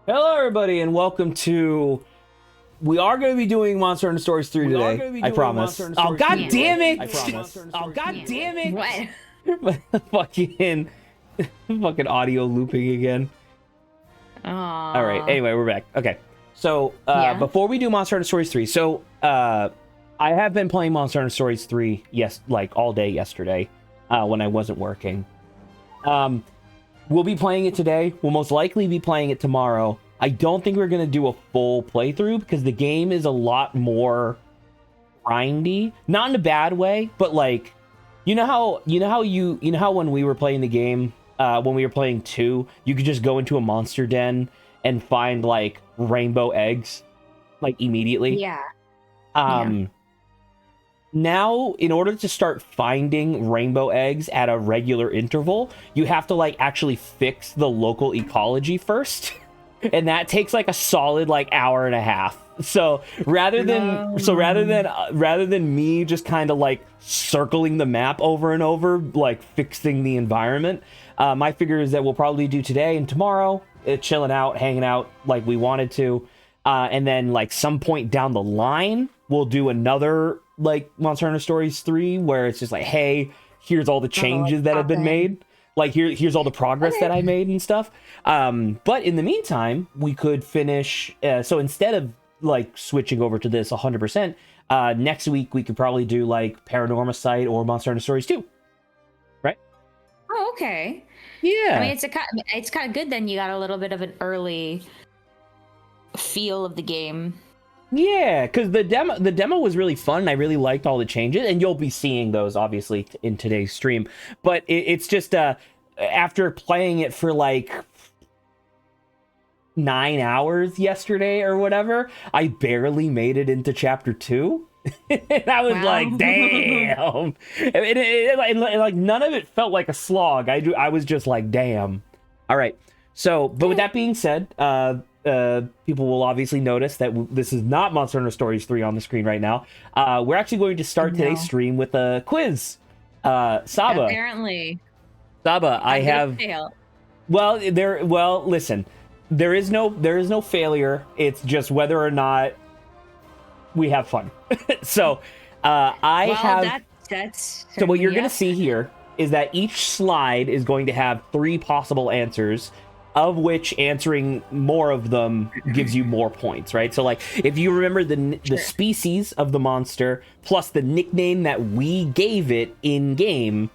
Hello, everybody, and welcome to. We are going to be doing Monster Hunter Stories 3 today. I promise. Oh, god damn it! I promise. Oh, god damn it! What? fucking audio looping again. Aww. All right. Anyway, we're back. Okay. So before we do Monster Hunter Stories 3, I have been playing Monster Hunter Stories 3 like all day yesterday when I wasn't working. We'll be playing it today. We'll most likely be playing it tomorrow. I don't think we're going to do a full playthrough because the game is a lot more grindy. Not in a bad way, but like, you know how when we were playing the game, when we were playing 2, you could just go into a monster den and find like rainbow eggs like immediately. Yeah. Now, in order to start finding rainbow eggs at a regular interval, you have to like actually fix the local ecology first. And that takes like a solid like hour and a half. So rather than me just kind of like circling the map over and over, like fixing the environment, my figure is that we'll probably do today and tomorrow, chilling out, hanging out like we wanted to. And then like some point down the line, we'll do another like Monster Hunter Stories 3 where it's just like, hey, here's all the changes that have been made. Like here's all the progress that I made and stuff. But in the meantime, we could finish. So instead of like switching over to this 100%, next week we could probably do like Paranormal Site or Monster Hunter Stories 2. Right? Oh, okay. Yeah. I mean, it's kind of good then. You got a little bit of an early feel of the game. Yeah, because the demo was really fun. I really liked all the changes, and you'll be seeing those obviously in today's stream. But it's just after playing it for like 9 hours yesterday or whatever, I barely made it into chapter 2. And I was like, damn. And like none of it felt like a slog. I was just like, damn. All right. So, but with that being said, people will obviously notice that this is not Monster Hunter Stories 3 on the screen right now. We're actually going to start today's stream with a quiz. Saba. Apparently. Saba, I have. Fail. Well, listen. There is no failure. It's just whether or not we have fun. So, That's so what you're going to see here is that each slide is going to have 3 possible answers, of which answering more of them gives you more points, right? So like if you remember the species of the monster plus the nickname that we gave it in game,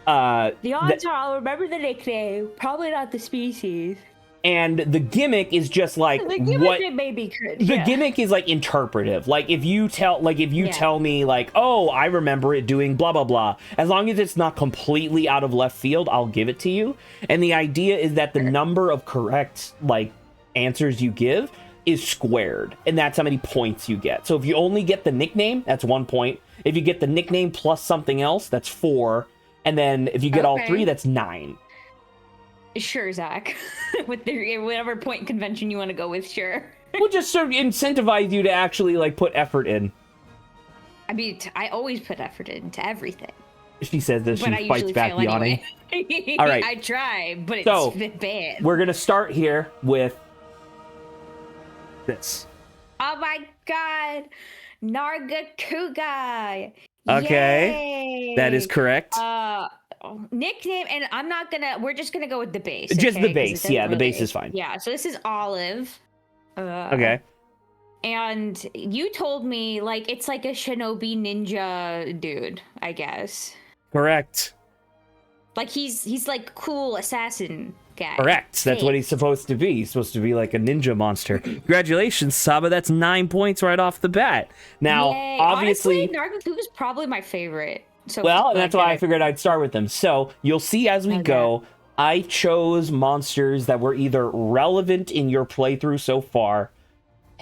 the odds are I'll remember the nickname, probably not the species. And the gimmick is just like the gimmick may be good. The gimmick is like interpretive. Like if you tell me like, oh, I remember it doing blah blah blah. As long as it's not completely out of left field, I'll give it to you. And the idea is that the number of correct like answers you give is squared, and that's how many points you get. So if you only get the nickname, that's 1 point. If you get the nickname plus something else, that's 4. And then if you get all 3, that's 9. Sure, Zach. With whatever point convention you want to go with, sure. We'll just sort of incentivize you to actually like put effort in. I mean, I always put effort into everything. She says this, but she fights back yawning. Anyway. All right. I try, but it's bad. We're gonna start here with this. Oh my god, Nargacuga. Okay, yay! That is correct. Nickname, and we're just gonna go with the base. Just the base, yeah, the base is fine. Yeah, so this is Olive. Okay. And you told me like it's like a shinobi ninja dude, I guess. Correct. Like he's like cool assassin guy. Correct. That's what he's supposed to be. He's supposed to be like a ninja monster. Congratulations, Saba. That's 9 points right off the bat. Now, yay. obviously, Nargacuga is probably my favorite. So well, and that's why I figured I'd start with them. So you'll see as we go, I chose monsters that were either relevant in your playthrough so far,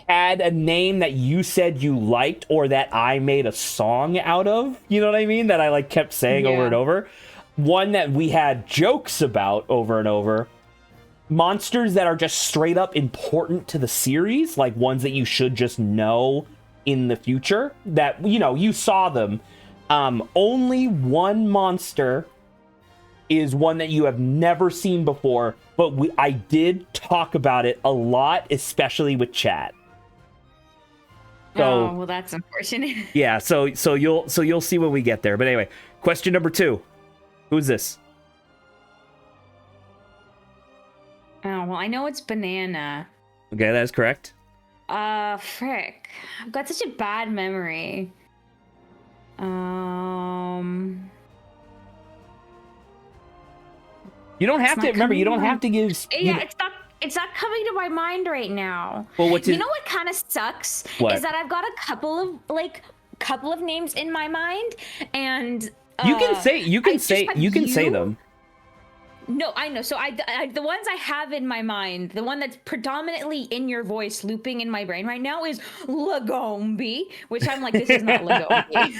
had a name that you said you liked, or that I made a song out of. You know what I mean? That I like kept saying over and over. One that we had jokes about over and over. Monsters that are just straight up important to the series, like ones that you should just know in the future. That, you know, you saw them. Only one monster is one that you have never seen before, but I did talk about it a lot, especially with chat. So, oh, well, that's unfortunate. yeah, so you'll see when we get there. But anyway, question number 2. Who's this? Oh, well, I know it's banana. Okay, that is correct. Frick. I've got such a bad memory. You don't have to remember. You don't have to give. Yeah, it's not coming to my mind right now. Well, you know what kind of sucks is that I've got a couple of names in my mind, and you can say them. No, I know. So I the ones I have in my mind, the one that's predominantly in your voice looping in my brain right now is Lagombi, which I'm like, this is not Lagombi.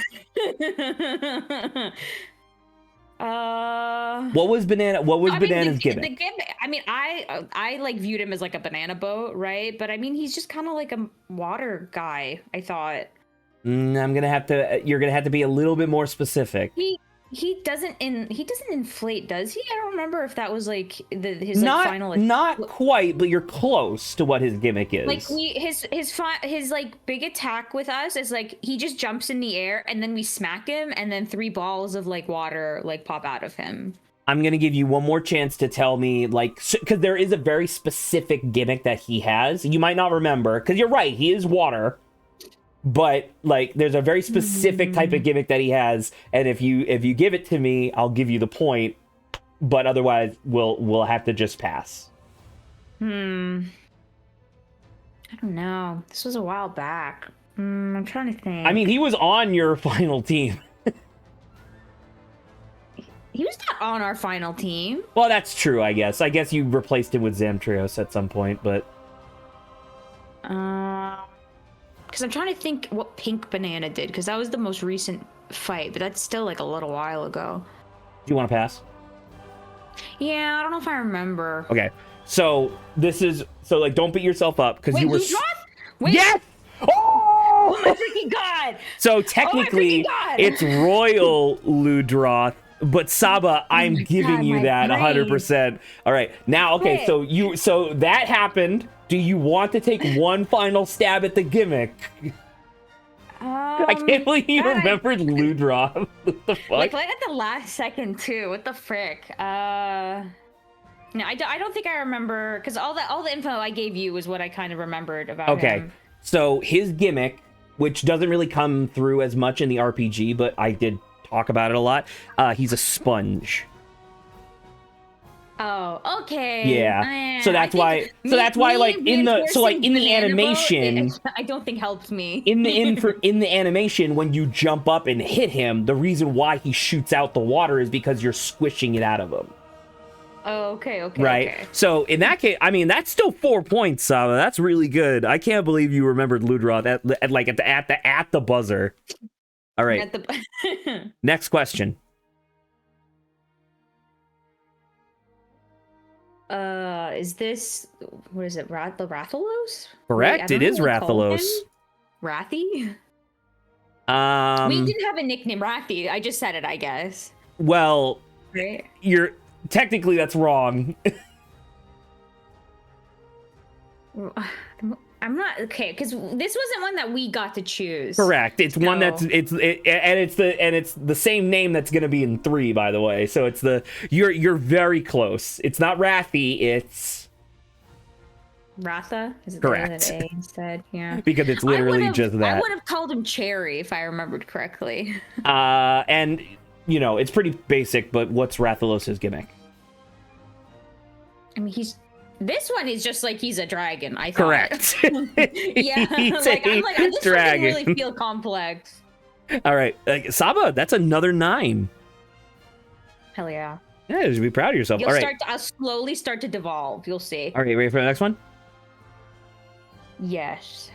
What was Banana's gimmick? The gimmick? I mean, I like viewed him as like a banana boat, right? But I mean, he's just kind of like a water guy, I thought. You're gonna have to be a little bit more specific. He doesn't inflate, does he? I don't remember if that was like his final. Not quite, but you're close to what his gimmick is. Like his like big attack with us is like he just jumps in the air and then we smack him and then 3 balls of like water like pop out of him. I'm gonna give you one more chance to tell me, like, because there is a very specific gimmick that he has. You might not remember, because you're right, he is water. But like, there's a very specific type of gimmick that he has, and if you give it to me, I'll give you the point. But otherwise, we'll have to just pass. I don't know. This was a while back. I'm trying to think. I mean, he was on your final team. He was not on our final team. Well, that's true, I guess. I guess you replaced him with Zamtrios at some point, but. Because I'm trying to think what Pink Banana did, because that was the most recent fight, but that's still like a little while ago. Do you want to pass? Yeah, I don't know if I remember. Okay, so like, don't beat yourself up, because you were. Wait. Yes! Oh my freaking god! So technically, it's Royal Ludroth, but Saba, I'm giving you that 100%. All right, now, okay, so that happened. Do you want to take one final stab at the gimmick? I can't believe you remembered Ludroth. What the fuck? Like at the last second too. What the frick? No, I don't think I remember, because all the info I gave you was what I kind of remembered about him. So his gimmick, which doesn't really come through as much in the RPG, but I did talk about it a lot. He's a sponge. Oh, okay. Yeah. So that's why like in the animation, I don't think helped me. in the animation, when you jump up and hit him, the reason why he shoots out the water is because you're squishing it out of him. Oh, okay. Right. Okay. So in that case, I mean, that's still 4 points, Saba. That's really good. I can't believe you remembered Ludroth at the buzzer. All right. Next question. Is this, what is it, Rathalos? Correct, it is Rathalos. Rathy? We didn't have a nickname, Rathy. I just said it, I guess. Well, right? Technically that's wrong. I'm not okay, because this wasn't one that we got to choose. Correct. It's one that's it's the same name that's gonna be in 3, by the way. So it's you're very close. It's not Rathy, it's Ratha? Is it correct? A instead? Yeah. Because it's literally just that. I would have called him Cherry if I remembered correctly. And you know, it's pretty basic, but what's Rathalos' gimmick? I mean, this one is just like he's a dragon, I thought. Correct. Yeah, this dragon. Doesn't really feel complex. All right, Saba, that's another 9. Hell yeah. Yeah, you should be proud of yourself. All right. I'll slowly start to devolve. You'll see. All right, ready for the next one? Yes.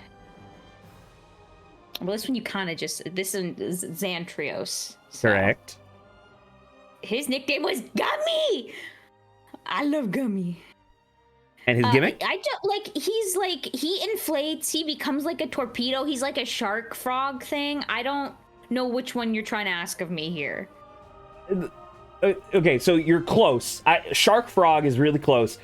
Well, this one you kind of this one is Zantrios. So. Correct. His nickname was Gummy. I love Gummy. And his gimmick? He inflates, he becomes like a torpedo, he's like a shark frog thing. I don't know which one you're trying to ask of me here. Okay, so you're close. Shark frog is really close.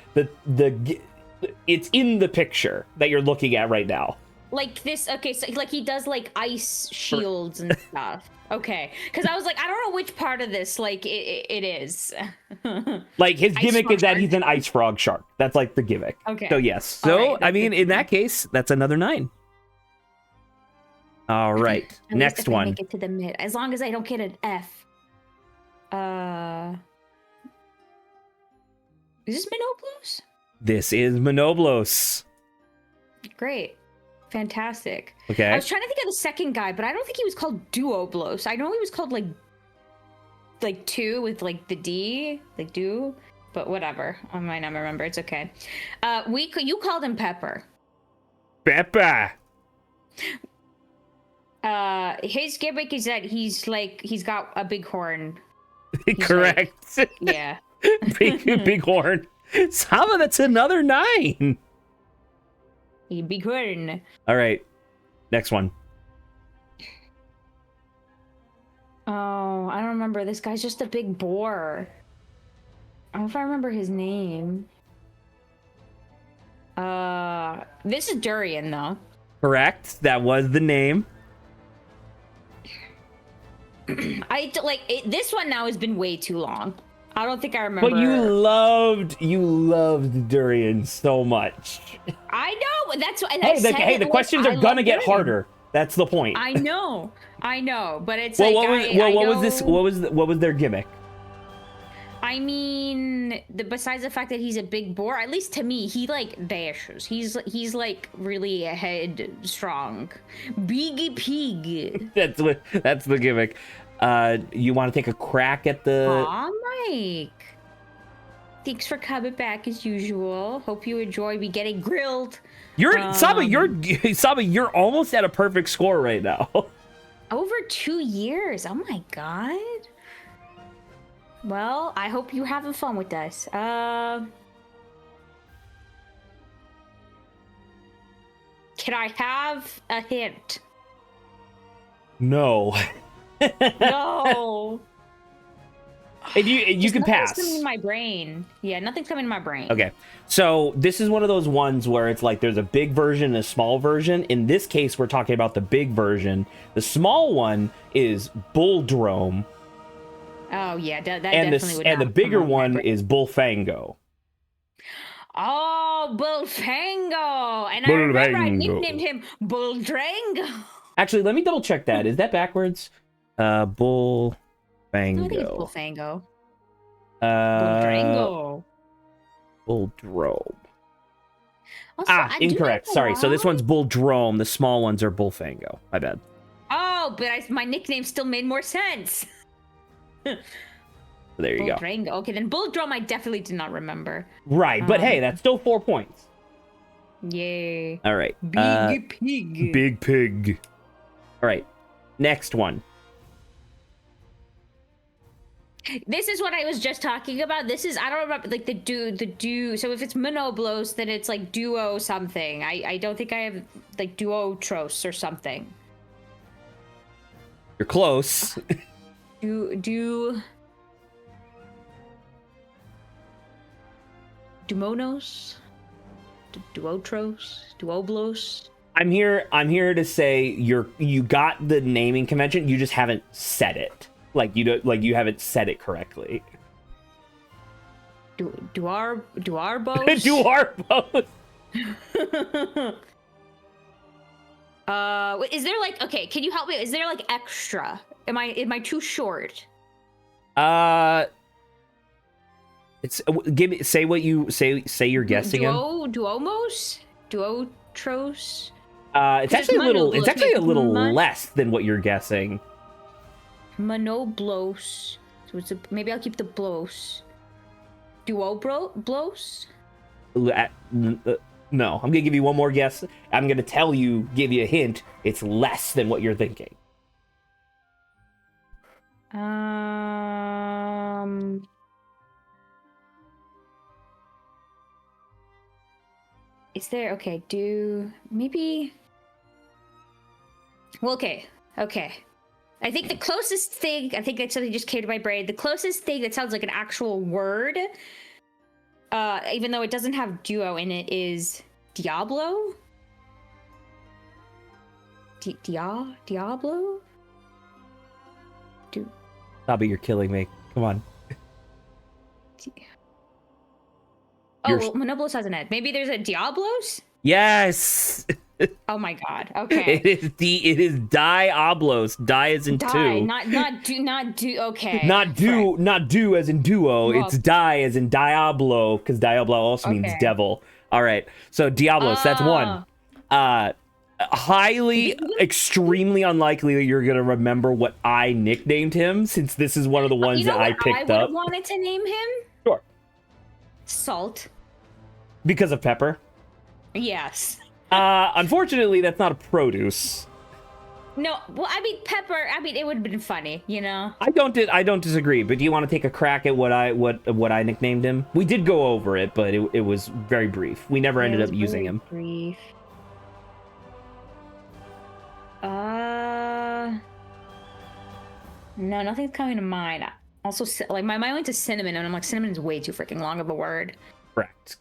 It's in the picture that you're looking at right now. Like this, okay, so like he does like ice shields and stuff. Okay, because I was like, I don't know which part of this like it is. Like his Ice gimmick frog is that shark? he's an ice frog shark. That's like the gimmick. Okay. So yes. All So right, I that's mean, good in to that case, that's another 9. All right, At next least if I one. make it to the mid, as long as I don't get an F. Is this Minoblos? This is Monoblos. Great. Fantastic. Okay. I was trying to think of the second guy, but I don't think he was called Duoblos. I know he was called like 2 with like the D, like do, but whatever. I might not remember. It's okay. You called him Pepper. Peppa. His gimmick is that he's got a big horn. Correct. Yeah. big horn. Sama, that's another 9. Big horn. All right, next one. Oh, I don't remember. This guy's just a big boar. I don't know if I remember his name. This is Durian, though. Correct. That was the name. This one now has been way too long. I don't think I remember. But you loved Durian so much. I know. That's what. Hey, the questions are gonna get harder. That's the point. I know. But it's well, like what was this? What was their gimmick? I mean, besides the fact that he's a big boar, at least to me, he like dashes. He's like really headstrong, big pig. That's the gimmick. You want to take a crack at the? Aw, Mike. Thanks for coming back as usual. Hope you enjoy me getting grilled. Saba, you're almost at a perfect score right now. Over 2 years. Oh my god. Well, I hope you're having fun with us. Can I have a hint? No. No. And you can pass. Nothing's coming in my brain. Yeah, nothing's coming in my brain. Okay. So this is one of those ones where it's like there's a big version and a small version. In this case, we're talking about the big version. The small one is Bulldrome. Oh yeah, that and definitely would. And the bigger one is Bullfango. Oh, Bullfango! And I remember I nicknamed him Bulldrango. Actually, let me double check that. Is that backwards? Bullfango. I think it's Bullfango. Bulldrango. Bulldrome. Also, incorrect. Sorry. So this one's Bulldrome. The small ones are Bullfango. My bad. Oh, but my nickname still made more sense. There you go. Okay, then Bulldrome I definitely did not remember. Right, but hey, that's still 4 points. Yay. All right. Big pig. Big pig. All right. Next one. This is what I was just talking about. This is, I don't remember, like the do. So if it's Monoblos, then it's like duo something. I don't think I have like Duotros or something. You're close. Dumonos? Duotros? Duoblos? I'm here to say you got the naming convention, you just haven't said it. You haven't said it correctly. Duarbos? Duarbos. Is there like, okay, can you help me? Is there like extra? Am I too short? It's say what you say your guess again. Duomos? Duotros? It's actually a little less than what you're guessing. Monoblos. So it's maybe I'll keep the blos. Duoblos? No, I'm gonna give you one more guess. I'm gonna give you a hint. It's less than what you're thinking. Is there, okay, maybe, well, okay. I think the closest thing, I think it's something just came to my brain. The closest thing that sounds like an actual word, even though it doesn't have duo in it, is Diablo. Diablo. Bobby, you're killing me. Come on. Oh, well, Monoblos has an ed. Maybe there's a Diablos? Yes. Oh my god. Okay. It is Diablos. Die as in two. Not do. Okay. Not do as in duo. Well, it's die as in Diablo, because Diablo also means devil. All right. So Diablos, that's one. Highly, extremely unlikely that you're gonna remember what I nicknamed him, since this is one of the ones that I picked up. I wanted to name him. Sure. Salt. Because of pepper. Yes. Unfortunately, that's not a produce. No, well, I mean pepper. I mean, it would have been funny, you know. I don't disagree. But do you want to take a crack at what I nicknamed him? We did go over it, but it was very brief. We never ended up using him. Brief. No, nothing's coming to mind. Also, like my mind went to cinnamon, and I'm like, cinnamon is way too freaking long of a word. Correct.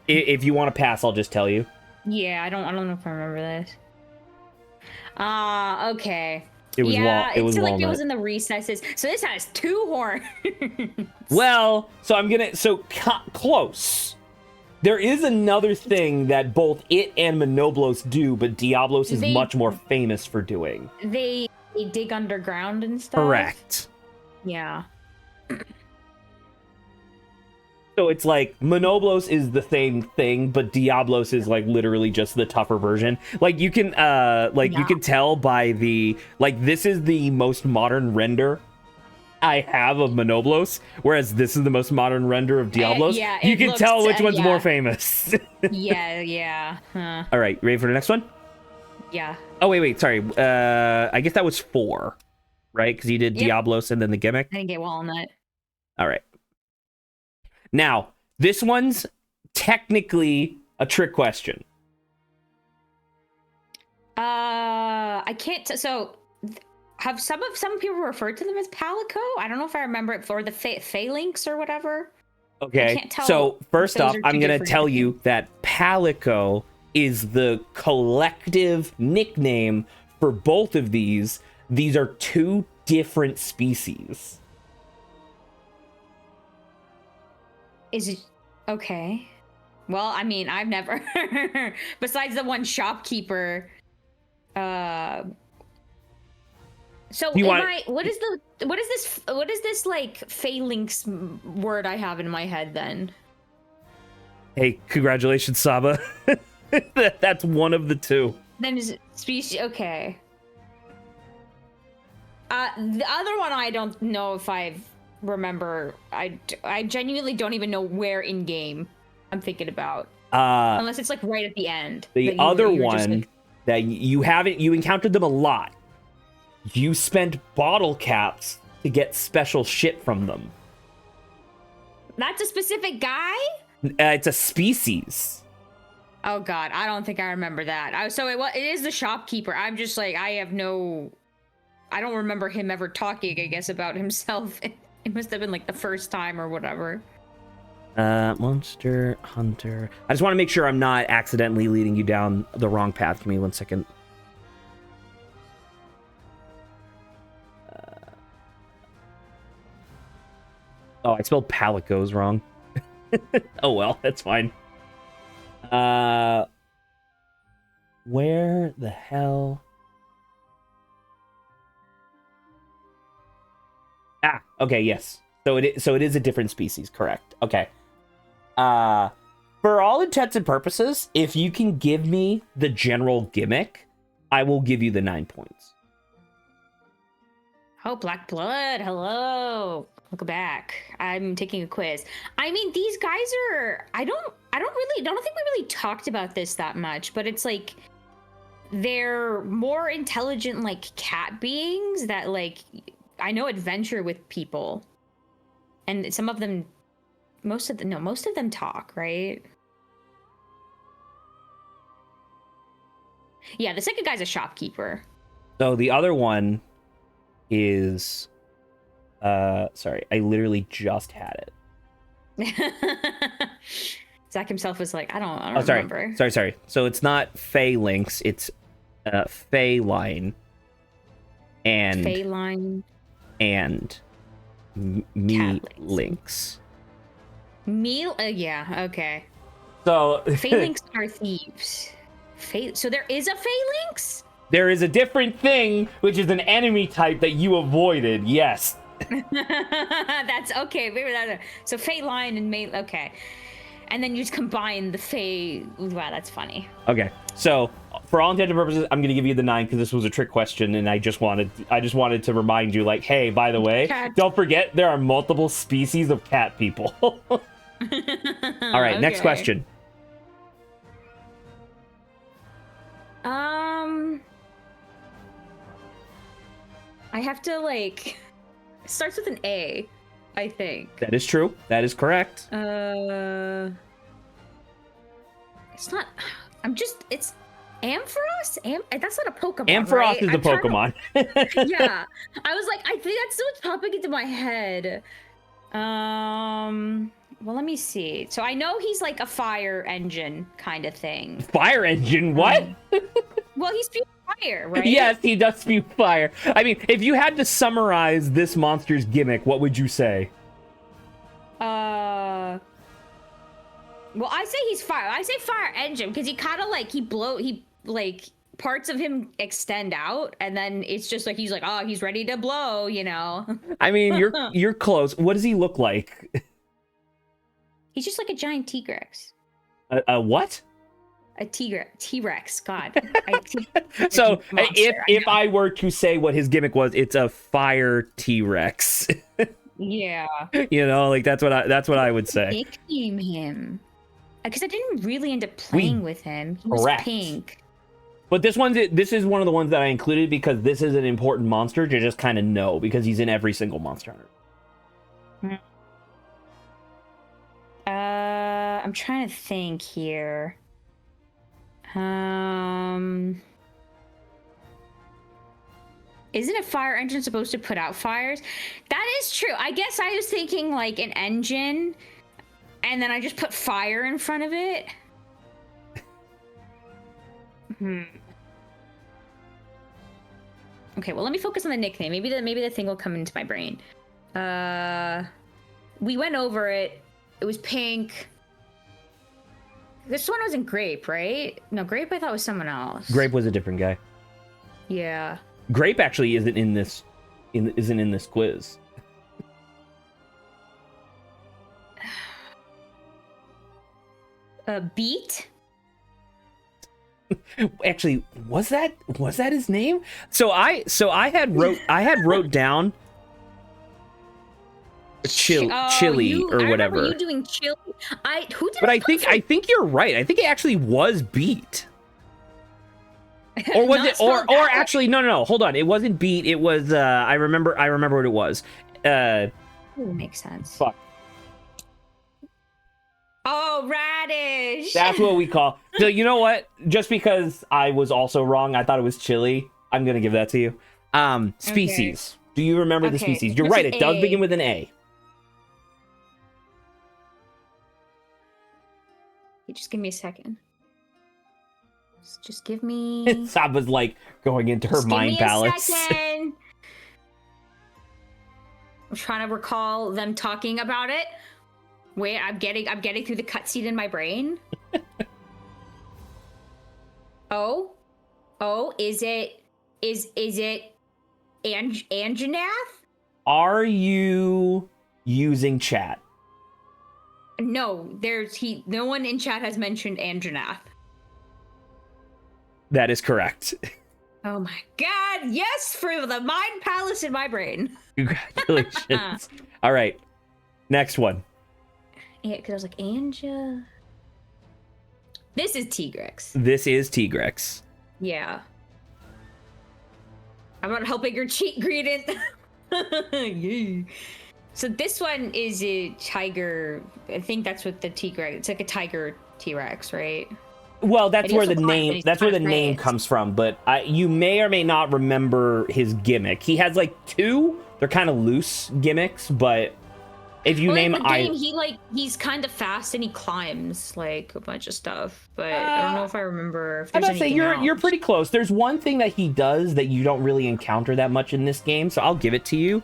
If you want to pass, I'll just tell you. Yeah, I don't know if I remember this. Okay. It was it was walnut. Like it was in the recesses. So this has two horns. Well, so close. There is another thing that both it and Monoblos do, but Diablos is much more famous for doing. They dig underground and stuff. Correct. Yeah. So it's like Monoblos is the same thing, but Diablos is like literally just the tougher version. Like you can you can tell by this is the most modern render I have of Monoblos, whereas this is the most modern render of Diablos. You can tell which one's more famous. yeah. Huh. All right, ready for the next one? Yeah. Oh wait, sorry. I guess that was 4, right? Because you did Diablos and then the gimmick. I didn't get walnut. All right. Now, this one's technically a trick question. I can't. So, have some people referred to them as Palico? I don't know if I remember it for the Phalanx or whatever. Okay. I can't tell. So first off, I'm gonna tell you that Palico is the collective nickname for both of these. These are 2 different species. Is it okay? Well, I mean, I've never besides the one shopkeeper. So what is this like phalanx word I have in my head then? Hey, congratulations, Saba. That's one of the 2. Then is it species? Okay. The other one I don't know if I remember. I genuinely don't even know where in game I'm thinking about. Unless it's like right at the end. The other one that you encountered them a lot. You spent bottle caps to get special shit from them. That's a specific guy? It's a species. Oh god, I don't think I remember that. So it is the shopkeeper. I'm just like, I don't remember him ever talking, I guess, about himself. It must have been like the first time or whatever. Monster Hunter. I just want to make sure I'm not accidentally leading you down the wrong path. Give me 1 second. Oh, I spelled Palicos wrong. Oh well, that's fine. Where the hell? Ah, okay, yes. So it is a different species, correct. Okay. For all intents and purposes, if you can give me the general gimmick, I will give you the 9 points. Oh, Black Blood, hello. Welcome back. I'm taking a quiz. I mean, these guys are I don't think we really talked about this that much, but it's like they're more intelligent like cat beings that like I know adventure with people. And some of them most of them talk, right? Yeah, the second guy's a shopkeeper. So the other one is, sorry, I literally just had it. Zach himself was like, I don't Sorry. remember. Sorry. So it's not phalanx, it's phaline and Phaline and me lynx. Yeah, okay. So Phalanx are thieves. So there is a phalanx? There is a different thing, which is an enemy type that you avoided. Yes. That's okay. Maybe that. So Phaline and May. Okay, and then you just combine the Phay. Wow, that's funny. Okay, so for all intents and purposes, I'm going to give you the 9 because this was a trick question, and I just wanted to remind you, like, hey, by the way, don't forget there are multiple species of cat people. All right, okay. Next question. I have to like. It starts with an A, I think. That is true. That is correct. It's not. It's Ampharos? That's not a Pokemon. Ampharos right? is a Pokemon. Yeah. I was like, I think that's what's popping into my head. Well, let me see. So I know he's like a fire engine kind of thing. Fire engine? What? Well, he spews fire, right? Yes, he does spew fire. I mean, if you had to summarize this monster's gimmick, what would you say? Well, I say he's fire. I say fire engine because he kind of like parts of him extend out, and then it's just like he's like, oh, he's ready to blow, you know. I mean, you're close. What does he look like? He's just like a giant T-Rex. A what? A T-Rex. God. So if I were to say what his gimmick was, it's a fire T-Rex. Yeah. You know, like that's what I would say. Nickname him. Because I didn't really end up playing with him. He was pink. But this is one of the ones that I included because this is an important monster to just kind of know because he's in every single Monster Hunter. I'm trying to think here. Isn't a fire engine supposed to put out fires? That is true. I guess I was thinking like an engine, and then I just put fire in front of it. Okay, well, let me focus on the nickname. Maybe the thing will come into my brain. We went over it. It was pink. This one wasn't Grape, right? No, Grape I thought was someone else. Grape was a different guy. Yeah. Grape actually isn't in this quiz. Beat? Actually, was that his name? So I had wrote down chili or whatever. I remember you doing chili. I think you're right. I think it actually was Beat. Or was it or actually no, hold on. It wasn't Beat. It was I remember what it was. Makes sense. Fuck. Oh, Radish. That's what we call. So you know what? Just because I was also wrong, I thought it was chili. I'm gonna give that to you. Species. Okay. Do you remember the species? You're right. It does begin with an A. Just give me a second. Just give me. Sab was like going into her mind palace. I'm trying to recall them talking about it. Wait, I'm getting through the cutscene in my brain. Oh, is it Anjanath? Are you using chat? No, no one in chat has mentioned Anjanath. That is correct. Oh my god, yes, for the mind palace in my brain. Congratulations. All right, next one. Yeah, because I was like, Anja. This is Tigrex. This is Tigrex. Yeah. I'm not helping your cheat ingredient. Yay. So this one is a tiger. I think that's what the Tigrex. It's like a tiger T-Rex, right? Well, that's And he where also the climbs, and name he's that's where the kind of name crazed. comes from, but you may or may not remember his gimmick. He has like two, they're kind of loose gimmicks, but if you Well, name in the game, he's kind of fast and he climbs like a bunch of stuff, but I don't know if I remember if I'm there's about to say anything else. you're pretty close. There's one thing that he does that you don't really encounter that much in this game, so I'll give it to you.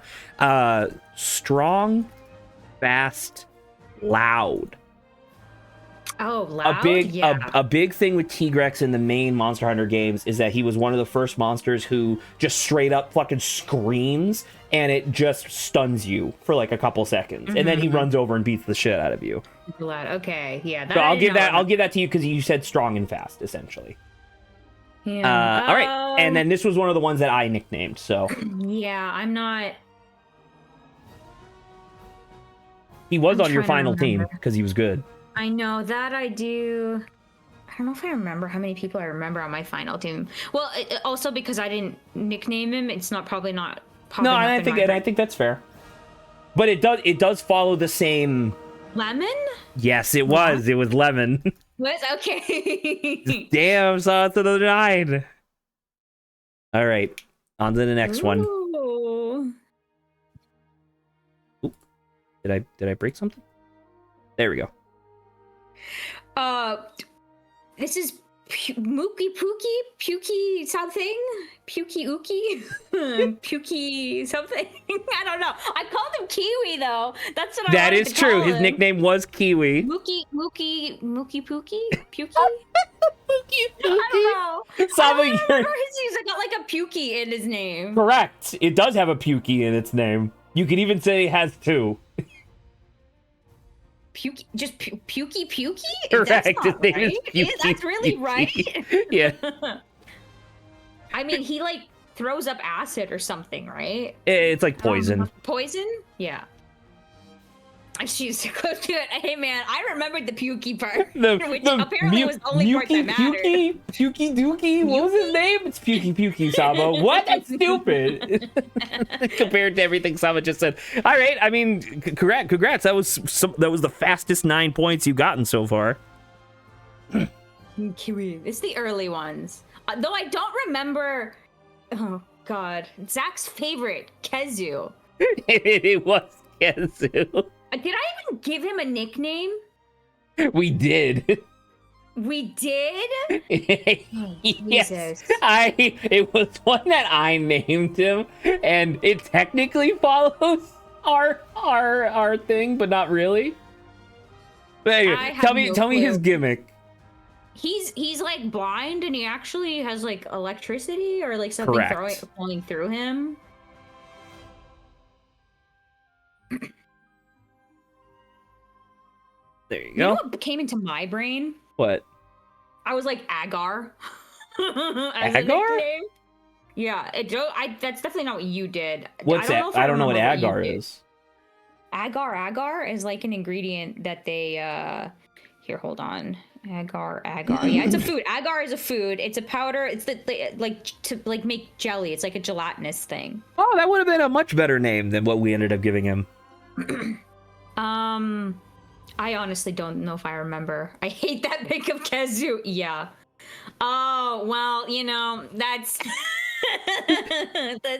Strong, fast, loud. Oh, loud? Yeah. A big thing with Tigrex in the main Monster Hunter games is that he was one of the first monsters who just straight up fucking screams and it just stuns you for like a couple seconds, and then he runs over and beats the shit out of you. Loud. Okay, yeah. So I'll give that to you because you said strong and fast, essentially. Yeah. All right, and then this was one of the ones that I nicknamed. So yeah, I'm not. he was I'm on your trying to final team remember. because he was good. I know that I do. I don't know if I remember how many people I remember on my final team. Well, also because I didn't nickname him, it's probably not. No, and I think that's fair. But it does follow the same. Lemon? Yes, it was. It was Lemon. Was okay. Damn, so it's another 9. All right, on to the next one. Ooh. Oop. Did I break something? There we go. This is Mookie Pookie? Pukey something? Pukey Ookie? Pukey something? I don't know. I called him Kiwi though. That's what I That wanted is to true. call His him. nickname was Kiwi. Mookie Pookie? Pukey? Pookie. I don't know. Saba, I you're remember he's got like a Pukey in his name. correct. It does have a Pukey in its name. You could even say it has 2. Pukey, just Pukey? Correct. That's His not name right. is Pukey, That's really Pukey. right. Yeah. I mean, he like throws up acid or something, right? It's like poison. Poison? Yeah. She's close to it. Hey man, I remembered the pukey part, which apparently was the only part that mattered. Pukey Dookie. What was his name? It's Pukey, Saba. What? That's stupid. Compared to everything Saba just said. All right. I mean, congrats. That was the fastest 9 points you've gotten so far. Kiwi. It's the early ones. Though I don't remember. Oh God, Zach's favorite, Kezu. It was Kezu. Did I even give him a nickname? We did. We did? Oh, Yes. Jesus. It was one that I named him, and it technically follows our thing, but not really. But anyway, tell me his gimmick. He's like blind and he actually has like electricity or like something Correct. flowing through him. There you You go. know what came into my brain? What? I was like Agar. As a Agar? nickname. Yeah, that's definitely not what you did. What's that? I don't know what agar is. Agar is like an ingredient that they here, hold on. Agar. Yeah, it's a food. Agar is a food. It's a powder. It's like to like make jelly. It's like a gelatinous thing. Oh, that would have been a much better name than what we ended up giving him. I honestly don't know if I remember. I hate that pic of Kezu. Yeah. Oh, well, you know, that's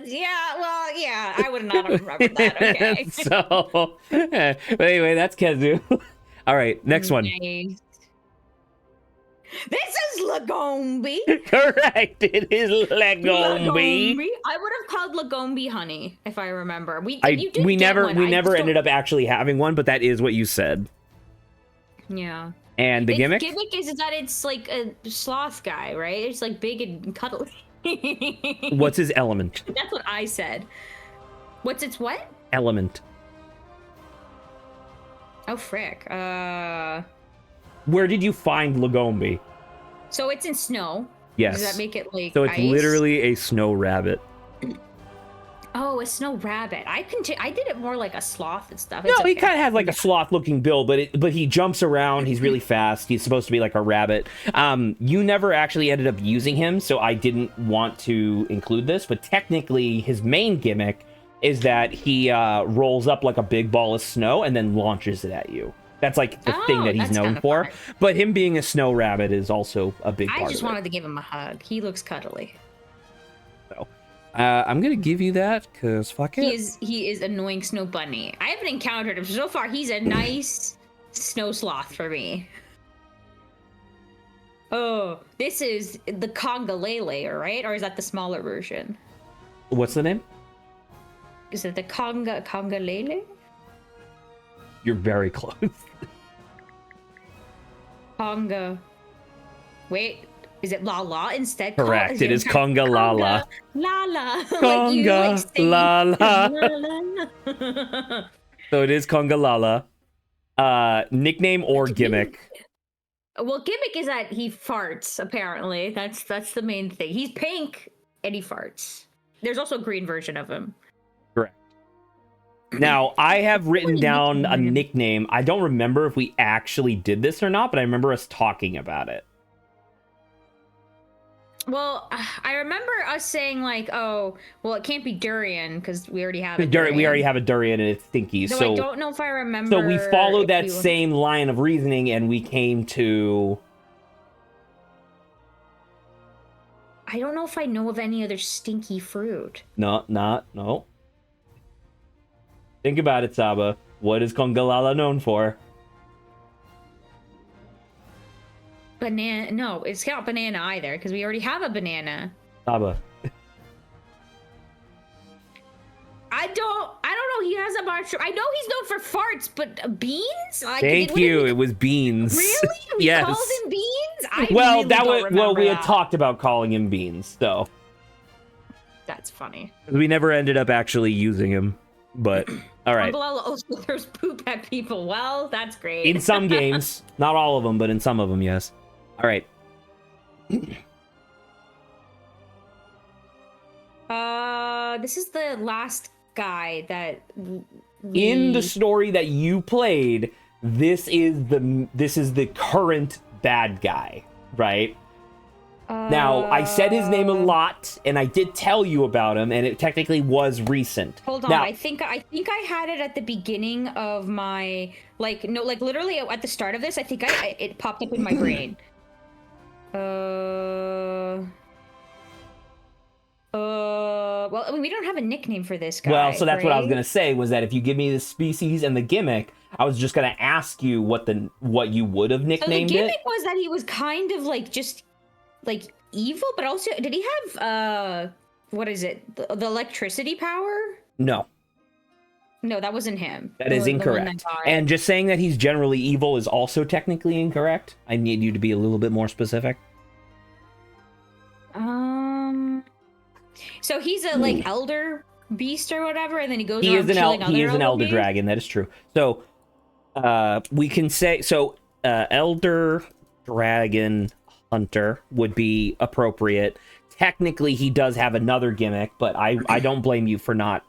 yeah, well, yeah, I would not have remembered that. Okay. So, but anyway, that's Kezu. All right, next one. Nice. This is Lagombi. Correct. It is Lagombi. I would have called Lagombi honey if I remember. We never ended up actually having one, but that is what you said. Yeah. And the gimmick? Gimmick is that it's like a sloth guy, right? It's like big and cuddly. What's his element? That's what I said. What's its what? Element. Oh frick. Where did you find Lagombi? So it's in snow. Yes. Does that make it like So it's ice? literally a snow rabbit. Oh, a snow rabbit. I did it more like a sloth and stuff. No, It's he okay. kind of has like a sloth-looking build, but he jumps around. He's really fast. He's supposed to be like a rabbit. You never actually ended up using him, so I didn't want to include this. But technically, his main gimmick is that he rolls up like a big ball of snow and then launches it at you. That's like the thing that he's known for. Fun. But him being a snow rabbit is also a big part of it. I just wanted to give him a hug. He looks cuddly. So, I'm gonna give you that because fuck it. He is annoying snow bunny. I haven't encountered him so far. He's a nice snow sloth for me. Oh, this is the Congalele, right? Or is that the smaller version? What's the name? Is it the Congalele? You're very close. Conga. Wait, is it Lala instead? Correct. It is Conga Lala. Lala. Conga Lala. So it is Conga Lala. Nickname or gimmick? Well, gimmick is that he farts. Apparently, that's the main thing. He's pink and he farts. There's also a green version of him. Correct. Now, I have written down a nickname. I don't remember if we actually did this or not, but I remember us talking about it. Well, I remember us saying like, "Oh, well, it can't be durian because we already have a durian. We already have a durian and it's stinky." So I don't know if I remember. So we followed that same line of reasoning, and we came to. I don't know if I know of any other stinky fruit. No. Think about it, Saba. What is Congalala known for? Banana. No, it's not banana either, because we already have a banana. Saba. I don't know. He has a mushroom. I know he's known for farts, but beans? Thank you. It was beans. Really? We Yes. called him beans? We had talked about calling him beans, so. That's funny. We never ended up actually using him, but all right. Congalala also throws poop at people. Well, that's great. In some games, not all of them, but in some of them, yes. All right. This is the last guy that in the story that you played, this is the current bad guy, right? Now, I said his name a lot, and I did tell you about him, and it technically was recent. Hold on, now, I think I had it at the beginning of my literally at the start of this. I think it popped up in my brain. Well, I mean, we don't have a nickname for this guy. Well, so that's right? what I was gonna say, was that if you give me the species and the gimmick, I was just gonna ask you what you would have nicknamed it. So the gimmick was that he was kind of like just like evil, but also did he have what is it? The electricity power? No. No, that wasn't him. That is incorrect. And just saying that he's generally evil is also technically incorrect. I need you to be a little bit more specific. So he's a like elder beast or whatever, and then he goes. He is an elder dragon. That is true. So we can say elder dragon hunter would be appropriate. Technically, he does have another gimmick, but I don't blame you for not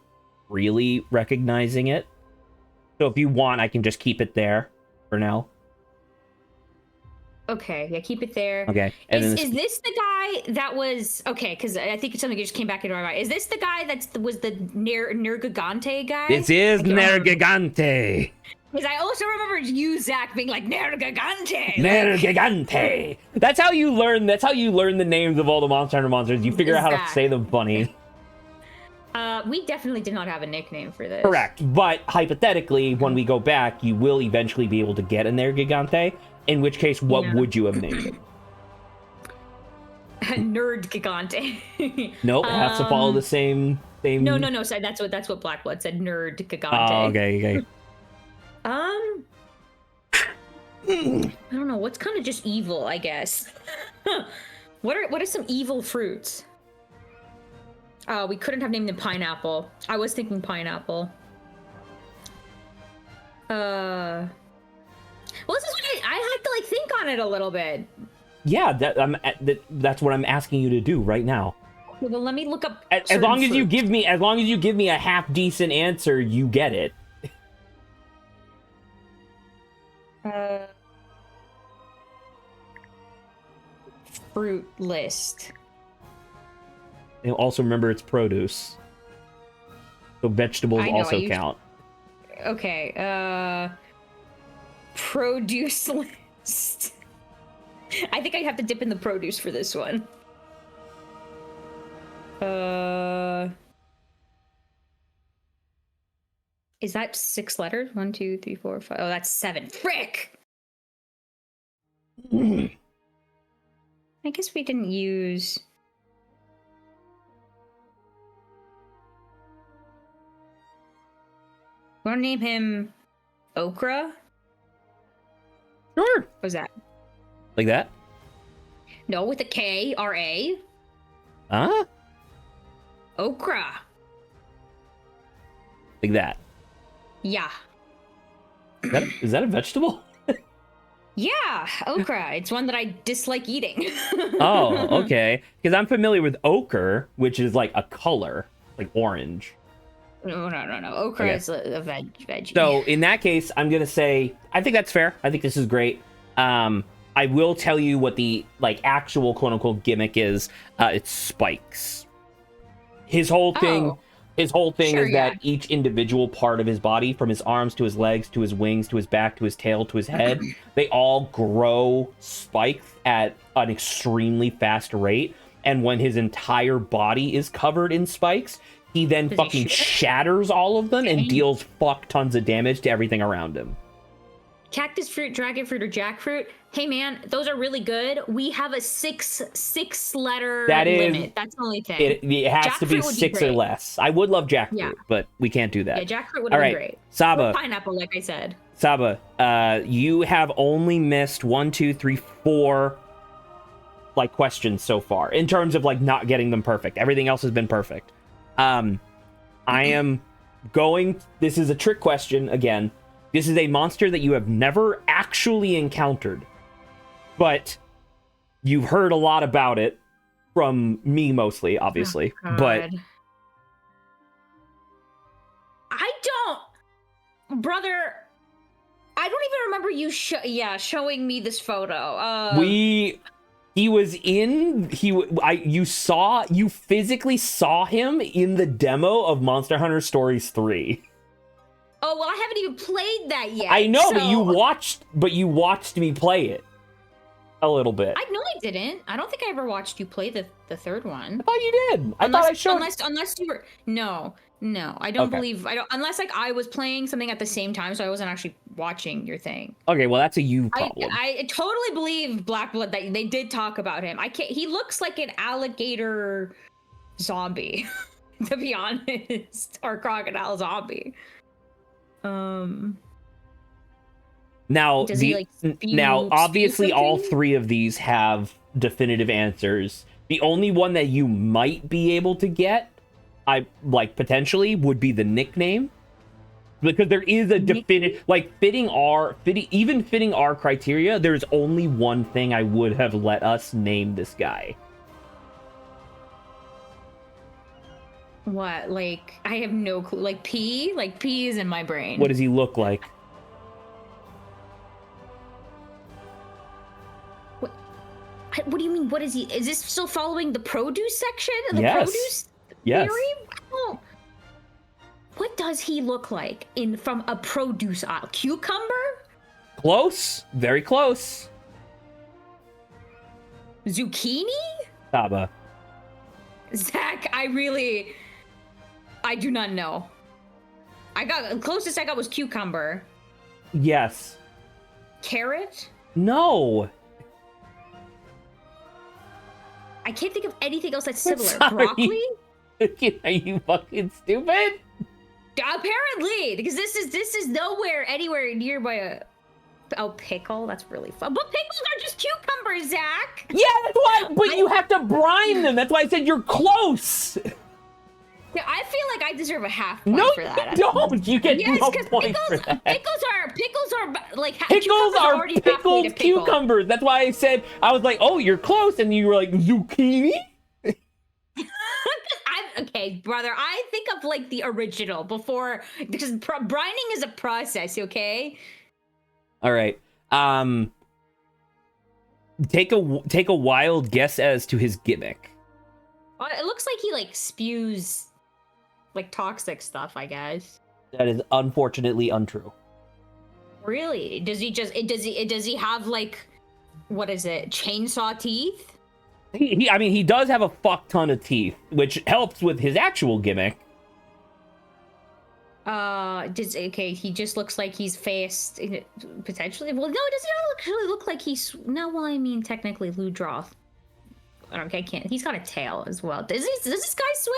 really recognizing it. So if you want, I can just keep it there for now. Okay, yeah, keep it there. Okay. Is this the guy that was okay? Because I think something just came back into my mind. Is this the guy that was the Nergigante guy? This is Nergigante. Because I also remember you, Zach, being like Nergigante. Nergigante. That's how you learn. That's how you learn the names of all the Monster Hunter monsters. You figure out how to say them funny. We definitely did not have a nickname for this. Correct, but hypothetically, when we go back, you will eventually be able to get a Nergigante. In which case, what would you have named it? Nerd Gigante. Nope, it has to follow the same. No. So that's what Blackblood said. Nerd Gigante. Oh, okay. I don't know. What's kind of just evil, I guess. What are some evil fruits? We couldn't have named them pineapple. I was thinking pineapple. Well, this is what I had to like think on it a little bit. Yeah, that's what I'm asking you to do right now. Well, let me look up. As long as you give me a half decent answer, you get it. Fruit list. And also remember it's produce, so vegetables also count. Okay. produce list. I think I have to dip in the produce for this one. Is that 6 letters? 1, 2, 3, 4, 5. Oh, that's 7. Frick! I guess we didn't use... Want to name him Okra? Sure. What's that? Like that? No, with a K, R-A. Huh? Okra. Like that. Yeah. Is that a vegetable? Yeah, okra. It's one that I dislike eating. Oh, okay. Because I'm familiar with ochre, which is like a color, like orange. No. Okra is a veggie. So in that case, I'm gonna say I think that's fair. I think this is great. I will tell you what the like actual quote unquote gimmick is. It's spikes. His whole thing Sure, is that each individual part of his body, from his arms to his legs to his wings to his back to his tail to his head, they all grow spikes at an extremely fast rate. And when his entire body is covered in spikes, he then fucking shatters all of them and deals fuck tons of damage to everything around him. Cactus fruit, dragon fruit, or jackfruit. Hey man, those are really good. We have a six letter limit. That's the only thing. It has to be 6 or less. I would love jackfruit, but we can't do that. Yeah, jackfruit would have been great. Saba. Or pineapple, like I said. Saba, you have only missed 1, 2, 3, 4 like questions so far in terms of like not getting them perfect. Everything else has been perfect. I am going. This is a trick question again. This is a monster that you have never actually encountered, but you've heard a lot about it from me mostly, obviously. But I don't, brother. I don't even remember you showing me this photo. You physically saw him in the demo of Monster Hunter Stories 3. Oh, well, I haven't even played that yet. I know, but you watched me play it a little bit. I know I didn't. I don't think I ever watched you play the third one. I thought you did. I thought I showed. Unless you were No, I don't believe. I don't. Unless like I was playing something at the same time, so I wasn't actually watching your thing. Okay, well that's a you problem. I totally believe Black Blood that they did talk about him. I can't. He looks like an alligator zombie, to be honest, or crocodile zombie. Now, obviously, all 3 of these have definitive answers. The only one that you might be able to get, potentially, would be the nickname, because there is a definitive, fitting our criteria. There's only one thing I would have let us name this guy. What? Like, I have no clue. Like P? Like P is in my brain. What does he look like? What do you mean? What is he? Is this still following the produce section? The produce theory? Oh. What does he look like from a produce aisle? Cucumber? Close. Very close. Zucchini? Saba. Zach, I do not know. Closest I got was cucumber. Yes. Carrot? No. I can't think of anything else that's similar. Broccoli? Are you fucking stupid? Apparently, because this is nowhere anywhere nearby pickle. That's really fun. But pickles are just cucumbers, Zach. Yeah, that's why. But you have to brine them. That's why I said you're close. Yeah, I feel like I deserve a half point for that. No, you don't. You get no point for that. Pickles are like pickles are pickled cucumbers. That's why I was like, oh, you're close, and you were like zucchini. Okay, brother. I think of like the original before, because brining is a process. Okay. All right. Take a wild guess as to his gimmick. It looks like he like spews like toxic stuff, I guess. That is unfortunately untrue. Really? Does he have like, what is it? Chainsaw teeth? I mean, he does have a fuck ton of teeth, which helps with his actual gimmick. Okay, he just looks like he's faced potentially. Well, no, does he not actually look like he's? No, well, I mean, technically, Ludroth. Okay, I can't. He's got a tail as well. Does this guy swim?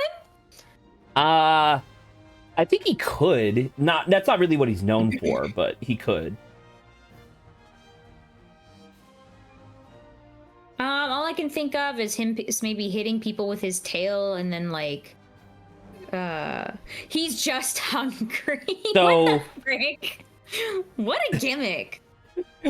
I think he could. That's not really what he's known for, but he could. All I can think of is him maybe hitting people with his tail, and then like, he's just hungry. So, what the frick? What a gimmick.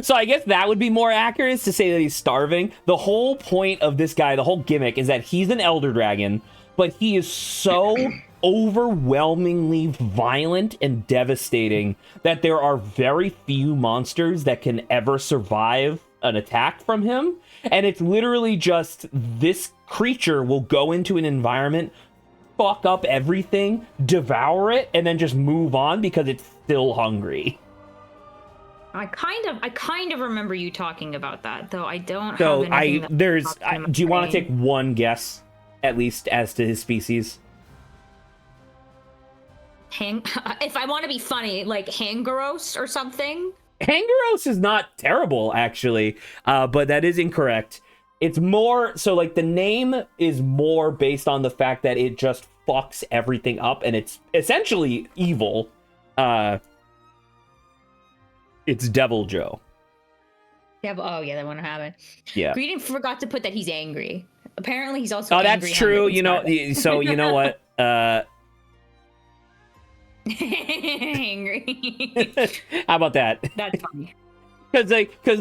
So I guess that would be more accurate, is to say that he's starving. The whole point of this guy, the whole gimmick, is that he's an elder dragon, but he is so overwhelmingly violent and devastating that there are very few monsters that can ever survive an attack from him. And it's literally just, this creature will go into an environment, fuck up everything, devour it, and then just move on because it's still hungry. I kind of remember you talking about that, though I don't So have anything do you want to take one guess, at least, as to his species? If I want to be funny, like Hangaros or something? Hangaros is not terrible, actually, but that is incorrect. It's more, so like the name is more based on the fact that it just fucks everything up, and it's essentially evil. It's Devil Joe. Oh yeah, that one happened. Yeah. Greeting forgot to put that he's angry. Apparently he's also angry. Oh, that's true. You know, so you know what? Angry. How about that? That's funny. Because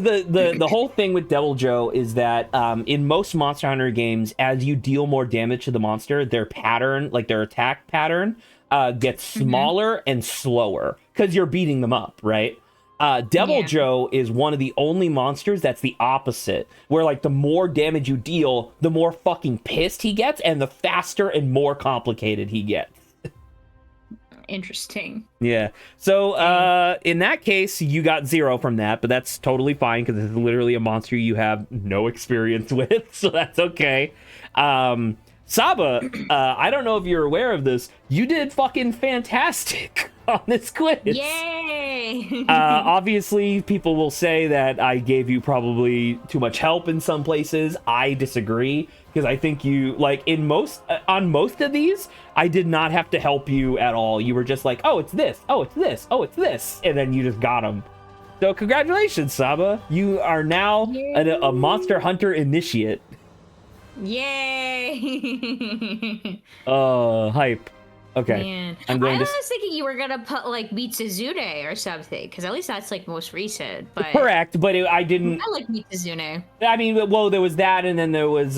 the whole thing with Devil Joe is that in most Monster Hunter games, as you deal more damage to the monster, their pattern, like their attack pattern, gets smaller and slower because you're beating them up, right? Devil Joe is one of the only monsters that's the opposite, where like the more damage you deal, the more fucking pissed he gets, and the faster and more complicated he gets. Interesting. Yeah. So in that case, you got 0 from that, but that's totally fine because it's literally a monster you have no experience with, so that's okay. Saba, I don't know if you're aware of this. You did fucking fantastic on this quiz. Yay! Obviously, people will say that I gave you probably too much help in some places. I disagree, because I think you, like, on most of these, I did not have to help you at all. You were just like, oh, it's this, oh, it's this, oh, it's this, and then you just got them. So congratulations, Saba. You are now a Monster Hunter initiate. Yay! Hype. Okay. Man. I was thinking you were gonna put like Mitsuzune or something, because at least that's like most recent. But correct, but I didn't. I like Mitsuzune. I mean, well, there was that, and then there was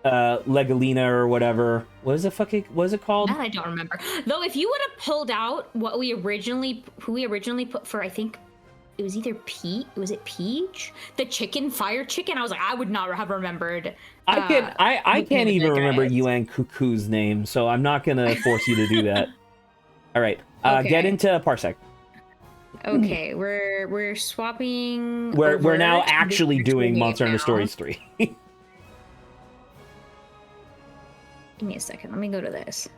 Legalina or whatever. What is it called? That I don't remember. Though, if you would have pulled out who we originally put for, I think it was either Pete. Was it Peach? The fire chicken. I was like, I would not have remembered. I can't even remember Yuan Cuckoo's name, so I'm not gonna force you to do that. All right, okay. Get into Parsec. Okay, we're swapping. We're now actually doing Monster Hunter Stories 3. Give me a second. Let me go to this.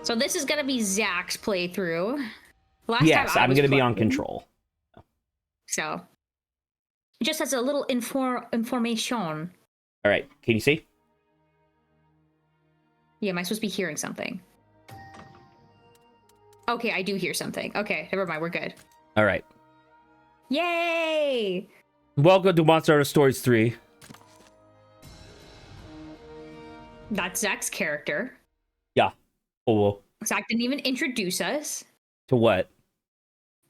So this is gonna be Zach's playthrough. Yes, I'm gonna be on control. So, just as a little information. All right, can you see? Yeah, am I supposed to be hearing something? Okay, I do hear something. Okay, never mind, we're good. All right. Yay! Welcome to Monster Hunter Stories 3. That's Zach's character. Yeah. Oh. Zach didn't even introduce us. To what?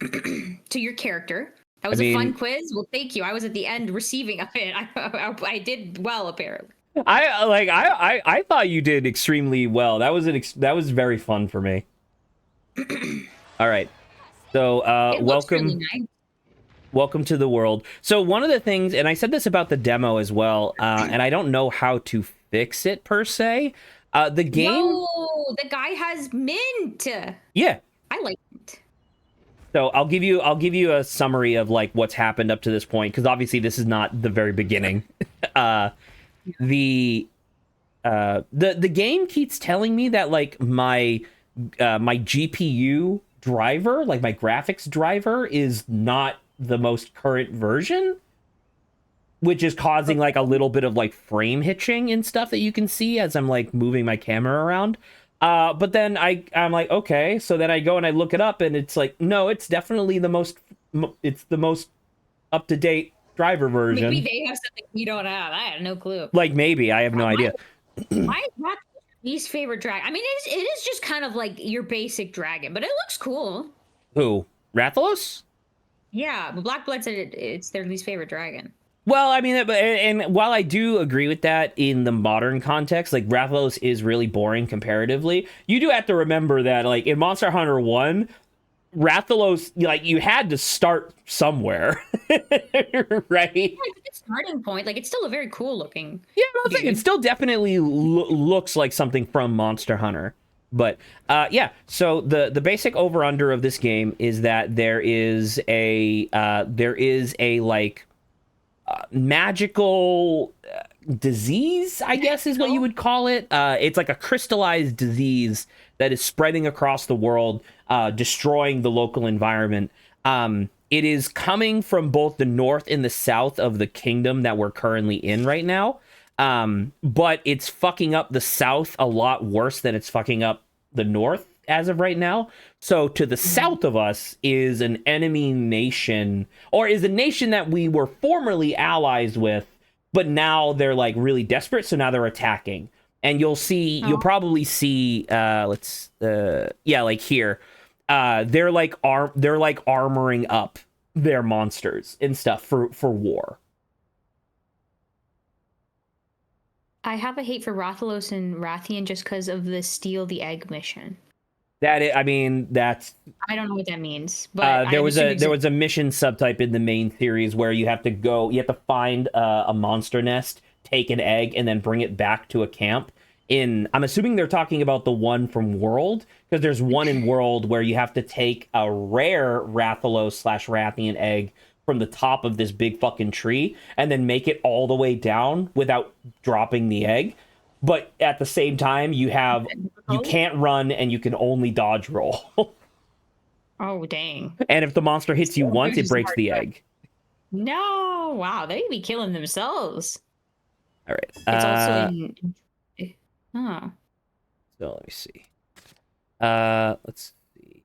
To your character. That was a fun quiz. Well, thank you. I was at the end receiving of it. I did well, apparently. I thought you did extremely well. That was very fun for me. All right. So welcome. Really nice. Welcome to the world. So one of the things, and I said this about the demo as well, and I don't know how to fix it per se, The game. No, the guy has mint. Yeah. I like mint. So I'll give you a summary of like what's happened up to this point, because obviously this is not the very beginning. The the game keeps telling me that like my GPU driver, like my graphics driver, is not the most current version, which is causing like a little bit of like frame hitching and stuff that you can see as I'm like moving my camera around. But then I'm like, okay, so then I go and I look it up, and it's like, no, it's definitely it's the most up to date driver version. Maybe they have something we don't have. I had no clue. Like maybe I have no idea. My least favorite dragon. I mean, it is just kind of like your basic dragon, but it looks cool. Who? Rathalos? Yeah, but Black Blood said it's their least favorite dragon. Well, I mean, and while I do agree with that in the modern context, like Rathalos is really boring comparatively. You do have to remember that, like in Monster Hunter 1, Rathalos, like you had to start somewhere, right? Yeah, it's a good starting point. Like it's still a very cool looking. Yeah, I think it still definitely looks like something from Monster Hunter. But yeah, so the basic over under of this game is that there is a like magical disease, I guess is what you would call it. It's like a crystallized disease that is spreading across the world, destroying the local environment. It is coming from both the north and the south of the kingdom that we're currently in right now. But it's fucking up the south a lot worse than it's fucking up the north as of right now. So to the south of us is an enemy nation, or is a nation that we were formerly allies with, but now they're like really desperate, so now they're attacking. And you'll probably see like here, they're like armoring up their monsters and stuff for war. I have a hate for Rathalos and Rathian just because of the steal the egg mission. I mean, that's... I don't know what that means, but there was a mission subtype in the main series where you have to find a monster nest, take an egg, and then bring it back to a camp. I'm assuming they're talking about the one from World, because there's one in World where you have to take a rare Rathalos/Rathian egg from the top of this big fucking tree and then make it all the way down without dropping the egg. But at the same time, you can't run and you can only dodge roll. Oh, dang. And if the monster hits you once, it breaks the egg. No, wow, they be killing themselves. All right. It's also in... Oh. So let me see. Let's see.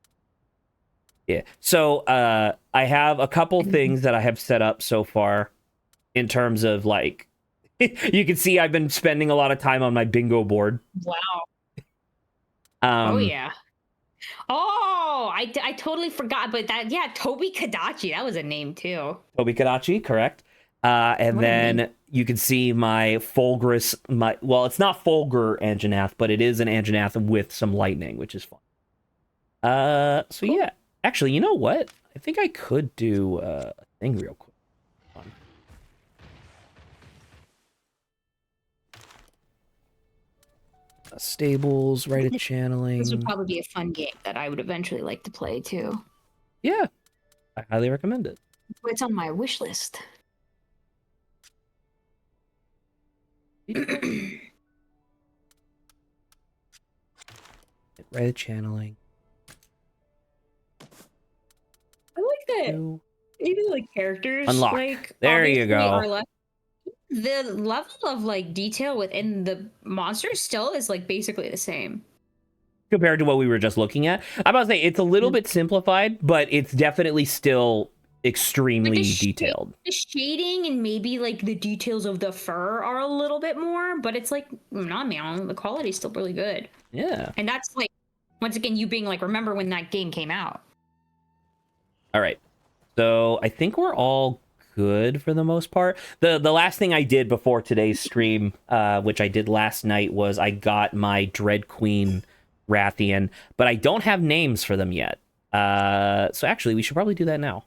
Yeah. So I have a couple things that I have set up so far in terms of like, you can see I've been spending a lot of time on my bingo board. Wow. Oh yeah. Oh, I totally forgot, but Toby Kadachi, that was a name too. Toby Kadachi, correct. And then you can see my Fulgurous, it's not Fulgur Anjanath, but it is an Anjanath with some lightning, which is fun. So cool. Yeah, actually, you know what? I think I could do a thing real quick. Stables, right at channeling. This would probably be a fun game that I would eventually like to play too. Yeah, I highly recommend it. It's on my wish list. Right at channeling. I like that. Even like characters, unlock. Like there you go. The level of like detail within the monsters still is like basically the same compared to what we were just looking at. I'm about to say it's a little bit simplified, but it's definitely still extremely detailed. The shading and maybe like the details of the fur are a little bit more, but it's like not the quality is still really good. Yeah. And that's like, once again, you being like, remember when that game came out. All right. So I think we're all good for the most part. The last thing I did before today's stream, which I did last night, was I got my Dread Queen Rathian, but I don't have names for them yet. So actually, we should probably do that now.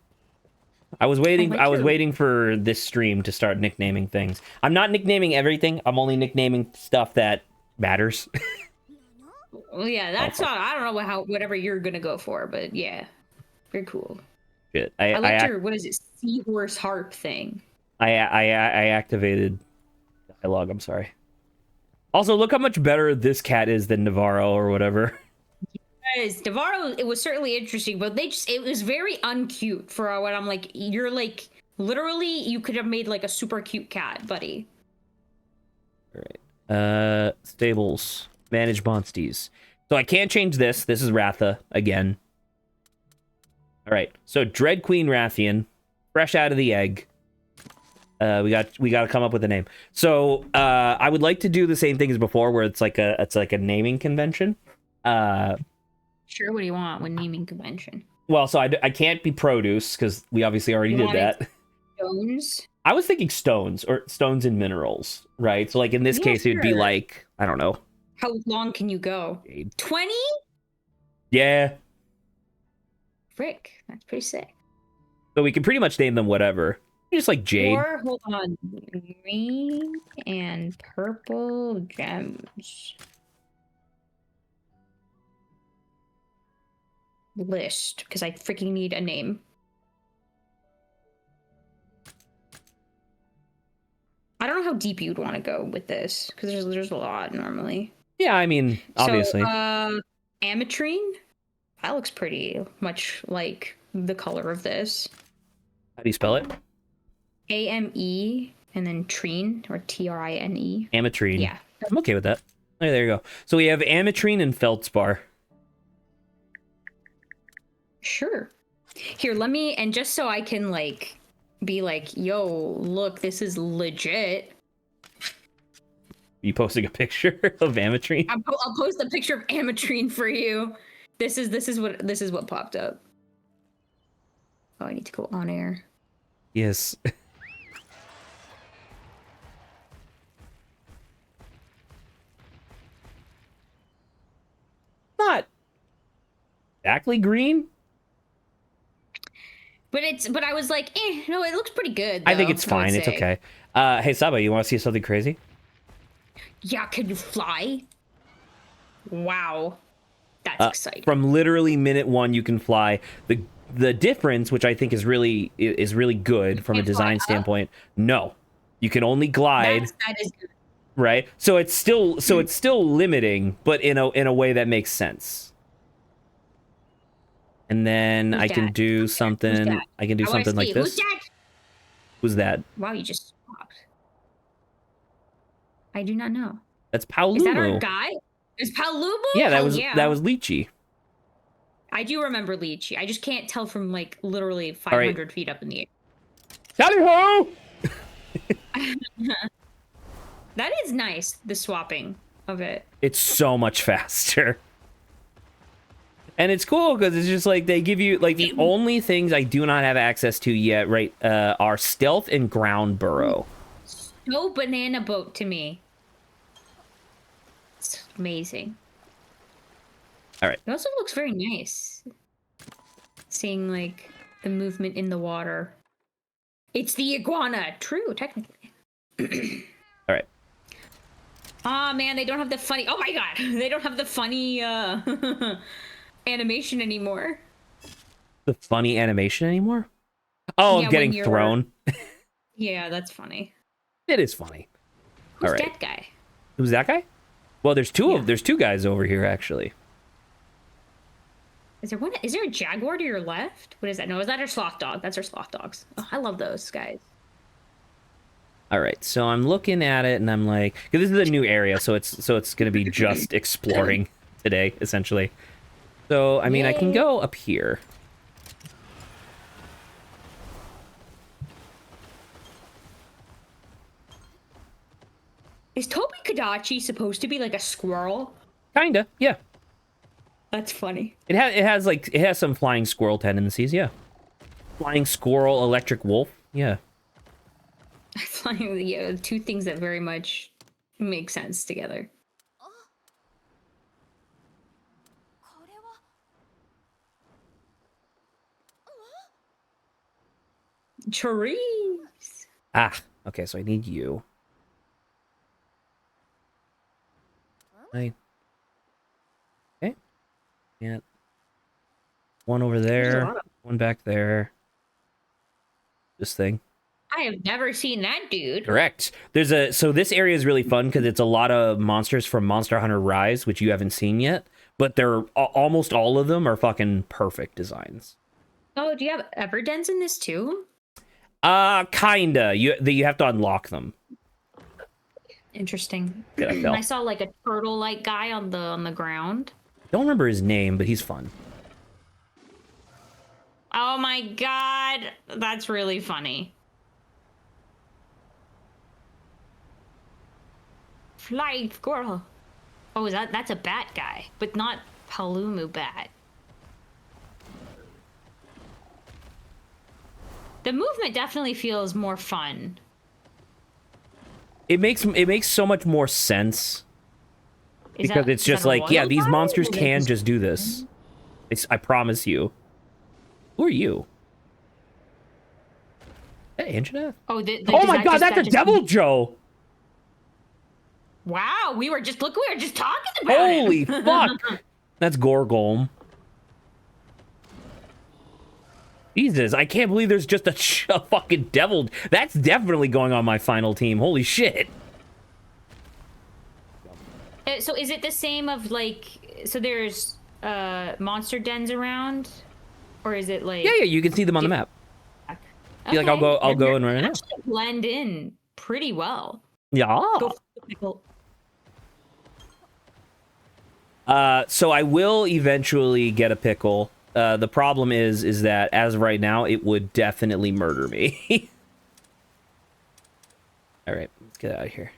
I was waiting for this stream to start nicknaming things. I'm not nicknaming everything. I'm only nicknaming stuff that matters. Well, yeah, that's not. I don't know whatever you're gonna go for, but yeah, very cool. Shit. I liked your what is it, seahorse harp thing. I activated dialogue. I'm sorry. Also, look how much better this cat is than Navarro or whatever. Yes, Navarro, it was certainly interesting, but it was very uncute for what I'm like. You're like literally, you could have made like a super cute cat, buddy. All right. Stables. Manage monsties. So I can't change this. This is Ratha again. All right. So Dread Queen Rathian, fresh out of the egg. We got to come up with a name. So I would like to do the same thing as before, where it's like a naming convention. Sure. What do you want with naming convention? Well, so I can't be produce because we obviously already did that. Stones. I was thinking stones or stones and minerals, right? So like in this case, it would be like, I don't know. How long can you go? 20? Yeah. Frick, that's pretty sick. So we can pretty much name them whatever. Just like jade. Or hold on, green and purple gems. List, because I freaking need a name. I don't know how deep you'd want to go with this, because there's a lot normally. Yeah, I mean, obviously. So, ametrine? That looks pretty much like the color of this. How do you spell it? A-M-E and then trine, or T-R-I-N-E. Ametrine. Yeah. I'm okay with that. Oh, there you go. So we have ametrine and feldspar. Sure. Here, let me, and just so I can like be like, yo, look, this is legit. You posting a picture of ametrine? I'll post a picture of ametrine for you. This is what popped up. Oh, I need to go on air. Yes. Not exactly green. But I was like, no, it looks pretty good, though, I think it's fine. It's okay. Hey, Saba, you want to see something crazy? Yeah, can you fly? Wow. That's exciting. From literally minute 1, you can fly. The difference, which I think is really good from a design standpoint, no. You can only glide. That is good. Right? So it's still limiting, but in a way that makes sense. And then I can do something. I can do something like this. Who's that? Who's that? Wow, you just stopped. I do not know. That's Paolumu. Is that our guy? Is Paolumu? Yeah, that was Lychee. I do remember Lychee. I just can't tell from like literally 500 feet up in the air. Tally ho! That is nice, the swapping of it. It's so much faster. And it's cool because it's just like they give you like the only things I do not have access to yet, right, are stealth and ground burrow. No banana boat to me. It's amazing. All right. It also looks very nice. Seeing like the movement in the water. It's the iguana. True, technically. All right. Ah, man, they don't have the funny. Oh my god, they don't have the funny animation anymore. The funny animation anymore? Oh, yeah, getting thrown. Yeah, that's funny. It is funny. Who's that guy? Who's that guy? Well, there's two guys over here actually. Is there one? Is there a jaguar to your left? What is that? No, is that our sloth dog? That's our sloth dogs. Oh, I love those guys. All right, so I'm looking at it and I'm like, because this is a new area, so it's gonna be just exploring today, essentially. So I mean, I can go up here. Is Toby Kadachi supposed to be like a squirrel? Kinda, yeah. That's funny. It has some flying squirrel tendencies, yeah. Flying squirrel, electric wolf, yeah. Flying, yeah, two things that very much make sense together. Trees. Ah, okay, so I need you. Okay. Yeah. One over There's a there. lot of- One back there. This thing. I have never seen that dude. Correct. So this area is really fun because it's a lot of monsters from Monster Hunter Rise, which you haven't seen yet, but they're almost all of them are fucking perfect designs. Oh, do you have Everdens in this too? Kinda. You have to unlock them. Interesting. Yeah, I fell. I saw like a turtle-like guy on the ground. Don't remember his name, but he's fun. Oh my god, that's really funny. Fly squirrel. Oh, that's a bat guy, but not Palumu bat. The movement definitely feels more fun. It makes so much more sense because it's just like, yeah, these monsters can just do this. I promise you. Who are you? Hey, Anjanath. Oh, oh my god, that's a Devil Joe! Wow, we were just talking about Holy him. fuck! That's Gorgolm. Jesus, I can't believe there's just a fucking devil. That's definitely going on my final team. Holy shit. So is it the same of like, so there's monster dens around? Or is it like... Yeah, you can see them on the map. Okay. Feel like I'll go and run it out. Blend in pretty well. Yeah. Go for the pickle. So I will eventually get a pickle. The problem is that as of right now, it would definitely murder me. All right, let's get out of here.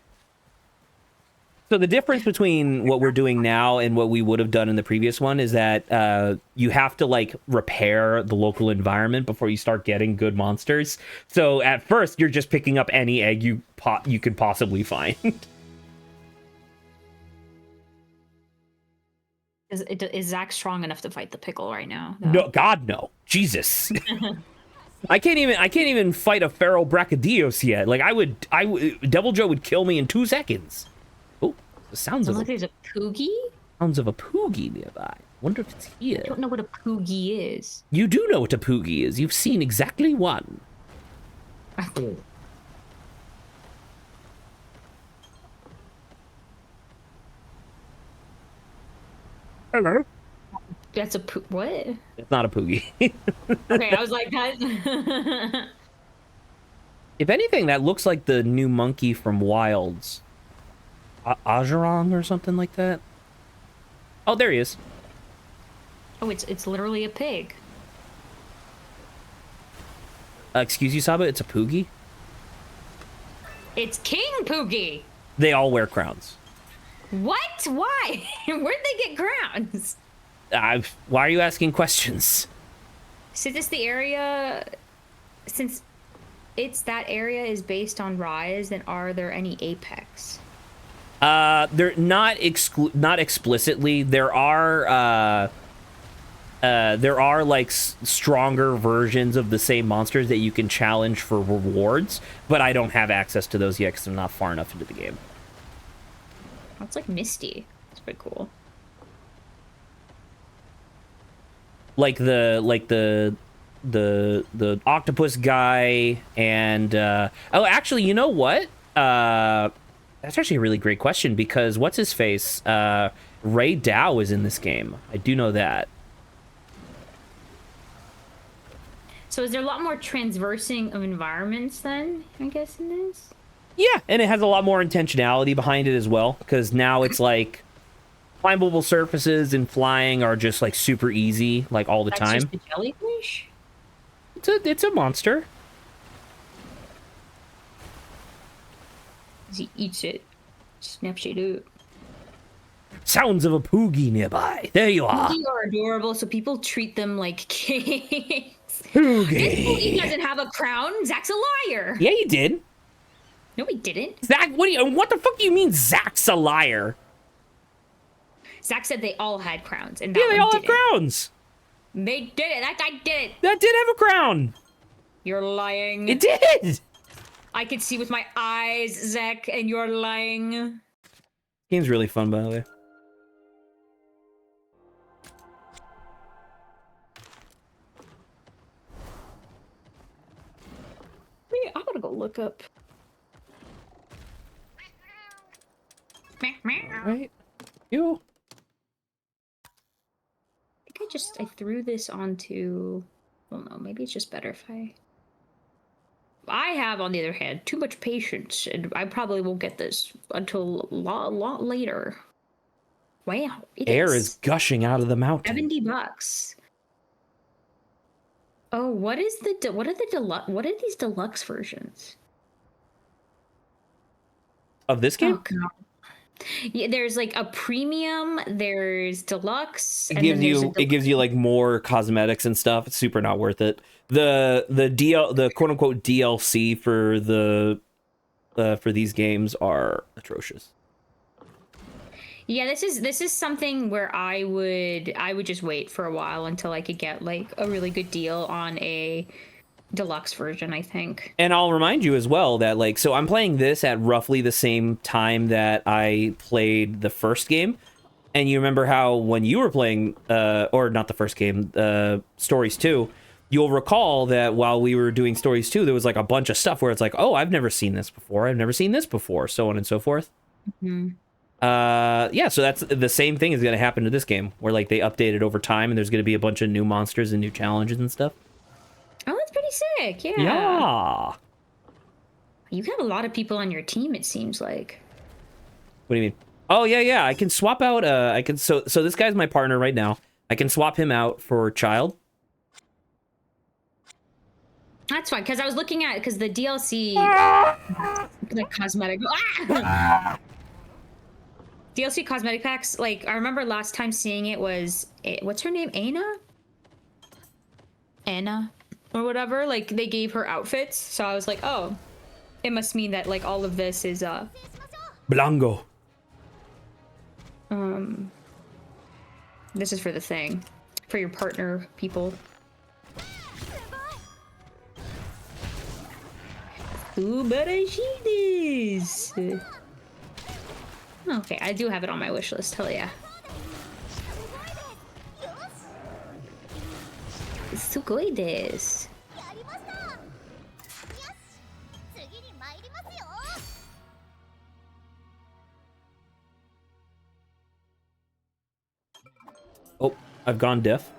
So the difference between what we're doing now and what we would have done in the previous one is that you have to like repair the local environment before you start getting good monsters. So at first, you're just picking up any egg you could possibly find. Is Zach strong enough to fight the pickle right now? No, God, no. Jesus. I can't even fight a feral Brachydios yet. Like Devil Joe would kill me in 2 seconds. Oh, the sounds of there's a Poogie? Sounds of a Poogie nearby. Wonder if it's here. I don't know what a Poogie is. You do know what a Poogie is. You've seen exactly one. Hello. That's a what? It's not a Poogie. Okay, I was like that. If anything, that looks like the new monkey from Wilds. Ajarong or something like that. Oh, there he is. Oh, it's literally a pig. Excuse you, Saba, it's a Poogie? It's King Poogie! They all wear crowns. What? Why? Where'd they get crowns? Why are you asking questions? Since it's the area... Since it's that area is based on Rise, then are there any Apex? They're not explicitly. There are like stronger versions of the same monsters that you can challenge for rewards, but I don't have access to those yet because I'm not far enough into the game. It's like Misty. It's pretty cool. Like the octopus guy and oh, actually, you know what? That's actually a really great question because what's his face? Ray Dow is in this game. I do know that. So is there a lot more transversing of environments then, I guess, in this? Yeah, and it has a lot more intentionality behind it as well, because now it's like climbable surfaces and flying are just like super easy, like all the time. Just a jellyfish? It's a monster. He eats it, snaps it up. Sounds of a Poogie nearby. There you are. Poogie are adorable, so people treat them like kings. Poogie. This Poogie doesn't have a crown. Zach's a liar. Yeah, he did. No, he didn't. Zach, what the fuck do you mean Zach's a liar? Zach said they all had crowns, and yeah, they all didn't. have crowns. They did it. That guy did it. That did have a crown. You're lying. It did. I could see with my eyes, Zach, and you're lying. Game's really fun, by the way. gotta go look up. Right. You. I think I threw this onto. Well, no, maybe it's just better if I have, on the other hand, too much patience, and I probably won't get this until a lot later. Wow, Air is gushing out of the mountain. $70. Oh, what are these deluxe versions Of this game? Oh god. Yeah, there's like a premium, there's deluxe, It gives you like more cosmetics and stuff. It's super not worth it. The quote unquote DLC for these games are atrocious. Yeah, this is something where I would just wait for a while until I could get like a really good deal on a deluxe version, I think. And I'll remind you as well that like, so I'm playing this at roughly the same time that I played the first game. And you remember how when you were playing, or not the first game, Stories 2, you'll recall that while we were doing Stories 2, there was like a bunch of stuff where it's like, oh, I've never seen this before. I've never seen this before, so on and so forth. Mm-hmm. Yeah, so that's the same thing is going to happen to this game, where like they update it over time and there's going to be a bunch of new monsters and new challenges and stuff. Oh, that's pretty sick. Yeah. Yeah. You have a lot of people on your team, it seems like. What do you mean? Oh, yeah. I can swap out, so this guy's my partner right now. I can swap him out for Child. That's fine, because I was looking at, because the DLC, like cosmetic, DLC cosmetic packs, like, I remember last time seeing it was, what's her name, Anna? Or whatever, like, they gave her outfits, so I was like, oh, it must mean that, like, all of this is, Blanco. This is for the thing. For your partner, people. Subarashides! Okay, I do have it on my wish list, hell yeah. Sugoi desu. Oh, I've gone deaf.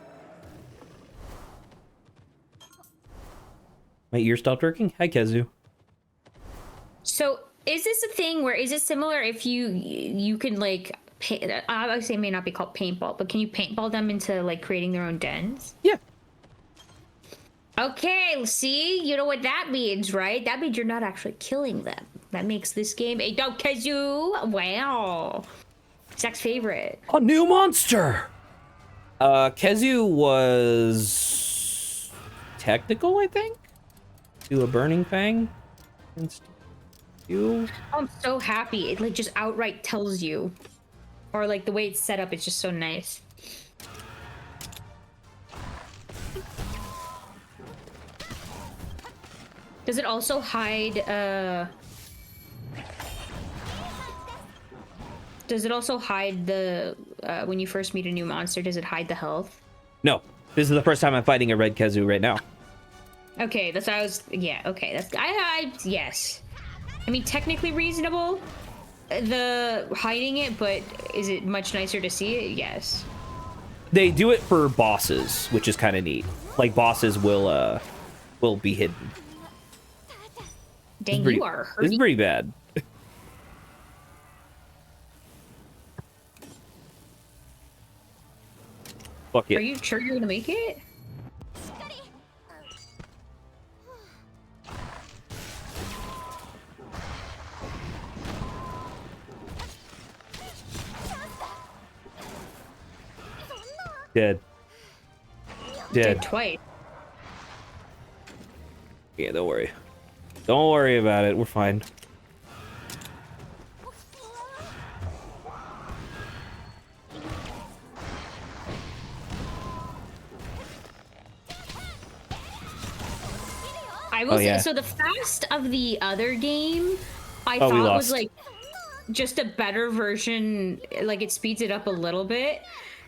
My ear stopped working? Hi, Kezu. So, is this a thing where, is it similar if you can, like, I would say it may not be called paintball, but can you paintball them into, like, creating their own dens? Yeah. Okay, see? You know what that means, right? That means you're not actually killing them. That makes this game a Dokezu. Wow. Zach's favorite. A new monster! Kezu was technical, I think? Do a Burning Fang against you. I'm so happy. It like just outright tells you. Or like the way it's set up, it's just so nice. Does it also hide Does it also hide the when you first meet a new monster, does it hide the health? No. This is the first time I'm fighting a red Kezu right now. Okay, that's what I was. Yeah, okay, that's yes. I mean, technically reasonable, the hiding it, but is it much nicer to see it? Yes. They do it for bosses, which is kind of neat. Like bosses will be hidden. Dang, you are hurting. This is pretty bad. Fuck it. Are you sure you're gonna make it? Dead. Dead twice. Yeah, don't worry. Don't worry about it. We're fine. I will say, so the fast of the other game, I thought was like just a better version. Like it speeds it up a little bit.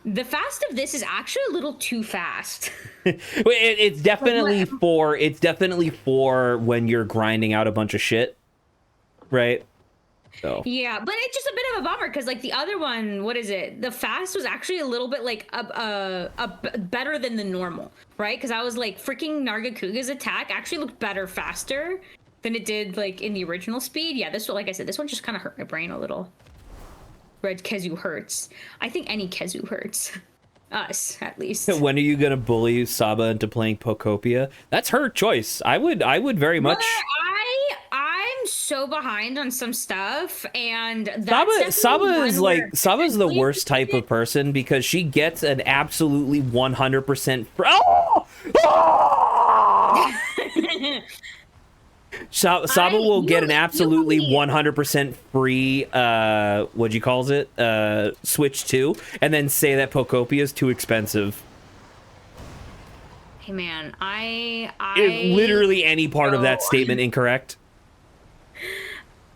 The fast of this is actually a little too fast. It's definitely for when you're grinding out a bunch of shit, right? So Yeah, but it's just a bit of a bummer because like the other one, what is it? The fast was actually a little bit like better than the normal, right? Because I was like freaking Nargacuga's attack actually looked better faster than it did like in the original speed. Yeah, this one, like I said, this one just kind of hurt my brain a little. Red Kezu hurts. I think any Kezu hurts. Us, at least. when are you gonna bully Saba into playing Pokopia? That's her choice. I would very much. I'm so behind on some stuff, and that's Saba's the worst type of person because she gets an absolutely 100%. Saba will get an absolutely 100% free what'd you calls it? Switch 2, and then say that Pokopia is too expensive. Hey man, I literally any part of that statement incorrect.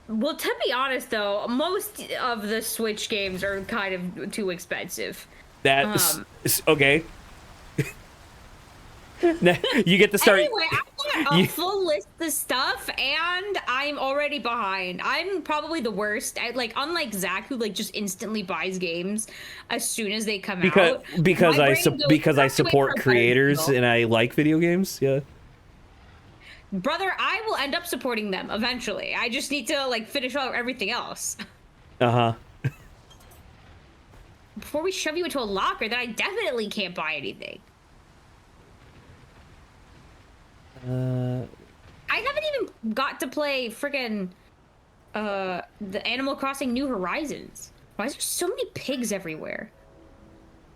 Well, to be honest though, most of the Switch games are kind of too expensive. That's okay. You get to start. Anyway, I've got a full list of stuff, and I'm already behind. I'm probably the worst. Unlike Zach, who like just instantly buys games as soon as they come out. Because I support creators and I like video games. Yeah. Brother, I will end up supporting them eventually. I just need to like finish out everything else. Before we shove you into a locker, then I definitely can't buy anything. I haven't even got to play friggin' the Animal Crossing New Horizons. Why is there so many pigs everywhere?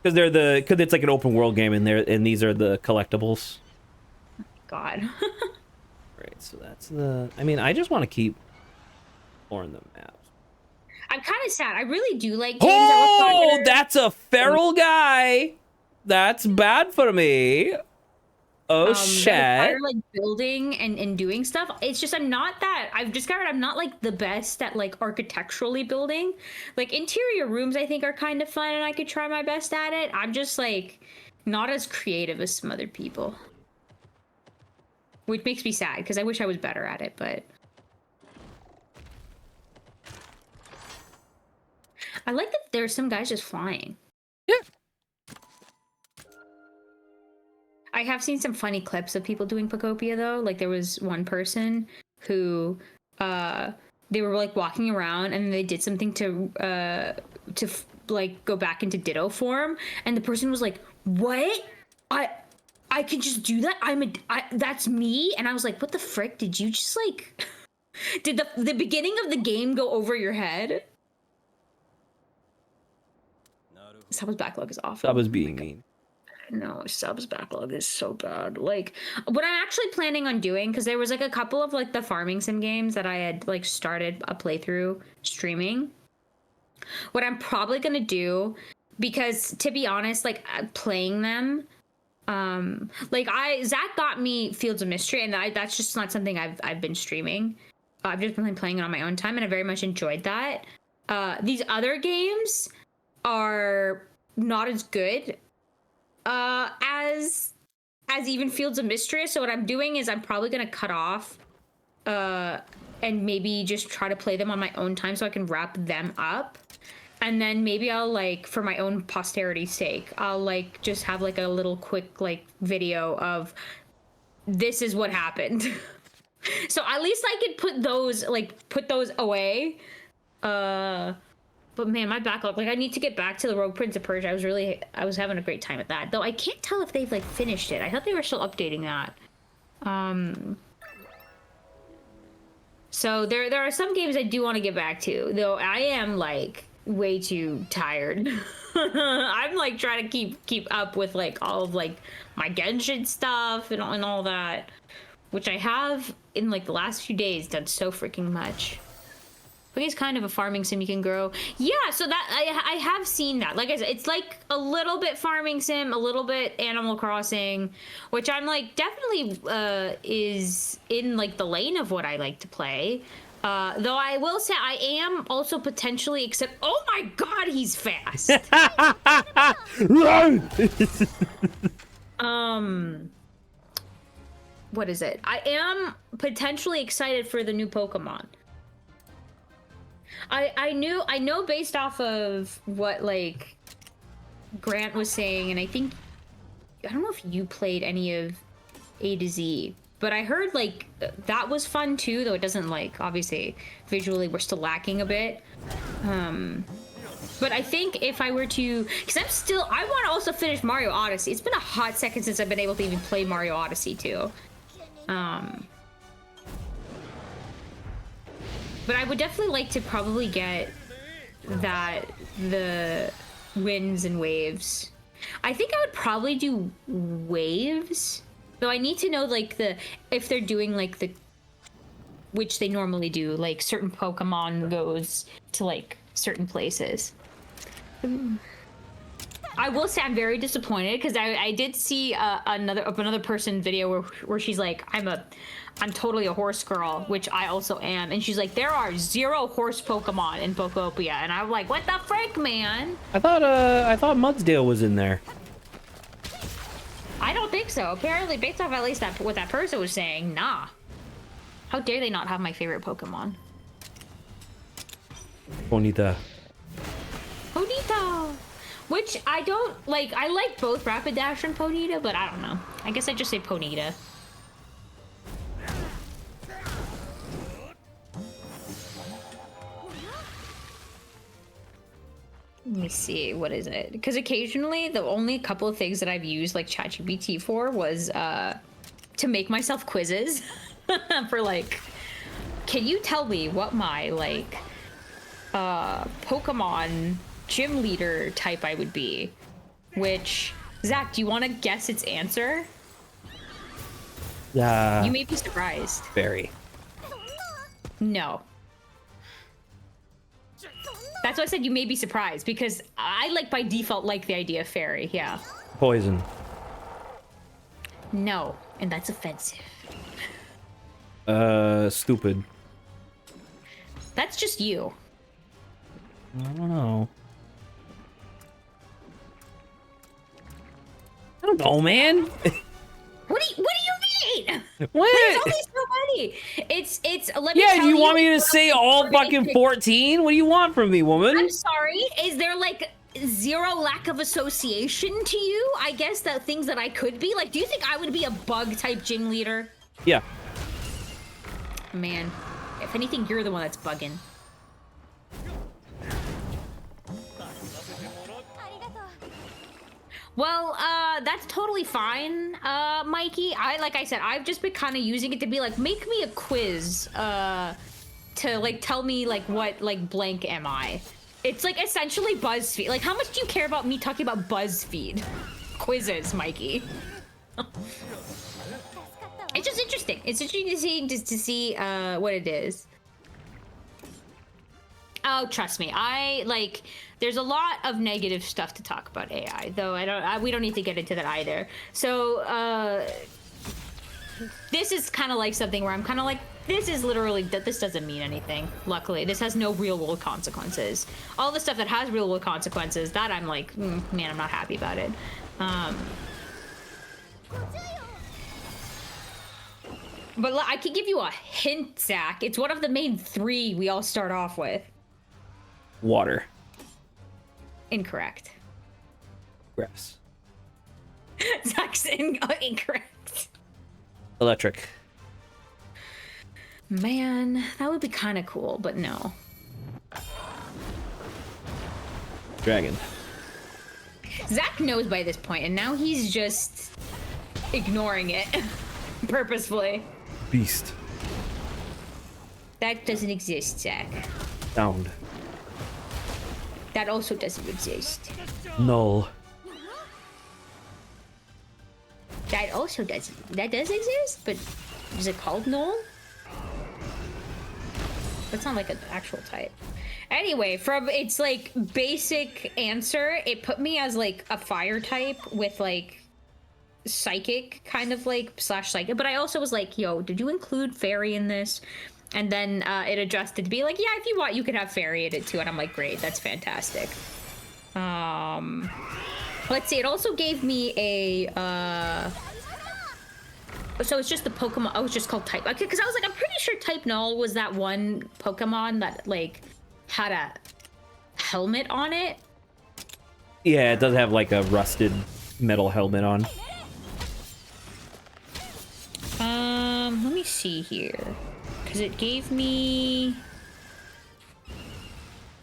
Because it's like an open world game and these are the collectibles. Oh, God. Right, so that's the. I mean, I just want to keep exploring the maps. I'm kind of sad. I really do like games that were that's a feral guy. That's bad for me. Oh shit! Like building and doing stuff. It's just I've discovered I'm not like the best at like architecturally building. Like interior rooms, I think are kind of fun, and I could try my best at it. I'm just like not as creative as some other people, which makes me sad because I wish I was better at it. But I like that there's some guys just flying. Yeah. I have seen some funny clips of people doing Pokopia though. Like there was one person who they were like walking around and they did something to like go back into Ditto form, and the person was like, "What? I can just do that? That's me?" And I was like, "What the frick? Did you just like did the beginning of the game go over your head?" Saba's backlog is awful. Saba's being mean. No, Sub's backlog is so bad. Like, what I'm actually planning on doing, because there was like a couple of like the farming sim games that I had like started a playthrough streaming. What I'm probably gonna do, because to be honest, like playing them, Zach got me Fields of Mystery, and that's just not something I've been streaming. I've just been playing it on my own time, and I very much enjoyed that. These other games are not as good as even Fields of Mystery. So what I'm doing is I'm probably gonna cut off and maybe just try to play them on my own time so I can wrap them up, and then maybe I'll like, for my own posterity's sake, I'll like just have like a little quick like video of this is what happened. So at least I could put those away. But man, my backlog, like I need to get back to the Rogue Prince of Persia. I was having a great time with that. Though I can't tell if they've like finished it. I thought they were still updating that. So there are some games I do want to get back to, though I am like way too tired. I'm like trying to keep up with like all of like my Genshin stuff and all that, which I have in like the last few days done so freaking much. But it's kind of a farming sim you can grow. Yeah, so that I have seen that. Like I said, it's like a little bit farming sim, a little bit Animal Crossing, which I'm like definitely is in like the lane of what I like to play. Though I will say I am also potentially except. Oh my god, he's fast. What is it? I am potentially excited for the new Pokemon. I know based off of what like Grant was saying, and I think I don't know if you played any of A to Z, but I heard like that was fun too, though it doesn't like obviously visually we're still lacking a bit. But I think if I were to, because I want to also finish Mario Odyssey. It's been a hot second since I've been able to even play Mario Odyssey too. But I would definitely like to probably get the winds and waves. I think I would probably do waves, though I need to know like if they're doing like which they normally do, like certain Pokemon goes to like certain places. I will say I'm very disappointed because I did see another person video where she's like, I'm totally a horse girl, which I also am, and she's like, there are 0 horse Pokemon in Pokopia, and I'm like, what the frick, man? I thought Mudsdale was in there. I don't think so. Apparently, based off at least what that person was saying, nah. How dare they not have my favorite Pokemon? Bonita. Ponyta! Which I don't like. I like both Rapidash and Ponyta, but I don't know. I guess I just say Ponyta. Let me see, what is it? Because occasionally the only couple of things that I've used like ChatGPT for was to make myself quizzes for like, can you tell me what my like Pokemon gym leader type I would be? Which, Zach, do you want to guess its answer? Yeah. You may be surprised. Fairy. No. That's why I said you may be surprised, because I like by default like the idea of fairy, yeah. Poison. No, and that's offensive. Stupid. That's just you. I don't know. I don't know, man. What do you mean? What? There's only so many. It's let me Yeah, tell do you want me to say all fucking 14? What do you want from me, woman? I'm sorry. Is there like 0 lack of association to you? I guess that things that I could be. Like, do you think I would be a bug type gym leader? Yeah. Man, if anything, you're the one that's bugging. Well, that's totally fine, Mikey. Like I said, I've just been kind of using it to be like, make me a quiz, to like tell me like what like blank am I? It's like essentially BuzzFeed. Like, how much do you care about me talking about BuzzFeed quizzes, Mikey? It's just interesting. It's interesting to see what it is. Oh, trust me. There's a lot of negative stuff to talk about AI, though we don't need to get into that either. So, this is kind of like something where I'm kind of like, this is literally, this doesn't mean anything. Luckily, this has no real world consequences. All the stuff that has real world consequences, that I'm like, man, I'm not happy about it. But I can give you a hint, Zach. It's one of the main 3 we all start off with. Water. Incorrect. Grass. Zach's incorrect. Electric. Man, that would be kind of cool, but no. Dragon. Zach knows by this point, and now he's just ignoring it purposefully. Beast. That doesn't exist, Zach. Sound. That also doesn't exist. Null. That also doesn't. That does exist, but is it called null? That's not like an actual type. Anyway, from its like basic answer, it put me as like a fire type with like psychic kind of like / psychic. But I also was like, yo, did you include fairy in this? And then it adjusted to be like, yeah, if you want, you could have fairy in it too. And I'm like, great, that's fantastic. Let's see. It also gave me a. So it's just the Pokemon. Oh, it's just called Type. Okay, because I was like, I'm pretty sure Type Null was that one Pokemon that like had a helmet on it. Yeah, it does have like a rusted metal helmet on. Let me see here, because it gave me.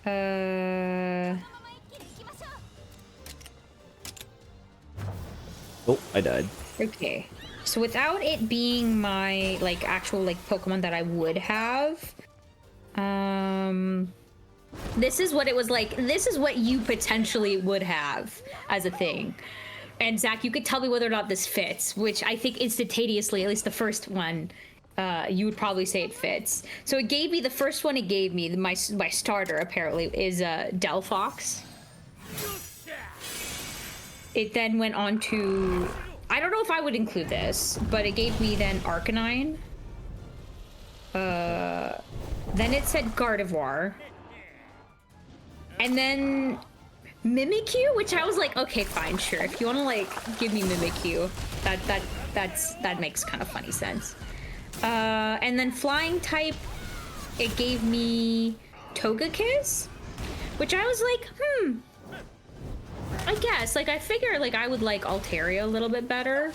Oh, I died. Okay. So without it being my like actual like Pokemon that I would have, this is what it was like. This is what you potentially would have as a thing. And Zach, you could tell me whether or not this fits, which I think instantaneously, at least the first one, you would probably say it fits. So it gave me the first one. It gave me my starter apparently is Delphox. It then went on to. I don't know if I would include this, but it gave me then Arcanine. Then it said Gardevoir. And then Mimikyu, which I was like, okay, fine, sure. If you want to like give me Mimikyu, that makes kind of funny sense. And then flying type, it gave me Togekiss, which I was like, I guess, like, I figure, like, I would like Altaria a little bit better.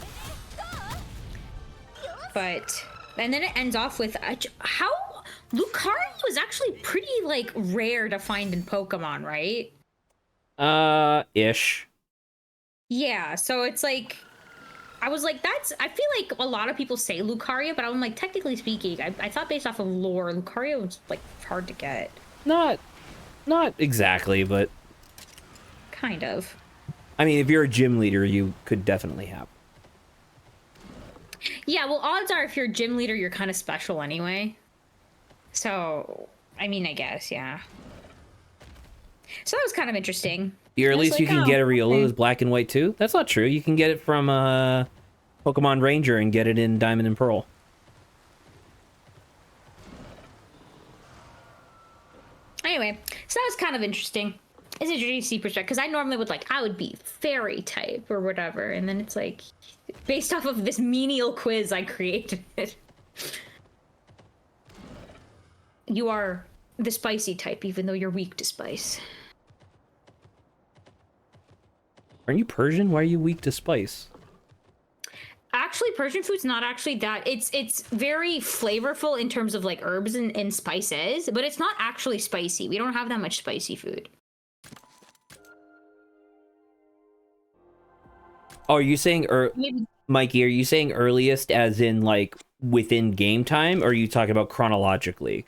But, and then it ends off with, how, Lucario is actually pretty, like, rare to find in Pokemon, right? Ish. Yeah, so it's like, I was like, I feel like a lot of people say Lucario, but I'm like, technically speaking, I thought based off of lore, Lucario was, like, hard to get. Not exactly, but... Kind of. I mean, if you're a gym leader, you could definitely have. Yeah, well, odds are if you're a gym leader, you're kind of special anyway. So, I mean, I guess, yeah. So that was kind of interesting. Or at least like, you can get a Riolu as black and white too. That's not true. You can get it from Pokemon Ranger and get it in Diamond and Pearl. Anyway, so that was kind of interesting. It's interesting to see perspective, because I normally would like, I would be fairy type or whatever, and then it's like, based off of this menial quiz I created, you are the spicy type, even though you're weak to spice. Aren't you Persian? Why are you weak to spice? Actually, Persian food's not actually that. It's very flavorful in terms of like herbs and spices, but it's not actually spicy. We don't have that much spicy food. Oh, are you saying, Mikey, are you saying earliest as in, like, within game time, or are you talking about chronologically?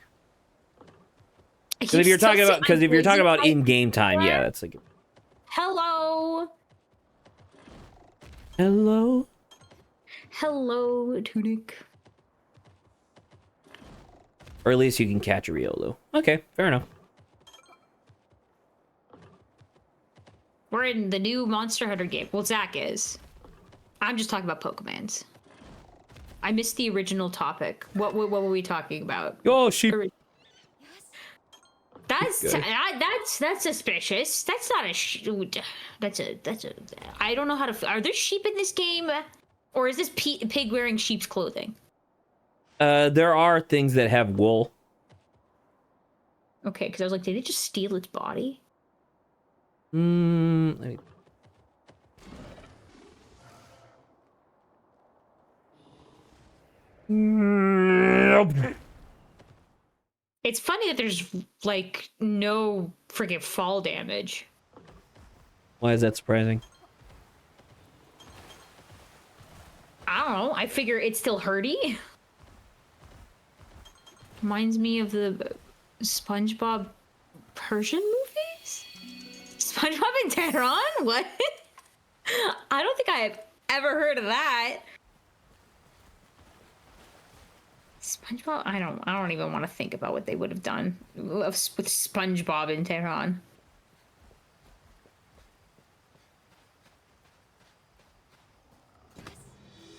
Because if you're talking about in game time, yeah, that's like... Hello! Hello? Hello, Tunic. Or at least you can catch a Riolu. Okay, fair enough. We're in the new Monster Hunter game. Well, Zach is. I'm just talking about Pokemons. I missed the original topic. What were we talking about? Oh, sheep. That's suspicious. That's not a shoot. That's a. I don't know how to. Are there sheep in this game, or is this pig wearing sheep's clothing? There are things that have wool. Okay, because I was like, did they just steal its body? Let me... It's funny that there's like no freaking fall damage. Why is that surprising? I don't know. I figure it's still hurty. Reminds me of the SpongeBob Persian movies? SpongeBob and Tehran? What? I don't think I have ever heard of that. SpongeBob? I don't even want to think about what they would have done with SpongeBob in Tehran.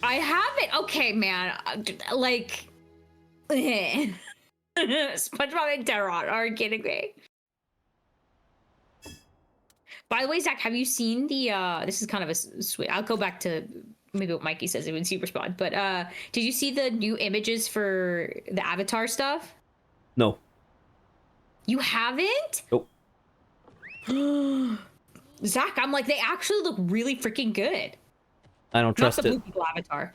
I haven't. Okay, man. Like, SpongeBob and Terron. Are you kidding me? By the way, Zach, have you seen the this is kind of a sweet, I'll go back to maybe what Mikey says when he respond, but did you see the new images for the Avatar stuff? No. You haven't? Nope. Zach, I'm like, they actually look really freaking good. I don't trust Not the it. Blue People Avatar.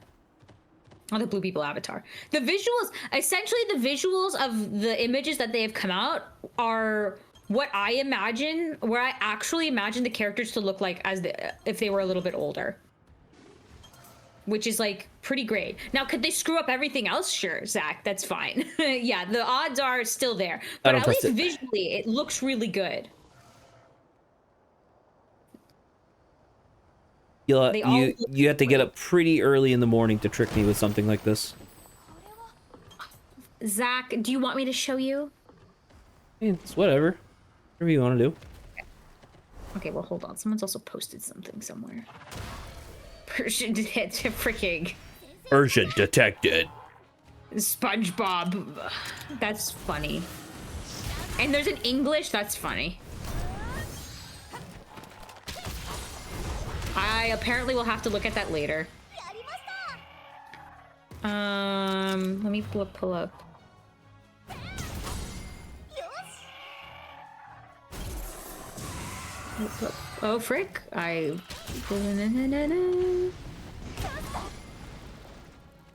Not the Blue People Avatar. The visuals, essentially the visuals of the images that they have come out are what I imagine, where I actually imagine the characters to look like if they were a little bit older. Which is like pretty great. Now, could they screw up everything else? Sure, Zach, that's fine. Yeah, the odds are still there. But at least visually, it looks really good. You have to get up pretty early in the morning to trick me with something like this. Zach, do you want me to show you? It's whatever. Whatever you want to do. Okay, well, hold on. Someone's also posted something somewhere. Persian freaking. Persian detected. SpongeBob. That's funny. And there's an English. That's funny. I apparently will have to look at that later. Let me pull up. Oh, frick. Let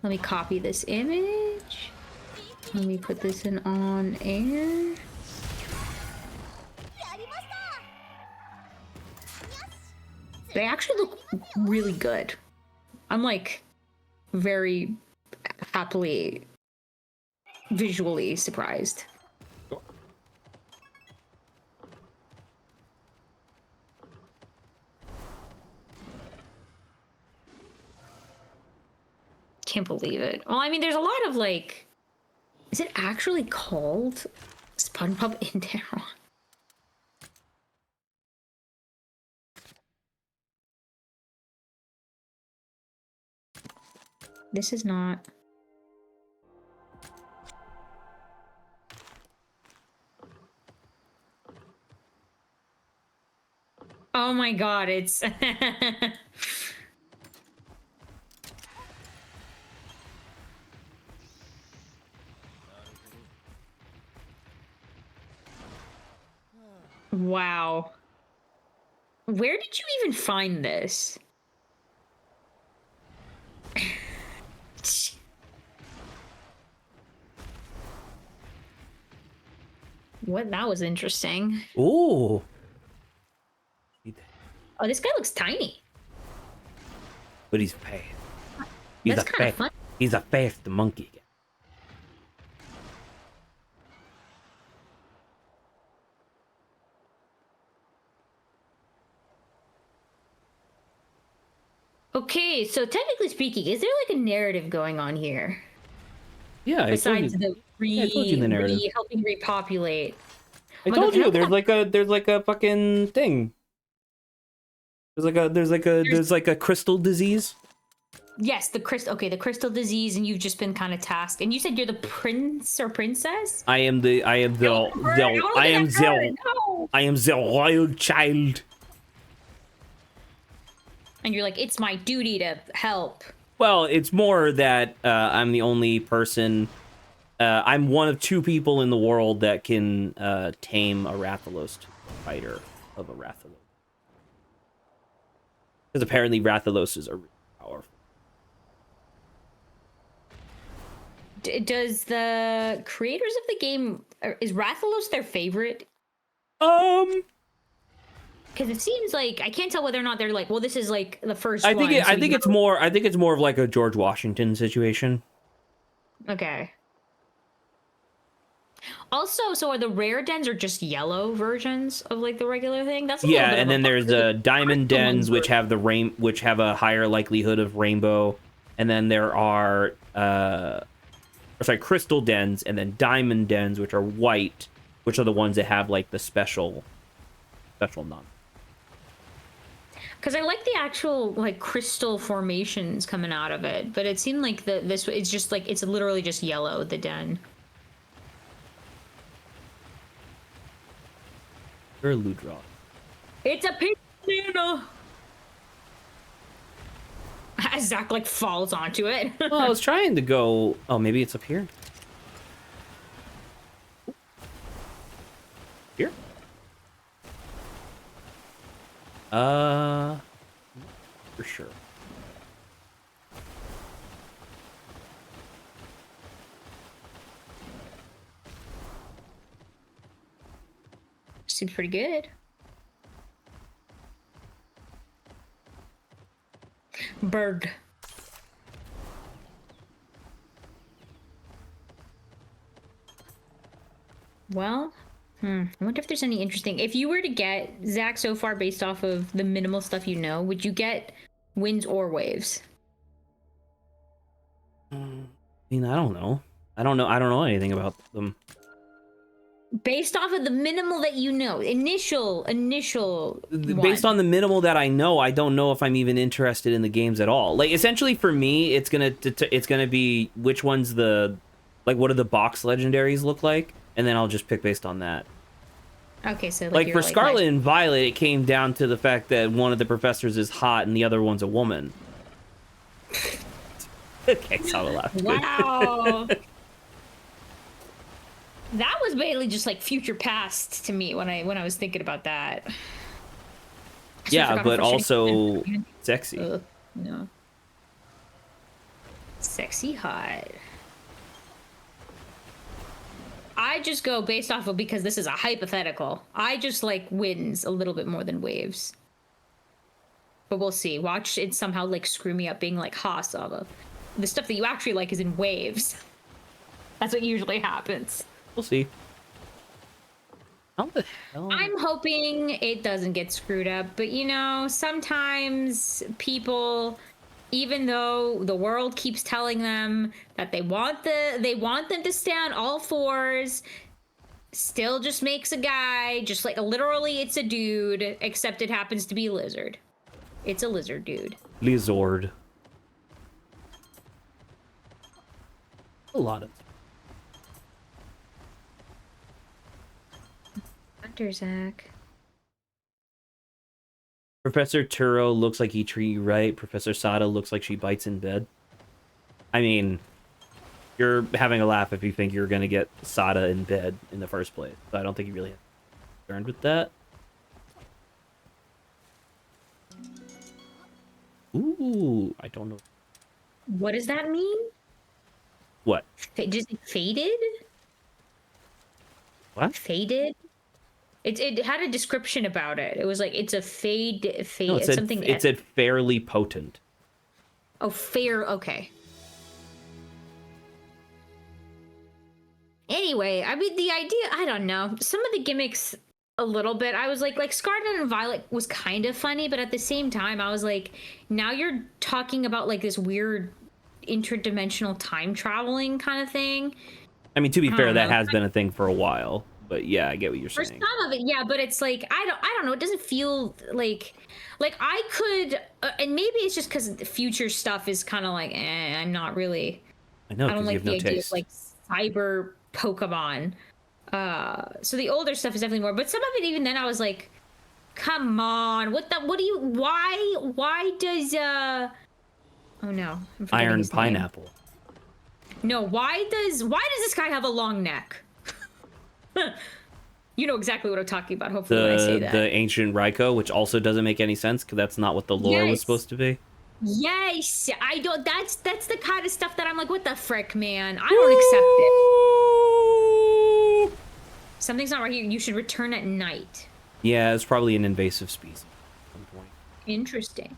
me copy this image. Let me put this in on air. They actually look really good. I'm like very happily visually surprised. Can't believe it. Well, I mean, there's a lot of like, is it actually called SpongeBob and Terron? This is not. Oh my god, it's. Wow. Where did you even find this? What? That was interesting. Ooh. Oh, this guy looks tiny. But he's fast. That's kind of fun. He's a fast monkey. Okay, so technically speaking, is there like a narrative going on here? Yeah, besides I told you the narrative. Helping repopulate. I told you there's like a fucking thing. There's like a crystal disease. Yes, the crystal disease, and you've just been kind of tasked. And you said you're the prince or princess? I am the royal child. And you're like, it's my duty to help. Well, it's more that I'm the only person. I'm one of two people in the world that can tame a Rathalos fighter of a Rathalos. Because apparently Rathaloses are really powerful. Does the creators of the game, is Rathalos their favorite? Because it seems like I can't tell whether or not they're like, well, this is like the first. I think it's more of like a George Washington situation. Okay. Also, so are the rare dens or just yellow versions of like the regular thing? That's and then there's diamond dens which have a higher likelihood of rainbow, and then there are crystal dens and then diamond dens which are white, which are the ones that have like the special none. Because I like the actual like crystal formations coming out of it, but it seemed like it's just like it's literally just yellow, the den. Or Ludroth. It's a pink banana. As Zach like falls onto it. Well, I was trying to go. Oh, maybe it's up here. Here? For sure. Seems pretty good. Bird. Well, I wonder if there's any interesting. If you were to get Zach so far based off of the minimal stuff you know, would you get winds or waves? I mean, I don't know. I don't know anything about them. Based off of the minimal that you know, initial Based on the minimal that I know, I don't know if I'm even interested in the games at all. Like, essentially for me, it's gonna be which ones what do the box legendaries look like, and then I'll just pick based on that. Okay, so like for Scarlet and Violet, it came down to the fact that one of the professors is hot and the other one's a woman. Okay, sound loud. Wow. That was basically just like future past to me when I was thinking about that. Yeah, but also sexy. No. Sexy hot. I just go based off of, because this is a hypothetical. I just like winds a little bit more than waves. But we'll see. Watch it somehow like screw me up being like, ha, Sava. The stuff that you actually like is in waves. That's what usually happens. We'll see. How the hell? I'm hoping it doesn't get screwed up, but you know, sometimes people, even though the world keeps telling them that they want them to stay on all fours, still just makes a guy, just like literally it's a dude, except it happens to be a lizard. It's a lizard dude. Lizard. A lot of. Hunter Zach. Professor Turo looks like he treat you right. Professor Sada looks like she bites in bed. I mean, you're having a laugh if you think you're gonna get Sada in bed in the first place. So I don't think you really have concerned with that. Ooh, I don't know. What does that mean? What? Just faded? What? Faded? It had a description about it. It was like it's a fade. No, it said fairly potent. Oh, fair. Okay. Anyway, I mean the idea. I don't know. Some of the gimmicks a little bit. I was like Scarlet and Violet was kind of funny, but at the same time, I was like, now you're talking about like this weird interdimensional time traveling kind of thing. I mean, to be fair, that has been a thing for a while. But yeah, I get what you're saying. For some of it, yeah, but it's like I don't know. It doesn't feel like I could, and maybe it's just because the future stuff is kind of like, I'm not really. I know. I don't like you have the no idea taste. of like cyber Pokemon. So the older stuff is definitely more. But some of it, even then, I was like, come on, what do you? Why does oh no, Iron Pineapple. No, why does this guy have a long neck? You know exactly what I'm talking about, hopefully, when I say that. The ancient Raikou, which also doesn't make any sense because that's not what the lore was supposed to be. Yes, I don't. That's the kind of stuff that I'm like, what the frick, man? I don't accept it. Something's not right here. You should return at night. Yeah, it's probably an invasive species at some point. Interesting.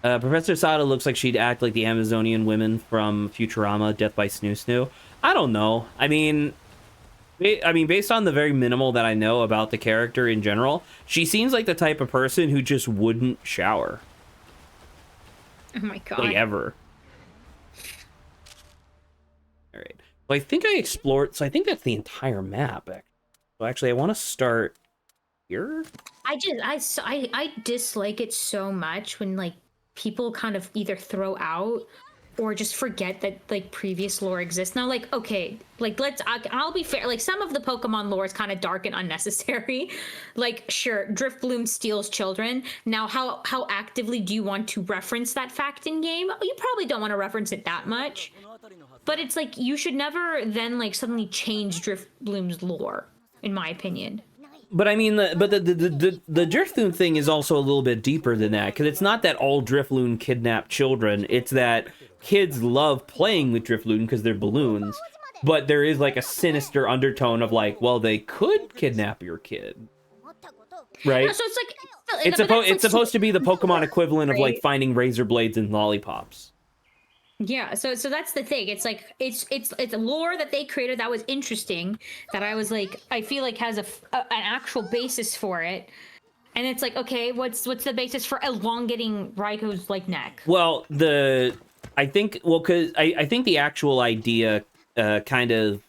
Professor Sada looks like she'd act like the Amazonian women from Futurama, Death by Snoo Snoo. I don't know. I mean, based on the very minimal that I know about the character in general, she seems like the type of person who just wouldn't shower. Oh my god. Like, ever. All right. So I think I explored... So I think that's the entire map, actually. So actually, I want to start here. I dislike it so much when, like, people kind of either throw out or just forget that like previous lore exists. Now, like, okay, like I'll be fair. Like some of the Pokemon lore is kind of dark and unnecessary. Like, sure, Driftbloom steals children. Now, how actively do you want to reference that fact in game? You probably don't want to reference it that much. But it's like you should never then like suddenly change Driftbloom's lore, in my opinion. But I mean, the Drifloon thing is also a little bit deeper than that, because it's not that all Drifloon kidnap children. It's that kids love playing with Drifloon because they're balloons, but there is like a sinister undertone of like, well, they could kidnap your kid, right? No, so it's like it's supposed to be the Pokemon equivalent of like finding razor blades and lollipops. Yeah, so that's the thing. It's like it's a lore that they created that was interesting, that I was like, I feel like has an actual basis for it. And it's like, okay, what's the basis for elongating Raiko's like neck? Well, I think the actual idea kind of,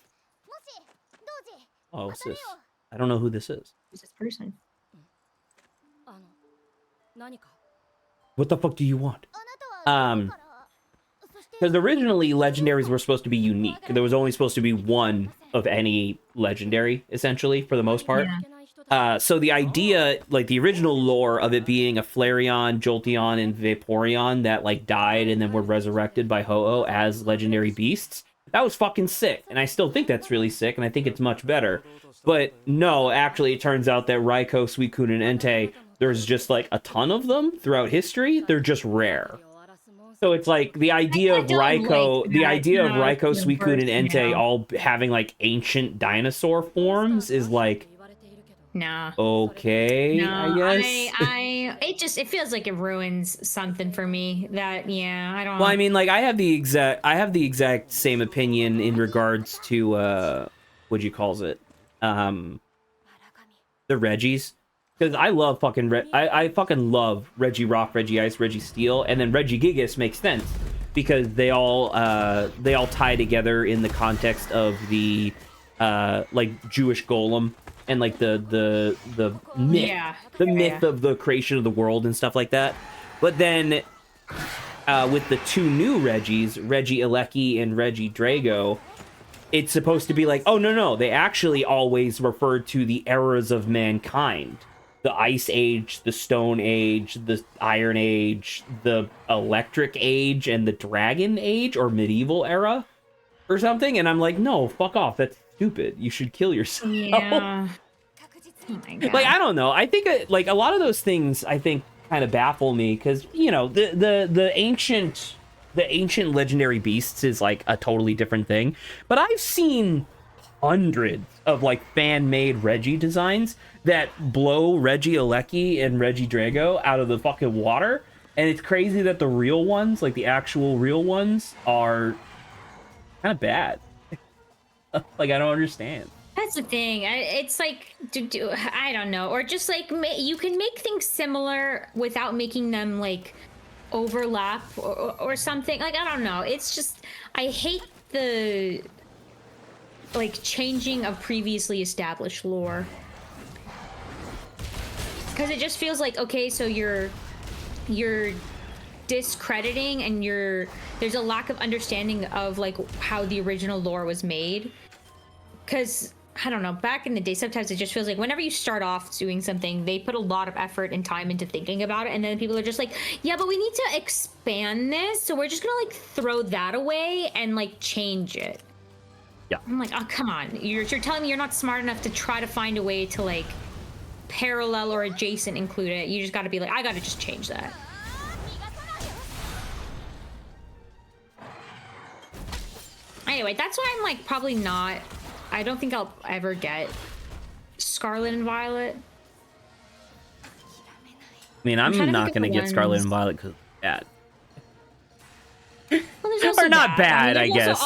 oh, what's this? I don't know who this is. Who's this person? What the fuck do you want? Because originally, legendaries were supposed to be unique. There was only supposed to be one of any legendary, essentially, for the most part. Yeah. So the idea, like the original lore of it being a Flareon, Jolteon, and Vaporeon that like died and then were resurrected by Ho-Oh as legendary beasts, that was fucking sick. And I still think that's really sick, and I think it's much better. But no, actually, it turns out that Raikou, Suicune, and Entei, there's just like a ton of them throughout history. They're just rare. So it's like the idea of Raikou, Suicune, and Entei all having like ancient dinosaur forms is like, nah. Okay, no, I guess. It feels like it ruins something for me. That I don't. Well, I mean, like I have the exact same opinion in regards to what you calls it, the Reggies. Because I love fucking I fucking love Regirock, Regice, Registeel, and then Regigigas makes sense because they all tie together in the context of the like Jewish golem and like the myth of the creation of the world and stuff like that. But then with the two new Reggies, Regieleki and Regidrago, it's supposed to be like, oh no, they actually always referred to the eras of mankind. The Ice Age, the Stone Age, the Iron Age, the Electric Age, and the Dragon Age, or Medieval Era, or something. And I'm like, no, fuck off. That's stupid. You should kill yourself. Yeah. Oh my God. Like, I don't know. I think, like, a lot of those things, I think, kind of baffle me. Because, you know, the ancient legendary beasts is, like, a totally different thing. But I've seen hundreds of like fan-made Reggie designs that blow Regieleki and Regidrago out of the fucking water, and it's crazy that the real ones, like the actual real ones, are kind of bad. Like, I don't understand. That's the thing. It's like, I don't know, or just like you can make things similar without making them like overlap or something. Like, I don't know. It's just, I hate the like changing of previously established lore, because it just feels like, okay, so you're discrediting and there's a lack of understanding of like how the original lore was made. Because I don't know, back in the day, sometimes it just feels like whenever you start off doing something, they put a lot of effort and time into thinking about it, and then people are just like, yeah, but we need to expand this, so we're just gonna like throw that away and like change it. Yeah. I'm like, oh, come on. You're telling me you're not smart enough to try to find a way to, like, parallel or adjacent include it. You just got to be like, I got to just change that. Anyway, that's why I'm, like, probably not... I don't think I'll ever get Scarlet and Violet. I mean, I'm not going to get Scarlet and Violet because it's bad. Well, or not bad, I guess.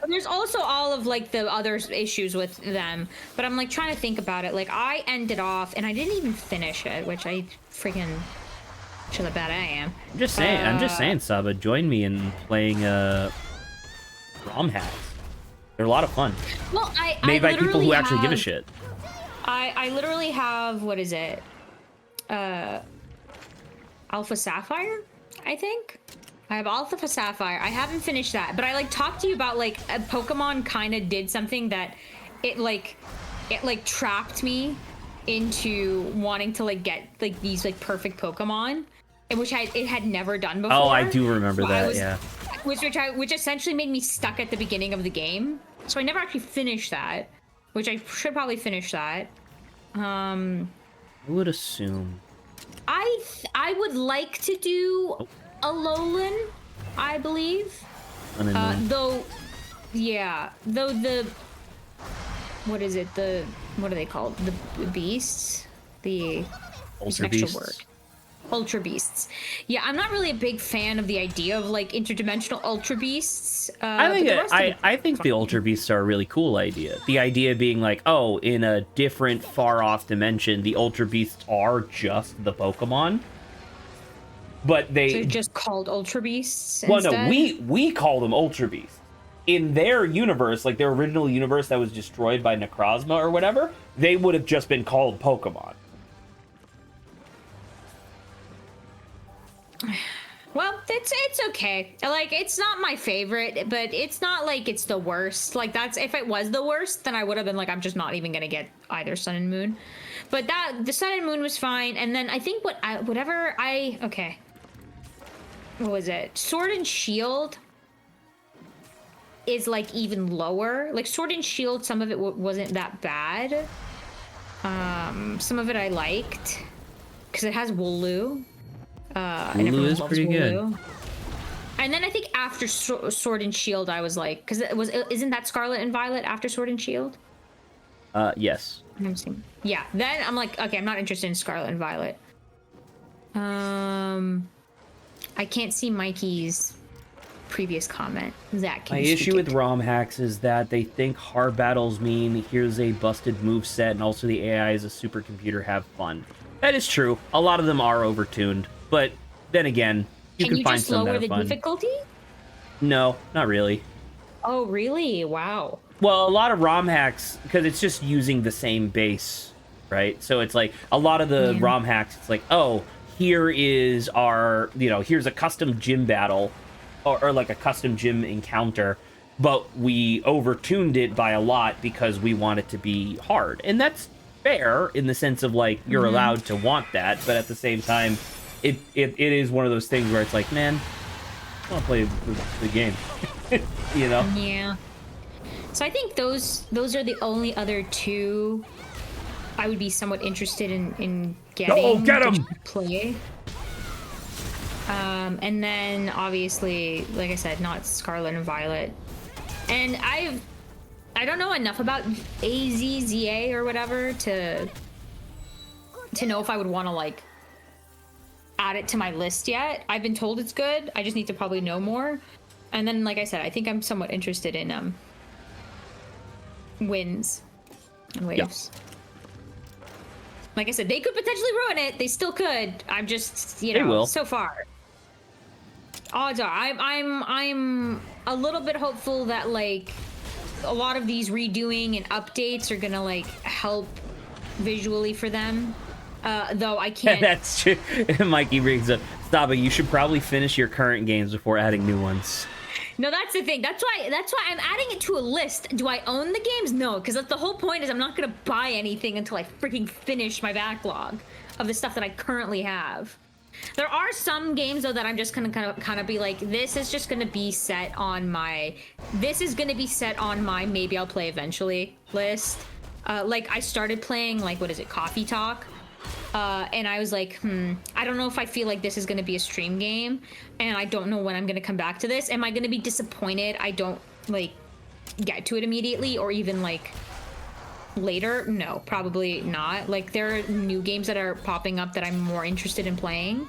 There's also all of like the other issues with them, but I'm like trying to think about it. Like, I ended off and I didn't even finish it, which I freaking should have bet I am. I'm just saying, Saba, join me in playing ROM hacks. They're a lot of fun. Well, made by people who actually give a shit. I literally have, what is it? Alpha Sapphire, I think. I have Alpha Sapphire. I haven't finished that, but I like talked to you about like a Pokemon kind of did something that it trapped me into wanting to like get like these like perfect Pokemon, and which it had never done before. Oh, I do remember that. Yeah. Which essentially made me stuck at the beginning of the game. So I never actually finished that, which I should probably finish that. I would assume. I would like to do Alolan, I believe. Though the what is it? What are they called? The beasts? The Ultra Beasts. Word. Ultra Beasts. Yeah, I'm not really a big fan of the idea of like interdimensional Ultra Beasts. I think the Ultra Beasts are a really cool idea. The idea being like, oh, in a different far off dimension, the Ultra Beasts are just the Pokemon. But they're just called Ultra Beasts. Well, no, we call them Ultra Beasts. In their universe, like their original universe that was destroyed by Necrozma or whatever, they would have just been called Pokemon. Well, it's okay. Like, it's not my favorite, but it's not like it's the worst. Like, that's if it was the worst, then I would have been like, I'm just not even gonna get either Sun and Moon. But the Sun and Moon was fine. And then I think okay. What was it? Sword and Shield is like even lower. Like Sword and Shield, some of it wasn't that bad. Some of it I liked because it has Wooloo. Wooloo is pretty good. And then I think after Sword and Shield, I was like, because isn't that Scarlet and Violet after Sword and Shield? Yes. Yeah. Then I'm like, okay, I'm not interested in Scarlet and Violet. I can't see Mikey's previous comment. Zach, can My you issue with ROM hacks is that they think hard battles mean here's a busted moveset and also the AI is a supercomputer, have fun. That is true. A lot of them are overtuned, but then again, you can find some that are fun. Can you just lower the difficulty? No, not really. Oh, really? Wow. Well, a lot of ROM hacks, because it's just using the same base, right? So it's like a lot of the ROM hacks, it's like, oh, here is our, here's a custom gym battle or like a custom gym encounter, but we overtuned it by a lot because we want it to be hard. And that's fair in the sense of like, you're allowed to want that, but at the same time, it is one of those things where it's like, man, I want to play the game, Yeah. So I think those are the only other two I would be somewhat interested in getting. Oh, get them! Play. And then obviously, like I said, not Scarlet and Violet. And I don't know enough about AZZA or whatever to know if I would want to like add it to my list yet. I've been told it's good. I just need to probably know more. And then, like I said, I think I'm somewhat interested in wins and waves. Yeah. Like I said, they could potentially ruin it. They still could. I'm just, so far. Odds are, I'm a little bit hopeful that like a lot of these redoing and updates are gonna like help visually for them. Though I can't. That's true. Mikey brings up, stop it. You should probably finish your current games before adding new ones. No, that's the thing. That's why I'm adding it to a list. Do I own the games? No, because that's the whole point is I'm not gonna buy anything until I freaking finish my backlog of the stuff that I currently have. There are some games though that I'm just gonna kind of be like, this is just gonna be set on my maybe I'll play eventually list. Like I started playing like Coffee Talk. And I was like, I don't know if I feel like this is going to be a stream game, and I don't know when I'm going to come back to this. Am I going to be disappointed I don't, like, get to it immediately or even, like, later? No, probably not. Like, there are new games that are popping up that I'm more interested in playing.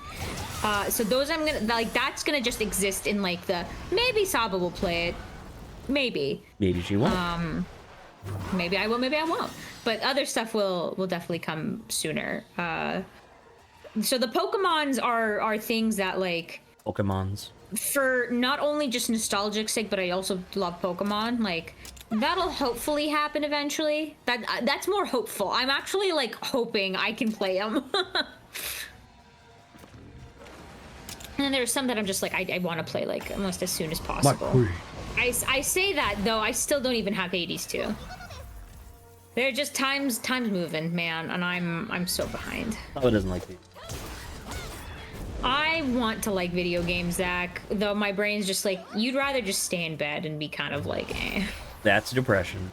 So those I'm going to, like, that's going to just exist in, like, maybe Saba will play it. Maybe. Maybe she won't. Maybe I will, maybe I won't. But other stuff will definitely come sooner. So the Pokemons are things that like Pokemons for not only just nostalgic sake, but I also love Pokemon. Like that'll hopefully happen eventually. That's more hopeful. I'm actually like hoping I can play them. And then there's some that I'm just like, I want to play like almost as soon as possible. I say that though, I still don't even have Hades 2. They're just time's moving, man, and I'm so behind. Oh, it doesn't like me. I want to like video games, Zach, though my brain's just like, you'd rather just stay in bed and be kind of like, eh. That's depression.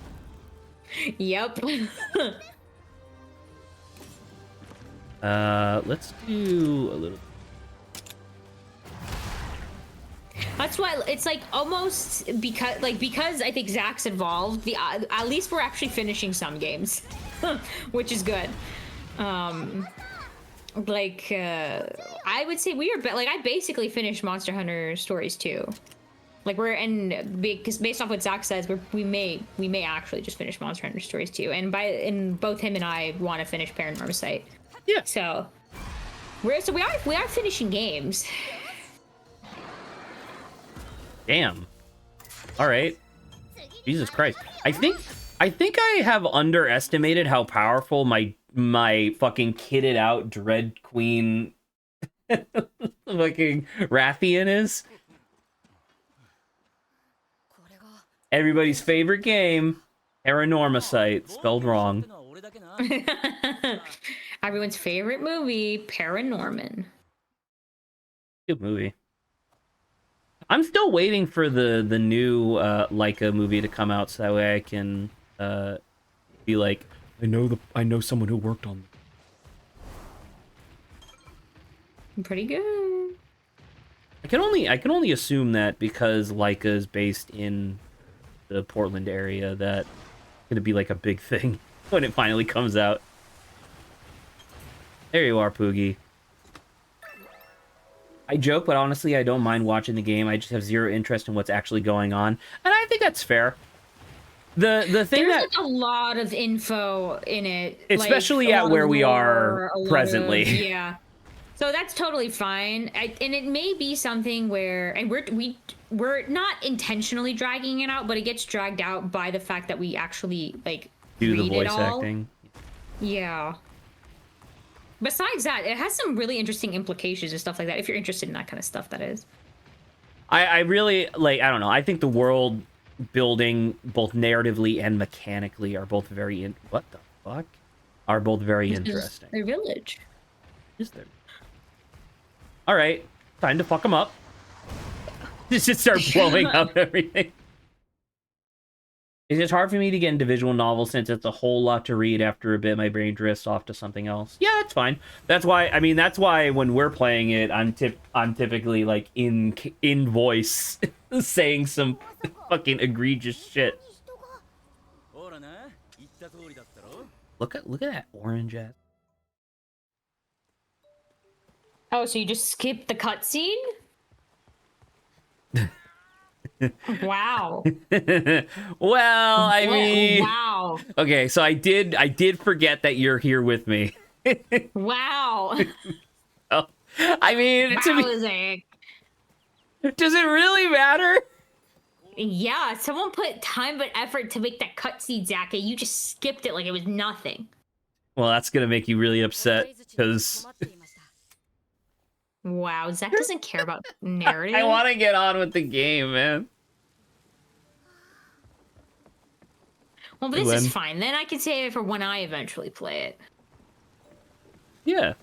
Yep. Let's do a little. That's why it's like almost because I think Zach's involved. At least we're actually finishing some games, which is good. I would say we are like I basically finished Monster Hunter Stories 2. Like we're in because based off what Zach says, we may actually just finish Monster Hunter Stories 2, and both him and I want to finish Paranormal Sight. Yeah. So we are finishing games. Damn. All right. Jesus Christ. I think I have underestimated how powerful my fucking kitted out Dread Queen fucking Rathian is. Everybody's favorite game, Paranormal Sight, spelled wrong. Everyone's favorite movie, Paranorman. Good movie. I'm still waiting for the new Leica movie to come out so that way I can be like, I know someone who worked on it. Pretty good. I can only assume that because Leica is based in the Portland area that it's gonna be like a big thing when it finally comes out. There you are, Poogie. I joke, but honestly, I don't mind watching the game. I just have zero interest in what's actually going on, and I think that's fair. The thing There's that like a lot of info in it, especially like, at where we are presently. Yeah, so that's totally fine. And it may be something where, and we're not intentionally dragging it out, but it gets dragged out by the fact that we actually like do the read voice it all. acting. Yeah. Besides that, it has some really interesting implications and stuff like that. If you're interested in that kind of stuff, that is. I really like. I don't know. I think the world building, both narratively and mechanically, are both very what the fuck? Are both very interesting. Their village. Is there? All right, time to fuck them up. Just start blowing up everything. It's just hard for me to get into visual novels since it's a whole lot to read. After a bit, my brain drifts off to something else. Yeah, that's fine. That's why when we're playing it, I'm typically like in voice saying some fucking egregious shit. Look at that orange ass. Oh, so you just skipped the cutscene? Wow. Well, I mean, wow. Okay, so I did forget that you're here with me. Wow. Oh, I mean, does it really matter? Yeah, someone put time and effort to make that cutscene, Zach, and you just skipped it like it was nothing. Well, that's gonna make you really upset because wow, Zach doesn't care about narrative. I want to get on with the game, man. Well, this is fine. Then I can save it for when I eventually play it. Yeah,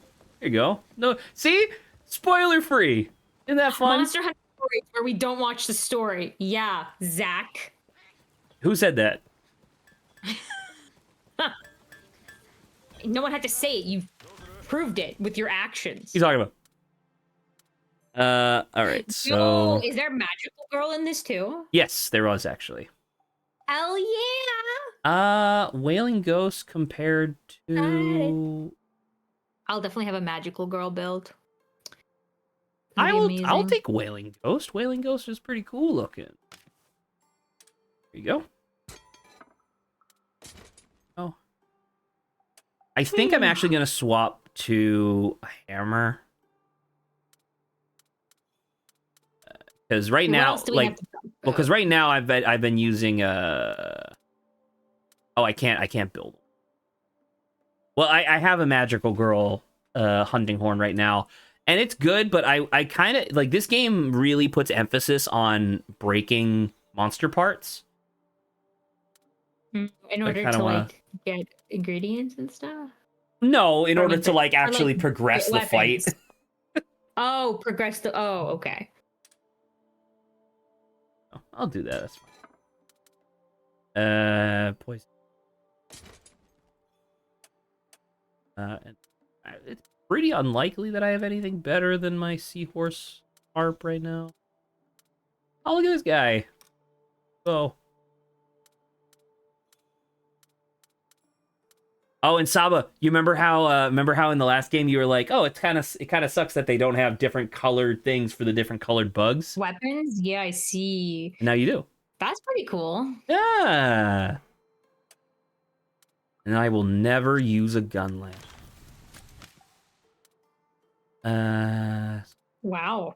there you go. No, see, spoiler free. Isn't that fun? Monster Hunter Stories where we don't watch the story. Yeah, Zach. Who said that? No one had to say it. You proved it with your actions. He's talking about. All right. So, is there a magical girl in this too? Yes, there was actually. Hell yeah! Wailing Ghost compared to. I'll definitely have a magical girl build. I'll take Wailing Ghost. Wailing Ghost is pretty cool looking. There you go. Oh. I think I'm actually gonna swap to a hammer. Because right now, because right now I've been using Oh, I can't build. Well, I have a magical girl hunting horn right now, And it's good, but I kind of like this game really puts emphasis on breaking monster parts. In order to like get ingredients and stuff. No, in order to like actually progress the fight. Oh, progress the. Oh, okay. I'll do that. That's fine. Poison. And it's pretty unlikely that I have anything better than my seahorse harp right now. Oh, look at this guy. Oh. Oh, and Saba, you remember how in the last game you were like, oh, it kind of sucks that they don't have different colored things for the different colored bugs. Weapons? Yeah, I see. And now you do. That's pretty cool. Yeah. And I will never use a gun lamp. Wow.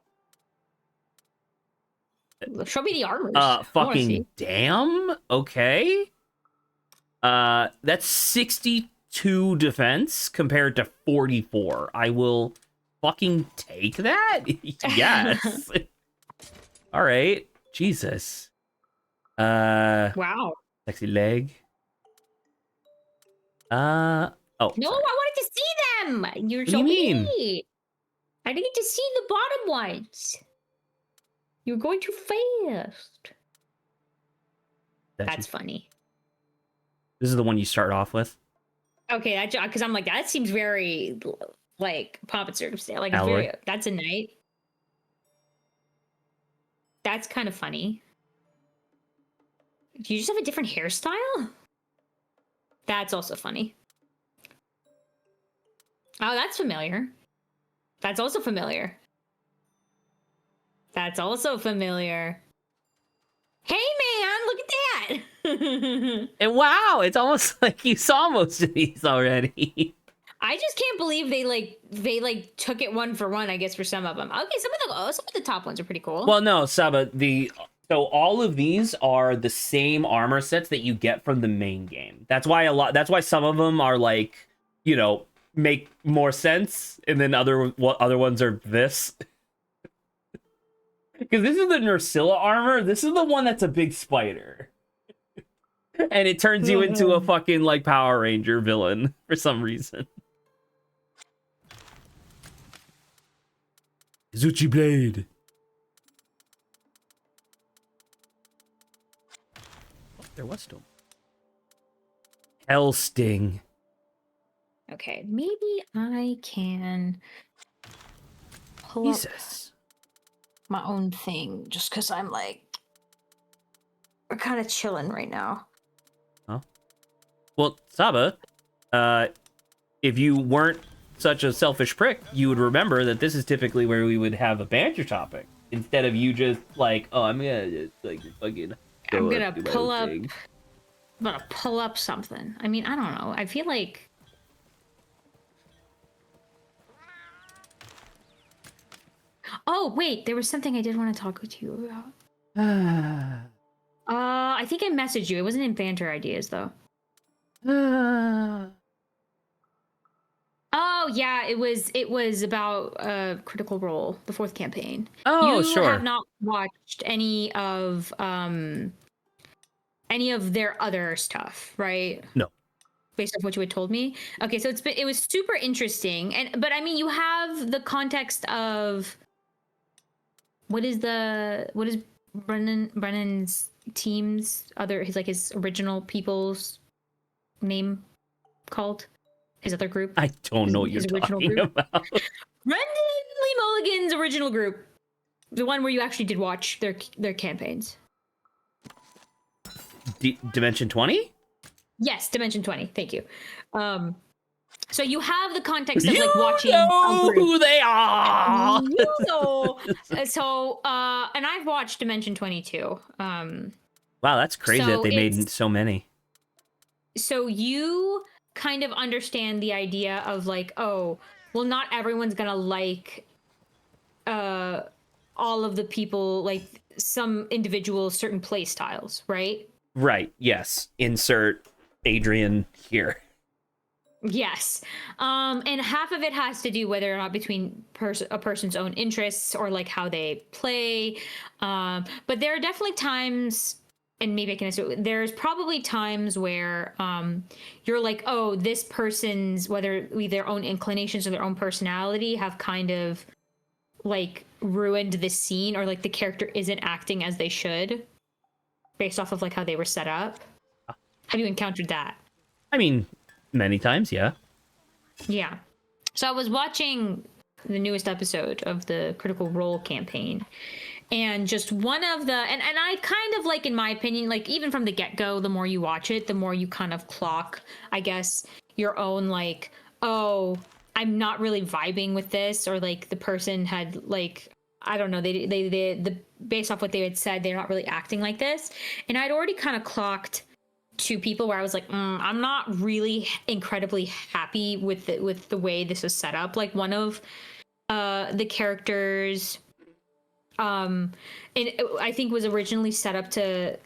Show me the armors. Fucking damn. Okay. That's 62 defense compared to 44. I will fucking take that. Yes. All right. Jesus. Wow. Sexy leg. Oh. No, sorry. I wanted to see them. You're so mean. I didn't get to see the bottom ones. You're going too fast. That's funny. This is the one you start off with. Okay, because I'm like, that seems very like pomp and circumstance. Like it's very, that's a knight. That's kind of funny. Do you just have a different hairstyle? That's also funny. Oh, that's familiar. That's also familiar. That's also familiar. Hey, man, look at that. And wow, it's almost like you saw most of these already. I just can't believe they took it one for one, I guess, for some of them. Okay, some of the top ones are pretty cool. Well, no, Saba, so all of these are the same armor sets that you get from the main game. That's why some of them are like, you know, make more sense, and then other ones are this. Because this is the Nursilla armor. This is the one that's a big spider. And it turns you into a fucking, like, Power Ranger villain for some reason. Zuchi Blade. Oh, there was still. Hell Sting. Okay, maybe I can pull up my own thing just because I'm like, we're kind of chilling right now. Huh? Well, Saba, if you weren't such a selfish prick, you would remember that this is typically where we would have a banter topic instead of you just like, oh, I'm gonna just like fucking. I'm gonna pull up something. I mean, I don't know. I feel like. Oh, wait, there was something I did want to talk to you about. I think I messaged you. It wasn't in banter ideas, though. Oh, yeah, it was about Critical Role, the 4th campaign. Oh, sure. You have not watched any of their other stuff, right? No. Based off what you had told me. Okay, so it was super interesting, but I mean, you have the context of what is Brennan's team's his original people's name called? His other group? I don't know what you're talking about. Brendan Lee Mulligan's original group. The one where you actually did watch their campaigns. Dimension 20? Yes, Dimension 20. Thank you. So you have the context of watching. You know who they are. You know. So and I've watched Dimension 22. Wow, that's crazy that they made so many. So you kind of understand the idea of like, oh, well, not everyone's gonna like all of the people, like some individual certain play styles, right? Right. Yes. Insert Adrian here. Yes. And half of it has to do whether or not between a person's own interests or like how they play. But there are definitely times, and maybe I can answer, there's probably times where you're like, oh, this person's, whether their own inclinations or their own personality have kind of like ruined the scene, or like the character isn't acting as they should based off of like how they were set up. Have you encountered that? I mean, many times, yeah. Yeah. So I was watching the newest episode of the Critical Role campaign, and just one of the and I kind of like, in my opinion, like even from the get-go, the more you watch it, the more you kind of clock, I guess, your own like, oh, I'm not really vibing with this, or like the person had like, I don't know, they the based off what they had said, they're not really acting like this. And I'd already kind of clocked two people where I was like, I'm not really incredibly happy with the way this is set up. Like one of the characters, and I think was originally set up to,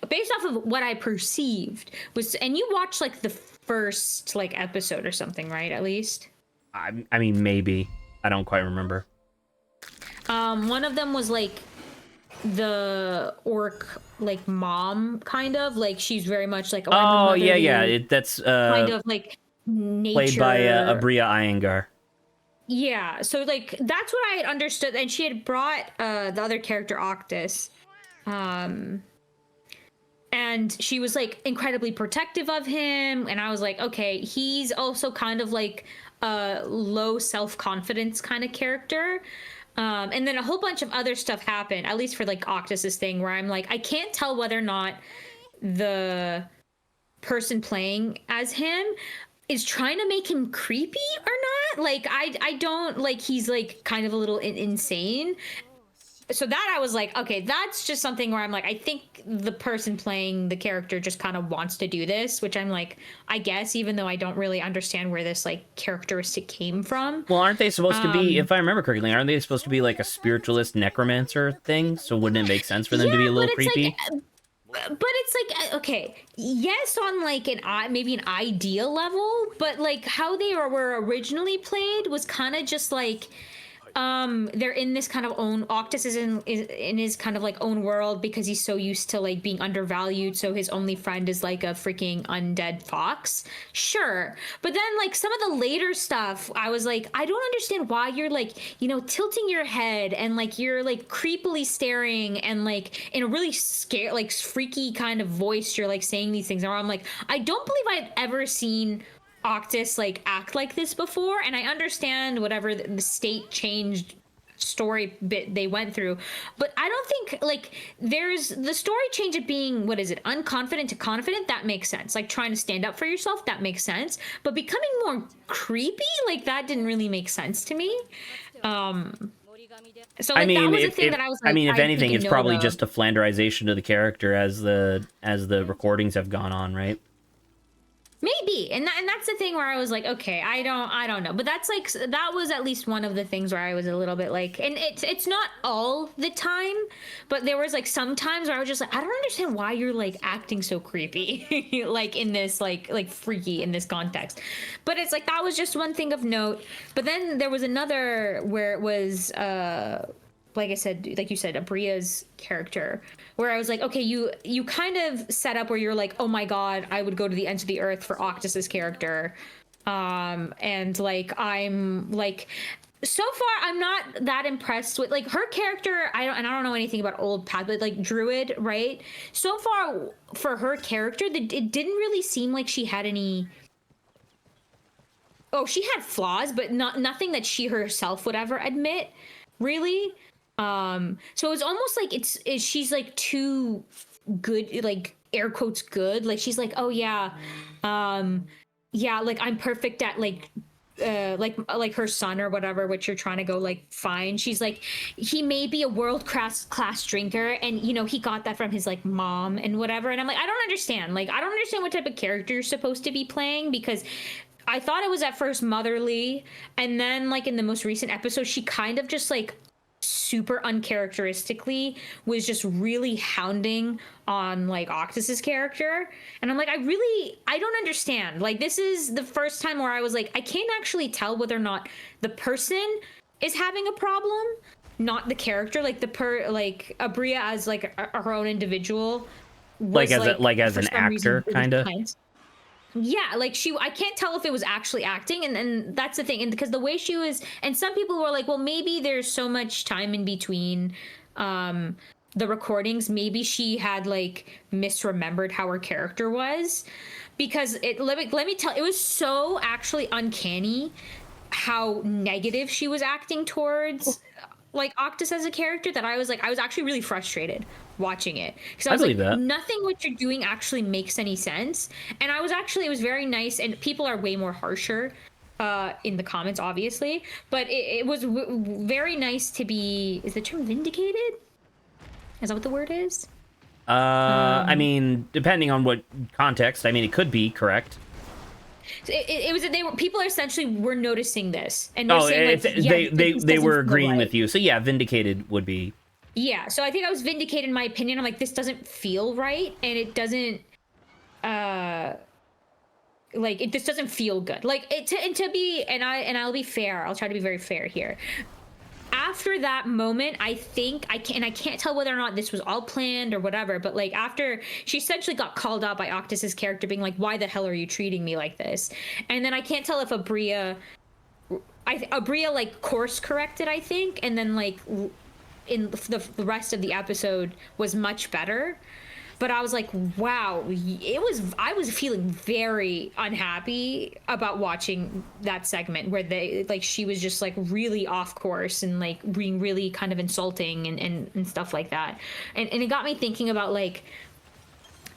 based off of what I perceived was, and you watched like the first like episode or something, right? At least. I mean, maybe. I don't quite remember. One of them was like the orc like mom, kind of like, she's very much like, oh yeah, that's kind of like nature, played by Abria Iyengar. Yeah, so like that's what I had understood, and she had brought the other character Octus, and she was like incredibly protective of him, and I was like, okay, he's also kind of like a low self-confidence kind of character. And then a whole bunch of other stuff happened, at least for like Octus's thing, where I'm like, I can't tell whether or not the person playing as him is trying to make him creepy or not. Like, I don't, like, he's like kind of a little insane. So that I was like, okay, that's just something where I'm like, I think the person playing the character just kind of wants to do this, which I'm like, I guess, even though I don't really understand where this like characteristic came from. Well, aren't they supposed to be, if I remember correctly, aren't they supposed to be like a spiritualist necromancer thing? So wouldn't it make sense for them to be a little creepy? But it's like, okay, yes, on like maybe an ideal level, but like how they were originally played was kind of just like, they're in this kind of own, Octus is in his kind of like own world because he's so used to like being undervalued, so his only friend is like a freaking undead fox. Sure. But then like some of the later stuff, I was like, I don't understand why you're like, you know, tilting your head and like you're like creepily staring and like in a really scary, like freaky kind of voice, you're like saying these things. And I'm like, I don't believe I've ever seen Octus like act like this before, and I understand whatever the state changed story bit they went through, but I don't think like there's the story change of being, what is it, unconfident to confident, that makes sense, like trying to stand up for yourself, that makes sense, but becoming more creepy, like that didn't really make sense to me. So like, I mean, that was a thing that I was like, I mean, if anything, it's probably no. just a flanderization of the character as the recordings have gone on, right? Maybe, and that's the thing where I was like, okay, I don't know, but that's like, that was at least one of the things where I was a little bit like, and it's not all the time, but there was like some times where I was just like, I don't understand why you're like acting so creepy, like in this like freaky in this context, but it's like that was just one thing of note. But then there was another where it was like I said, like you said, Abria's character, where I was like, okay, you kind of set up where you're like, oh my god, I would go to the ends of the earth for Octus's character, and like I'm like, so far I'm not that impressed with like her character. I don't know anything about old path, but like druid, right? So far for her character, it didn't really seem like she had any. Oh, she had flaws, but nothing that she herself would ever admit, really. So it's almost like she's like too good, like air quotes good. Like she's like, oh yeah, yeah, like I'm perfect at like her son or whatever, which you're trying to go like find. She's like, he may be a world class drinker, and you know he got that from his like mom and whatever. And I'm like, I don't understand. Like I don't understand what type of character you're supposed to be playing, because I thought it was at first motherly, and then like in the most recent episode, she kind of just like super uncharacteristically was just really hounding on like Octus's character. And I'm like, I don't understand. Like, this is the first time where I was like, I can't actually tell whether or not the person is having a problem, not the character. Like like Abria as like her own individual was as an actor kind of. Yeah, like I can't tell if it was actually acting, and that's the thing. And because the way she was, and some people were like, well, maybe there's so much time in between the recordings, maybe she had like misremembered how her character was, because let me tell, it was so actually uncanny how negative she was acting towards like Octus as a character, that I was actually really frustrated watching it, because I was like, nothing what you're doing actually makes any sense. And it was very nice, and people are way more harsher in the comments, obviously, but it was very nice to be, is the term vindicated? Is that what the word is? I mean, depending on what context, I mean, it could be correct. It was people essentially were noticing this, and they're saying, like, they were agreeing with you. So yeah, vindicated would be. Yeah, so I think I was vindicated in my opinion. I'm like, this doesn't feel right, and it doesn't this doesn't feel good. Like, I'll be fair. I'll try to be very fair here. After that moment, I can't tell whether or not this was all planned or whatever, but like, after she essentially got called out by Octus's character being like, why the hell are you treating me like this? And then I can't tell if Abria like course corrected, I think, and then like in the rest of the episode was much better. But I was like, wow, I was feeling very unhappy about watching that segment where she was just like really off course and like being really kind of insulting and stuff like that. And it got me thinking about like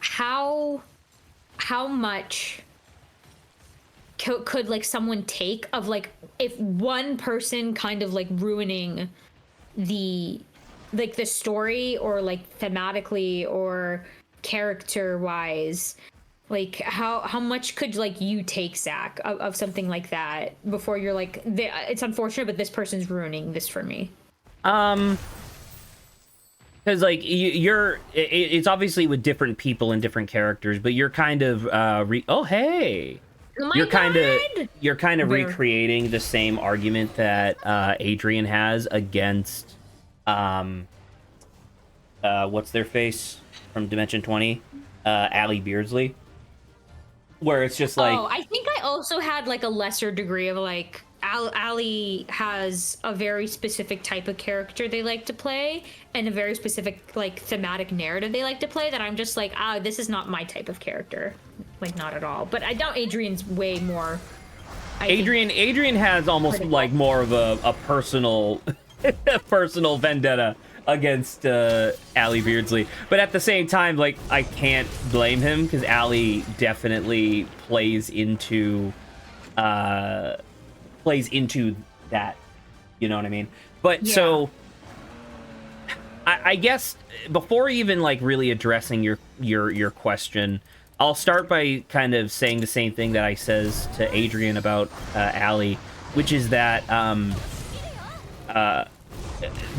how much could like someone take of like, if one person kind of like ruining the story, or like thematically or character wise, like how much could like you take, Zach, of something like that before you're like, it's unfortunate, but this person's ruining this for me? Because like it's obviously with different people and different characters, but you're kind of you're kind of recreating the same argument that Adrian has against what's their face from Dimension 20, Allie Beardsley, where it's just like, I think I also had like a lesser degree of like, Allie has a very specific type of character they like to play, and a very specific like thematic narrative they like to play, that I'm just like, this is not my type of character, like, not at all. But I doubt Adrian's way more. Adrian has almost critical, like more of a personal personal vendetta against Allie Beardsley, but at the same time, like, I can't blame him, because Allie definitely plays into that, you know what I mean? But yeah. So I guess before even like really addressing your question, I'll start by kind of saying the same thing that I says to Adrian about Allie, which is that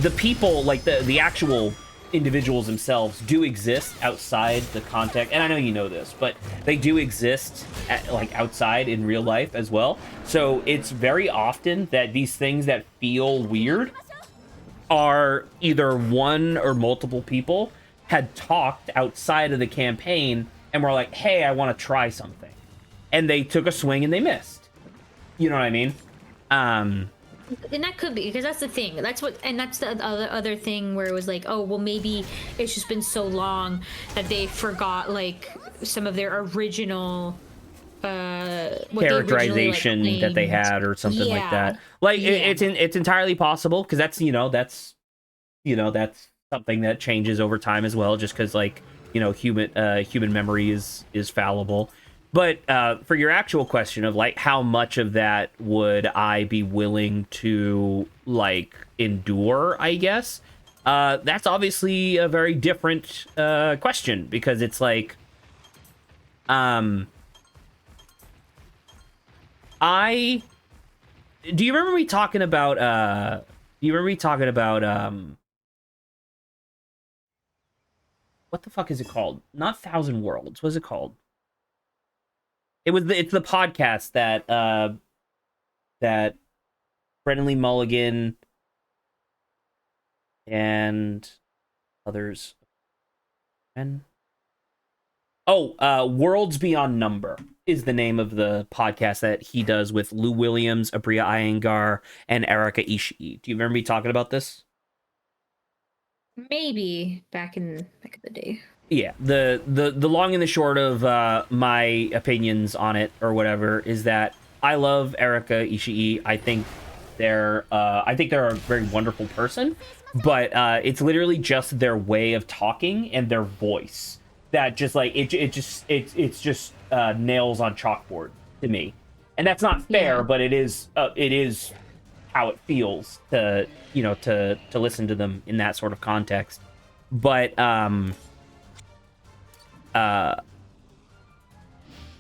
the people, like the actual individuals themselves, do exist outside the context, and I know you know this, but they do exist like outside in real life as well. So it's very often that these things that feel weird are either one or multiple people had talked outside of the campaign and were like, hey, I want to try something, and they took a swing and they missed. You know what I mean? And that could be, because that's the thing. That's the other thing where it was like, oh, well, maybe it's just been so long that they forgot like some of their original characterization like, that they had, or something like that. Like, it's entirely possible, because that's something that changes over time as well, just because, like, human memory is fallible. But for your actual question of like, how much of that would I be willing to like endure, I guess that's obviously a very different question, because it's like, do you remember me talking about you remember me talking about what the fuck is it called? Not Thousand Worlds. What's it called? It's the podcast that Brennan Mulligan and others. And Worlds Beyond Number is the name of the podcast that he does with Lou Williams, Abria Iyengar, and Erika Ishii. Do you remember me talking about this? Maybe back in the day. Yeah, the long and the short of my opinions on it or whatever is that I love Erika Ishii. I think they're a very wonderful person, but it's literally just their way of talking and their voice that just like it's just nails on chalkboard to me, and that's not fair, Yeah. but it is how it feels to to listen to them in that sort of context. But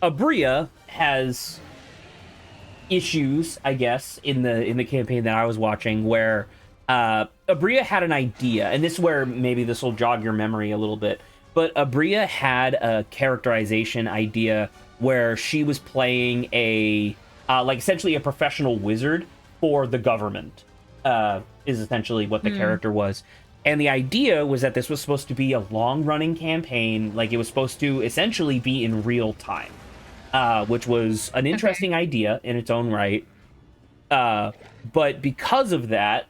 Abria has issues, I guess, in the campaign that I was watching, where Abria had an idea, and this is where maybe this will jog your memory a little bit. But Abria had a characterization idea where she was playing a like essentially a professional wizard for the government. Is essentially what the character was. And the idea was that this was supposed to be a long-running campaign, like it was supposed to essentially be in real time, which was an interesting idea in its own right. But because of that,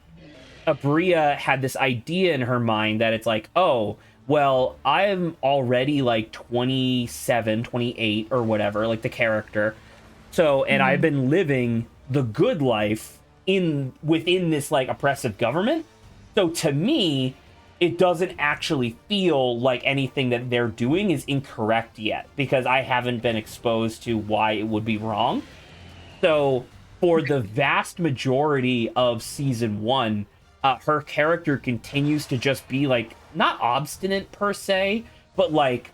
Abria had this idea in her mind that it's like, oh, well, I'm already like 27, 28 or whatever, like the character. So, and I've been living the good life within this like oppressive government. So to me, it doesn't actually feel like anything that they're doing is incorrect yet, because I haven't been exposed to why it would be wrong. So for the vast majority of season 1, her character continues to just be like, not obstinate per se, but like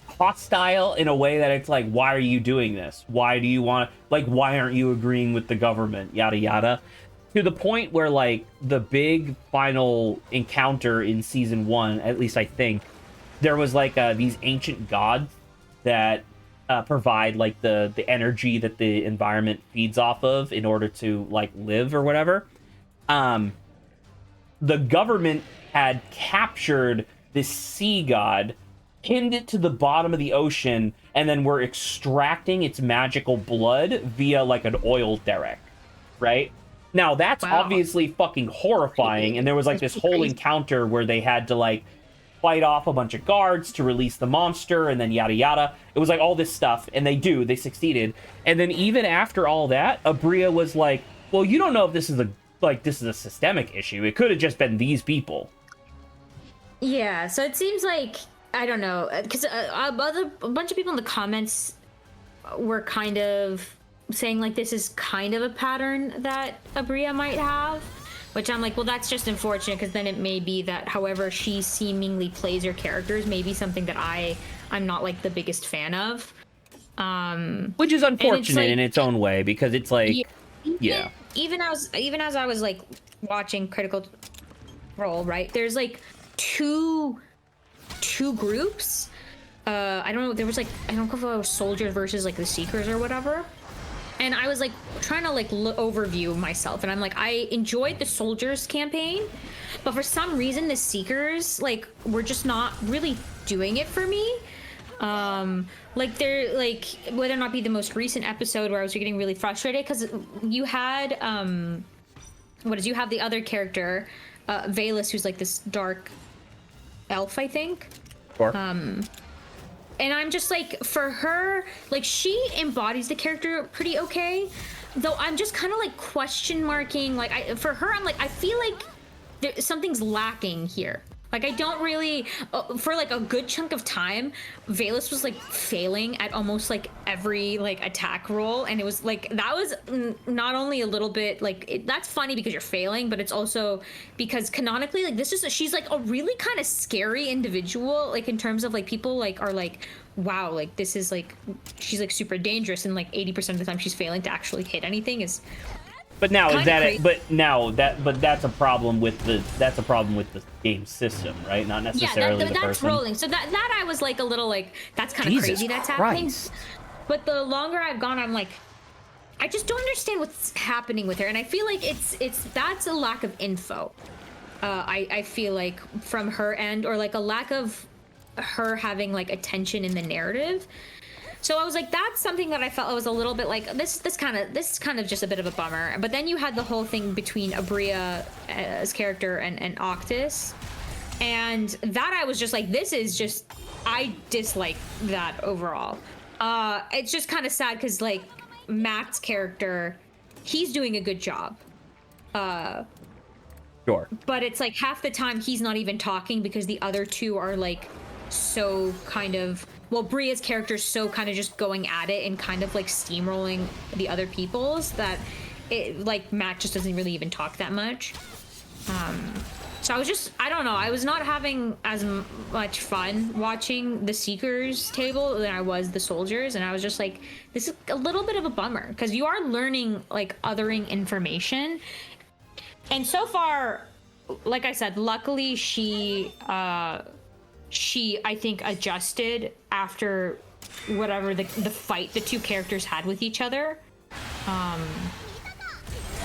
hostile in a way that it's like, why are you doing this? Why do you want to, like, why aren't you agreeing with the government? Yada yada. To the point where, like, the big final encounter in season 1, at least I think, there was, like, these ancient gods that provide, like, the energy that the environment feeds off of in order to, like, live or whatever. The government had captured this sea god, pinned it to the bottom of the ocean, and then were extracting its magical blood via, like, an oil derrick, right? Now, that's obviously fucking horrifying, and there was, like, this whole encounter where they had to, like, fight off a bunch of guards to release the monster, and then yada yada. It was, like, all this stuff, and they succeeded. And then even after all that, Abria was like, well, you don't know if this is a systemic issue. It could have just been these people. Yeah, so it seems like, I don't know, because a bunch of people in the comments were kind of saying like this is kind of a pattern that Abria might have, which I'm like, well, that's just unfortunate, because then it may be that however she seemingly plays her characters may be something that I'm not like the biggest fan of. Which is unfortunate like, in its own way, because it's like, yeah. Even as I was like watching Critical Role, right? There's like two groups. I don't know. There was like, I don't know if it was soldiers versus like the Seekers or whatever. And I was like trying to like overview myself, and I'm like, I enjoyed the soldiers campaign, but for some reason the Seekers like were just not really doing it for me. Like they're like, whether or not be the most recent episode where I was getting really frustrated because you had you have the other character, Valus, who's like this dark elf, I think. Sure. And I'm just like, for her, like, she embodies the character pretty okay, though I'm just kind of like question marking, like, for her, I'm like, I feel like something's lacking here. Like, I don't really, for like a good chunk of time, Valus was like failing at almost like every like attack roll, and it was like, that was not only a little bit like, that's funny because you're failing, but it's also because canonically, like, she's like a really kind of scary individual, like in terms of like people like are like, wow, like this is like, she's like super dangerous, and like 80% of the time she's failing to actually hit anything is But now is Kinda that crazy. but that's a problem with the game system, right? Not Yeah, necessarily the that's person. rolling. So that I was like a little like, that's kind of Jesus crazy that's happening. Christ. But the longer I've gone, I'm like, I just don't understand what's happening with her, and I feel like that's a lack of info. I feel like from her end, or like a lack of her having like attention in the narrative. So I was like, that's something that I felt I was a little bit like, this is kind of just a bit of a bummer. But then you had the whole thing between Abria's character and Octus, and that I was just like, this is just, I dislike that overall. It's just kind of sad because like Matt's character, he's doing a good job. Sure. But it's like half the time he's not even talking because the other two are like so kind of, well, Bria's character's so kind of just going at it and kind of like steamrolling the other people's that it, like, Matt just doesn't really even talk that much. So I was just, I don't know, I was not having as much fun watching the Seekers table than I was the Soldiers, and I was just like, this is a little bit of a bummer because you are learning like othering information. And so far, like I said, luckily she I think adjusted after whatever the fight the two characters had with each other.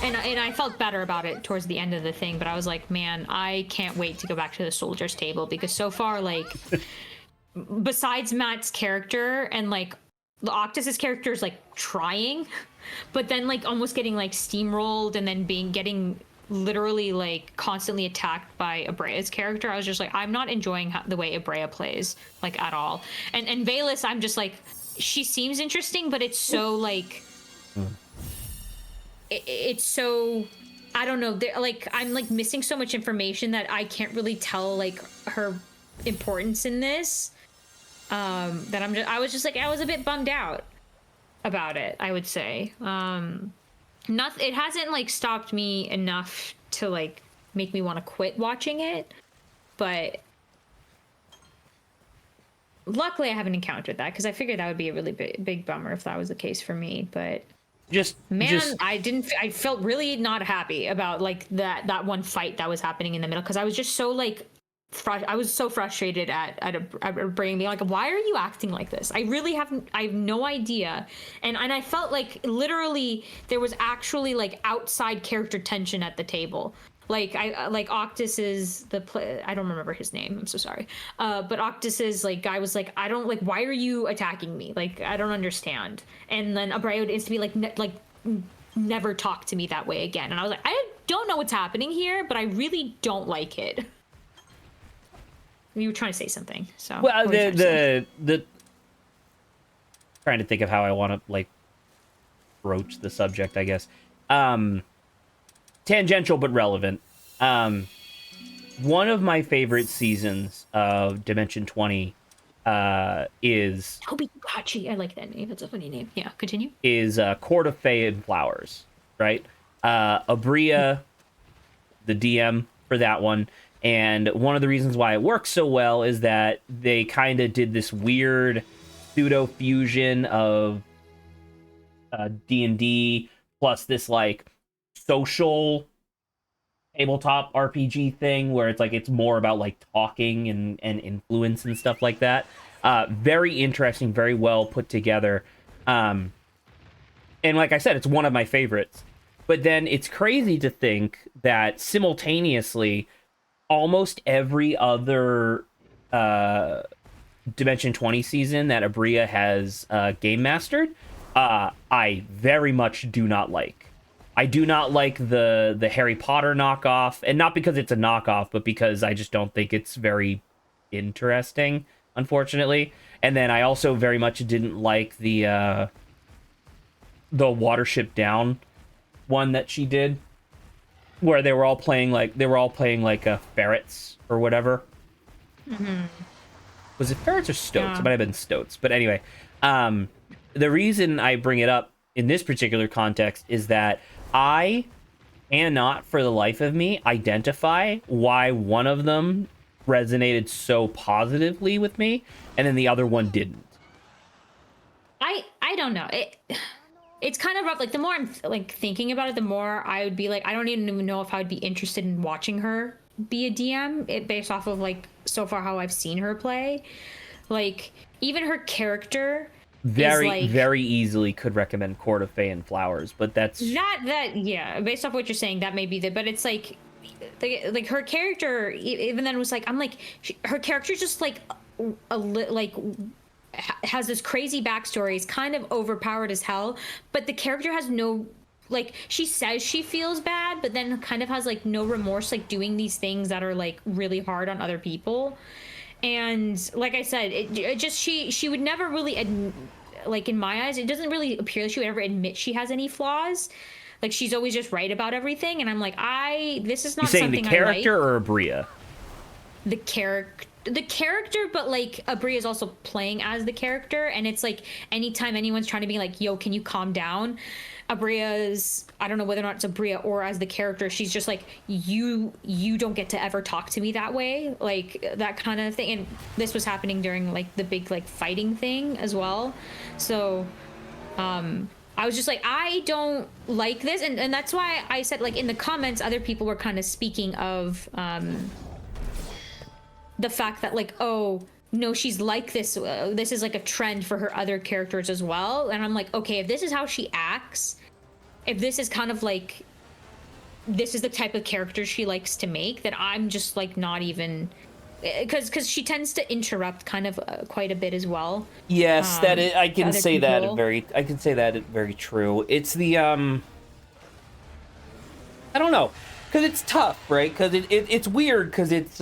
And I felt better about it towards the end of the thing, but I was like, man, I can't wait to go back to the Soldiers table because so far, like, besides Matt's character and like the Octus's character is like trying, but then like almost getting like steamrolled and then getting literally like constantly attacked by Abria's character. I was just like, I'm not enjoying the way Abria plays like at all. And Valus, I'm just like, she seems interesting, but it's so like it's so, I don't know, like I'm like missing so much information that I can't really tell like her importance in this, that I was just like, I was a bit bummed out about it, I would say. It hasn't like stopped me enough to like make me want to quit watching it, but luckily I haven't encountered that because I figured that would be a really big bummer if that was the case for me. But I felt really not happy about like that one fight that was happening in the middle because I was just so like I was so frustrated at a brain being like, why are you acting like this? I have no idea. And I felt like literally there was actually like outside character tension at the table. Like Octus's I don't remember his name. I'm so sorry. But Octus's like guy was like, I don't like, why are you attacking me? Like, I don't understand. And then Abria would instantly be like, never talk to me that way again. And I was like, I don't know what's happening here, but I really don't like it. You were trying to say something. So well, the trying to think of how I want to like broach the subject, I guess. Tangential but relevant. One of my favorite seasons of Dimension 20 is Tobigachi. I like that name. That's a funny name. Yeah, continue. Is Court of Fae and Flowers, right? Abria, the DM for that one. And one of the reasons why it works so well is that they kind of did this weird pseudo fusion of D&D plus this like social tabletop RPG thing where it's like it's more about like talking and influence and stuff like that. Very interesting, very well put together. And like I said, it's one of my favorites. But then it's crazy to think that simultaneously almost every other Dimension 20 season that Abria has game mastered, I very much do not like. I do not like the Harry Potter knockoff, and not because it's a knockoff, but because I just don't think it's very interesting, unfortunately. And then I also very much didn't like the Watership Down one that she did, where they were all playing like ferrets or whatever. Mm-hmm. Was it ferrets or stoats? Yeah. It might have been stoats. But anyway, the reason I bring it up in this particular context is that I cannot, for the life of me, identify why one of them resonated so positively with me, and then the other one didn't. I don't know. it's kind of rough. Like the more I'm like thinking about it, the more I would be like, I don't even know if I would be interested in watching her be a DM, based off of like so far how I've seen her play. Like even her character Very, is like, very easily could recommend Court of Fey and Flowers, but that's yeah, based off what you're saying, that may be but it's like her character, even then was like, I'm like, her character's just like has this crazy backstory, is kind of overpowered as hell, but the character has no, like, she says she feels bad, but then kind of has like no remorse, like doing these things that are like really hard on other people. And like I said, it just, she would never really like, in my eyes, it doesn't really appear that she would ever admit she has any flaws. Like she's always just right about everything, and I'm like, this is not you saying something the character I like. or Abria? The character, but like Abria is also playing as the character, and it's like anytime anyone's trying to be like, yo, can you calm down, Abria's, I don't know whether or not it's Abria or as the character, she's just like, you don't get to ever talk to me that way, like that kind of thing. And this was happening during like the big like fighting thing as well. So I was just like, I don't like this, and that's why I said, like, in the comments other people were kind of speaking of the fact that like, oh no, she's like this, this is like a trend for her other characters as well. And I'm like, okay, if this is how she acts, if this is kind of like, this is the type of character she likes to make, that I'm just like not even, because she tends to interrupt kind of quite a bit as well. Yes, I can say people. I can say that very true. It's the I don't know, because it's tough, right? Because it's weird, because it's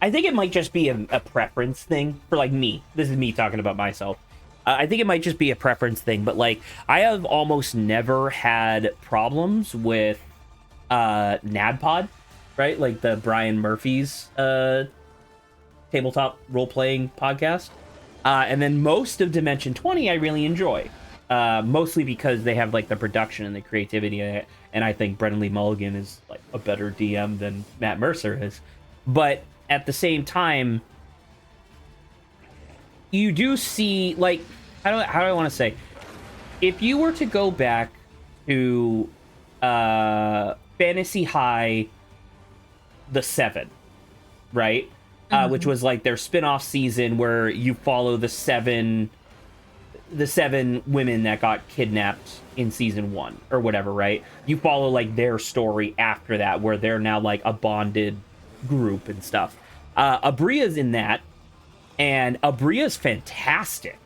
I think it might just be a preference thing for like me. This is me talking about myself. I think it might just be a preference thing, but like I have almost never had problems with NADPOD, right? Like the Brian Murphy's tabletop role-playing podcast. And then most of Dimension 20 I really enjoy. Mostly because they have like the production and the creativity in it, and I think Brendan Lee Mulligan is like a better DM than Matt Mercer is. But at the same time, you do see, like, how do I want to say, if you were to go back to Fantasy High the 7, right? Which was like their spin-off season where you follow the seven women that got kidnapped in season 1 or whatever, right? You follow like their story after that, where they're now like a bonded group and stuff. Abria's in that, and Abria's fantastic.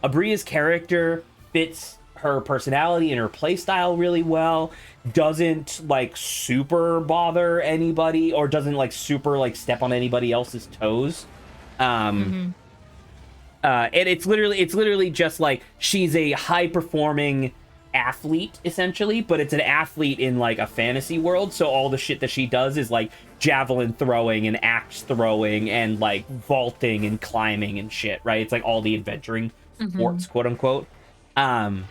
Abria's character fits her personality and her playstyle really well. Doesn't like super bother anybody, or doesn't like super like step on anybody else's toes. And it's literally just like, she's a high performing athlete essentially, but it's an athlete in like a fantasy world. So all the shit that she does is like javelin throwing and axe throwing and like vaulting and climbing and shit, right? It's like all the adventuring sports, quote unquote. And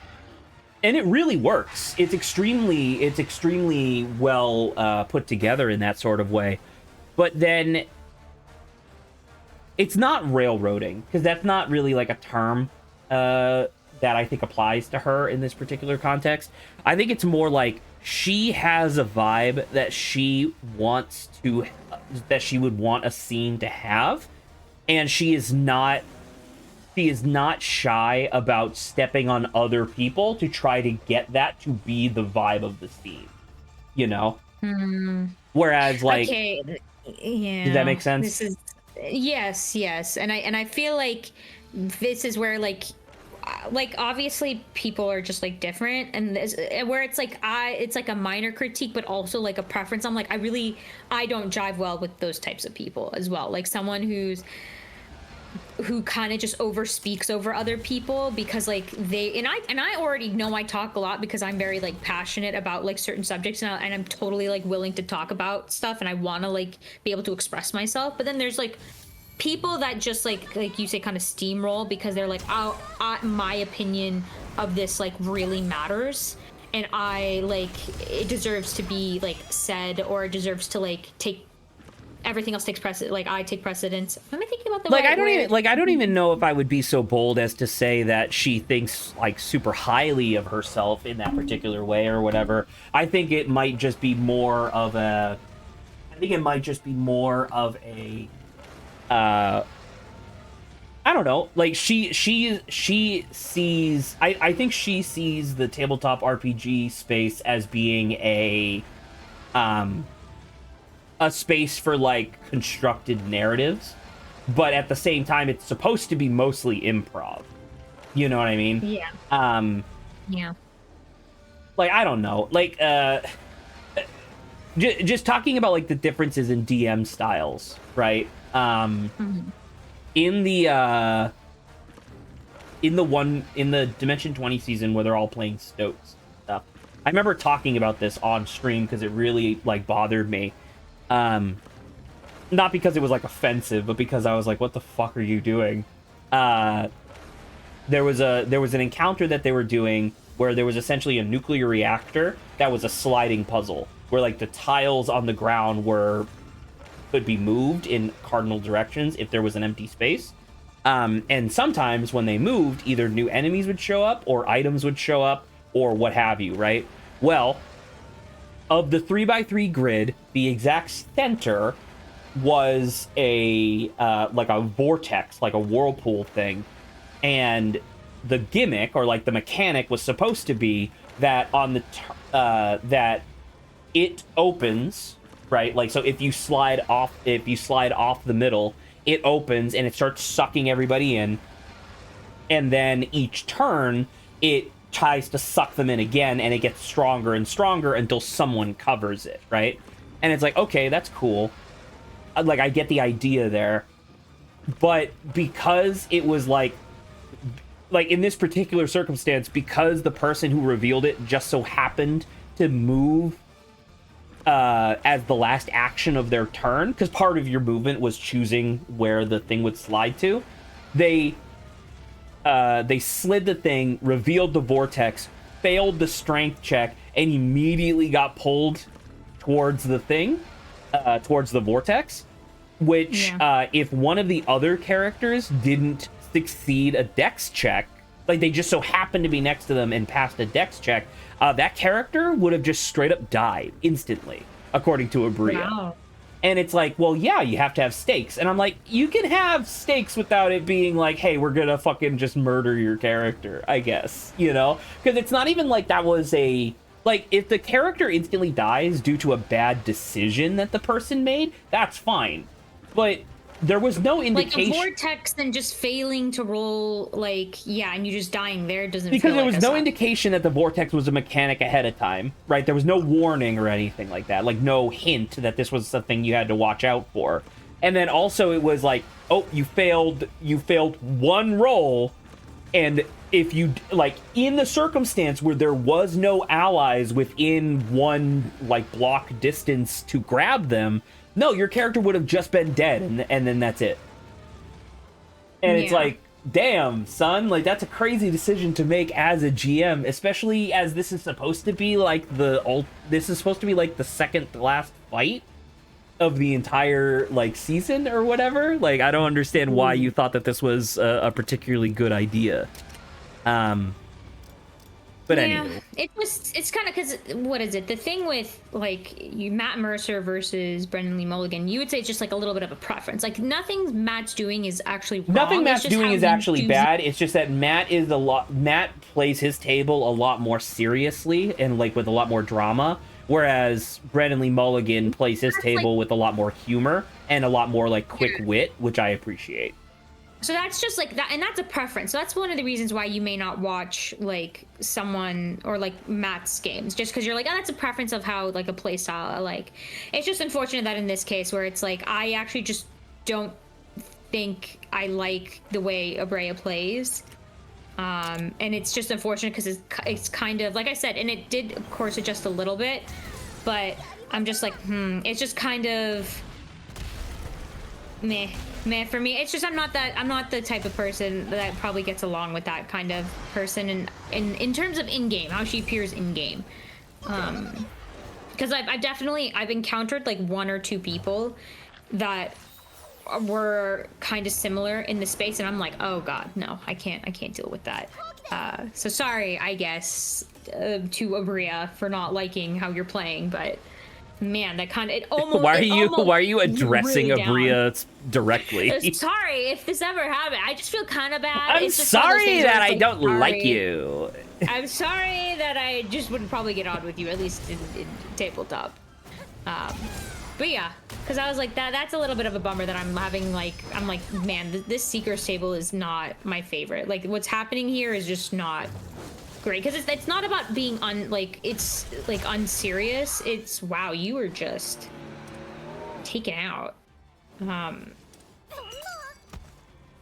it really works. It's extremely well put together in that sort of way. But then it's not railroading, because that's not really like a term that I think applies to her in this particular context. I think it's more like she has a vibe that she wants to, that she would want a scene to have, and she is not shy about stepping on other people to try to get that to be the vibe of the scene, you know? Whereas, like, okay, yeah, does that make sense? This is, yes, and I feel like this is where like obviously people are just like different, and this, where it's like it's like a minor critique but also like a preference. I'm like, I don't jive well with those types of people as well, like someone who kind of just overspeaks over other people, because like I already know I talk a lot because I'm very like passionate about like certain subjects, and I'm totally like willing to talk about stuff, and I want to like be able to express myself. But then there's like people that just like you say, kind of steamroll, because they're like, oh, my opinion of this like really matters, and I like, it deserves to be like said, or it deserves to like take everything else takes precedence. Like I take precedence. Am I thinking about the Like right I don't word? even like I don't even know if I would be so bold as to say that she thinks like super highly of herself in that particular way or whatever. I think it might just be more of a I don't know. Like she sees. I think she sees the tabletop RPG space as being a space for like constructed narratives, but at the same time, it's supposed to be mostly improv. You know what I mean? Yeah. Yeah. Like I don't know. Like just talking about like the differences in DM styles, right? In the Dimension 20 season where they're all playing Stoats stuff, I remember talking about this on stream because it really like bothered me. Not because it was like offensive, but because I was like, what the fuck are you doing? There was an encounter that they were doing where there was essentially a nuclear reactor that was a sliding puzzle where like the tiles on the ground could be moved in cardinal directions if there was an empty space. And sometimes when they moved, either new enemies would show up or items would show up or what have you, right? Well, of the 3x3 grid, the exact center was a like a vortex, like a whirlpool thing. And the gimmick or like the mechanic was supposed to be that on the that it opens, right? Like, so if you slide off the middle, it opens and it starts sucking everybody in. And then each turn, it tries to suck them in again, and it gets stronger and stronger until someone covers it, right? And it's like, okay, that's cool. Like, I get the idea there. But because it was like in this particular circumstance, because the person who revealed it just so happened to move as the last action of their turn, because part of your movement was choosing where the thing would slide to, they slid the thing, revealed the vortex, failed the strength check, and immediately got pulled towards the thing, towards the vortex, which if one of the other characters didn't succeed a dex check, like they just so happened to be next to them and passed a dex check, that character would have just straight up died instantly, according to Abria. Wow. And it's like, well, yeah, you have to have stakes. And I'm like, you can have stakes without it being like, hey, we're gonna fucking just murder your character, I guess, you know? Because it's not even like that was a... Like, if the character instantly dies due to a bad decision that the person made, that's fine. But there was no indication... Like a vortex and just failing to roll, like, yeah, and you just dying there doesn't because feel there like was no indication that the vortex was a mechanic ahead of time, right? There was no warning or anything like that, like no hint that this was something you had to watch out for. And then also it was like, oh, you failed one roll, and if you, like, in the circumstance where there was no allies within one, like, block distance to grab them, no, your character would have just been dead, and then that's it. And it's like, damn, son, like, that's a crazy decision to make as a GM, especially as this is supposed to be like the second to last fight of the entire, like, season or whatever. Like, I don't understand why you thought that this was a particularly good idea. But anyway, it's kind of because what is it? The thing with like Matt Mercer versus Brendan Lee Mulligan, you would say it's just like a little bit of a preference. Like nothing Matt's doing is actually wrong. Nothing Matt's doing is actually bad. It. It's just that Matt plays his table a lot more seriously and like with a lot more drama, whereas Brendan Lee Mulligan plays his table with a lot more humor and a lot more like quick wit, which I appreciate. So that's just like that, and that's a preference. So that's one of the reasons why you may not watch like someone or like Matt's games, just because you're like, oh, that's a preference of how like a play style I like. It's just unfortunate that in this case where it's like I actually just don't think I like the way Abrea plays, and it's just unfortunate because it's kind of like I said, and it did of course adjust a little bit, but I'm just like, it's just kind of meh for me. It's just I'm not the type of person that probably gets along with that kind of person, and in terms of in-game, how she appears in-game, because I've encountered like one or two people that were kind of similar in the space, and I'm like, oh god, no, I can't deal with that. So sorry, I guess, to Abria for not liking how you're playing, but man, that kind of Why are you addressing really Abria directly? Sorry if this ever happened. I just feel kind of bad. I'm It's just one of those sorry things where that it's I like, don't like sorry. you. I'm sorry that I just wouldn't probably get on with you, at least in tabletop. But yeah, because I was like, that's a little bit of a bummer that I'm having, like, I'm like, man, this Seeker's table is not my favorite. Like, what's happening here is just not great. Because it's not about being it's like unserious. It's, wow, you were just taken out.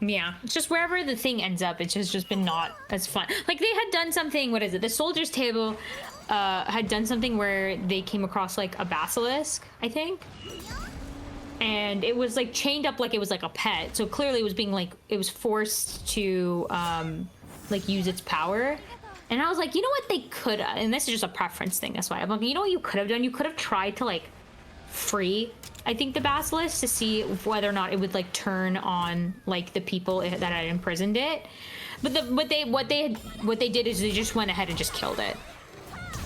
Yeah, it's just wherever the thing ends up, it's just been not as fun. Like, they had done something, what is it? The Soldier's Table had done something where they came across, like, a basilisk, I think. And it was, like, chained up like it was, like, a pet. So clearly it was being, like, it was forced to, like, use its power. And I was like, you know what they could have, and this is just a preference thing, that's why. I'm like, you know what you could have done? You could have tried to, like, free, I think, the basilisk to see whether or not it would, like, turn on, like, the people that had imprisoned it. But what they did is they just went ahead and just killed it.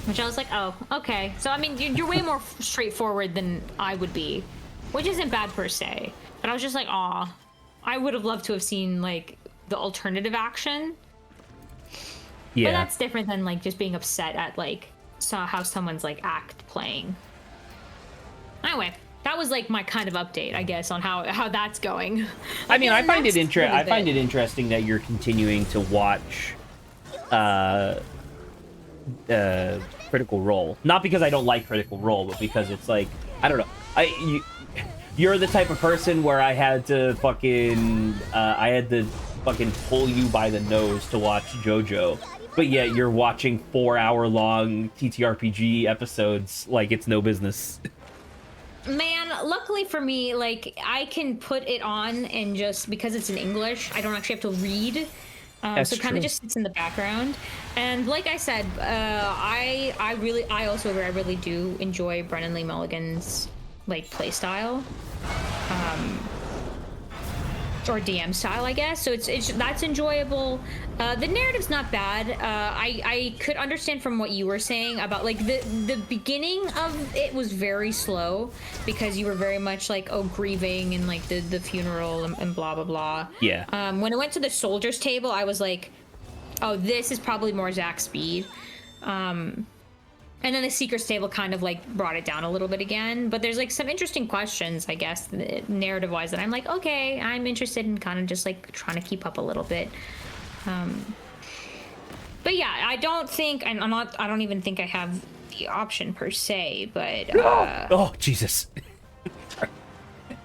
Which I was like, oh, okay. So, I mean, you're way more straightforward than I would be, which isn't bad per se. But I was just like, aw, I would have loved to have seen, like, the alternative action. Yeah. But that's different than, like, just being upset at, like, how someone's, like, act playing. Anyway, that was, like, my kind of update, I guess, on how that's going. I mean, I find it interesting that you're continuing to watch Critical Role. Not because I don't like Critical Role, but because it's like, I don't know. You're the type of person where I had to fucking pull you by the nose to watch JoJo. But yet you're watching 4-hour-long TTRPG episodes like it's no business. Man, luckily for me, like, I can put it on and just, because it's in English, I don't actually have to read. So it kind of just sits in the background. And like I said, I really do enjoy Brennan Lee Mulligan's, like, play style. Or DM style, I guess. So it's that's enjoyable. The narrative's not bad. I could understand from what you were saying about, like, the beginning of it was very slow because you were very much like, oh, grieving and, like, the funeral and blah blah blah. Yeah. When I went to the Soldier's Table, I was like, oh, this is probably more Zach speed. And then the Seeker's Table kind of, like, brought it down a little bit again. But there's, like, some interesting questions, I guess, narrative-wise, that I'm like, okay, I'm interested in kind of just, like, trying to keep up a little bit. But yeah, I don't even think I have the option per se, but... oh, Jesus.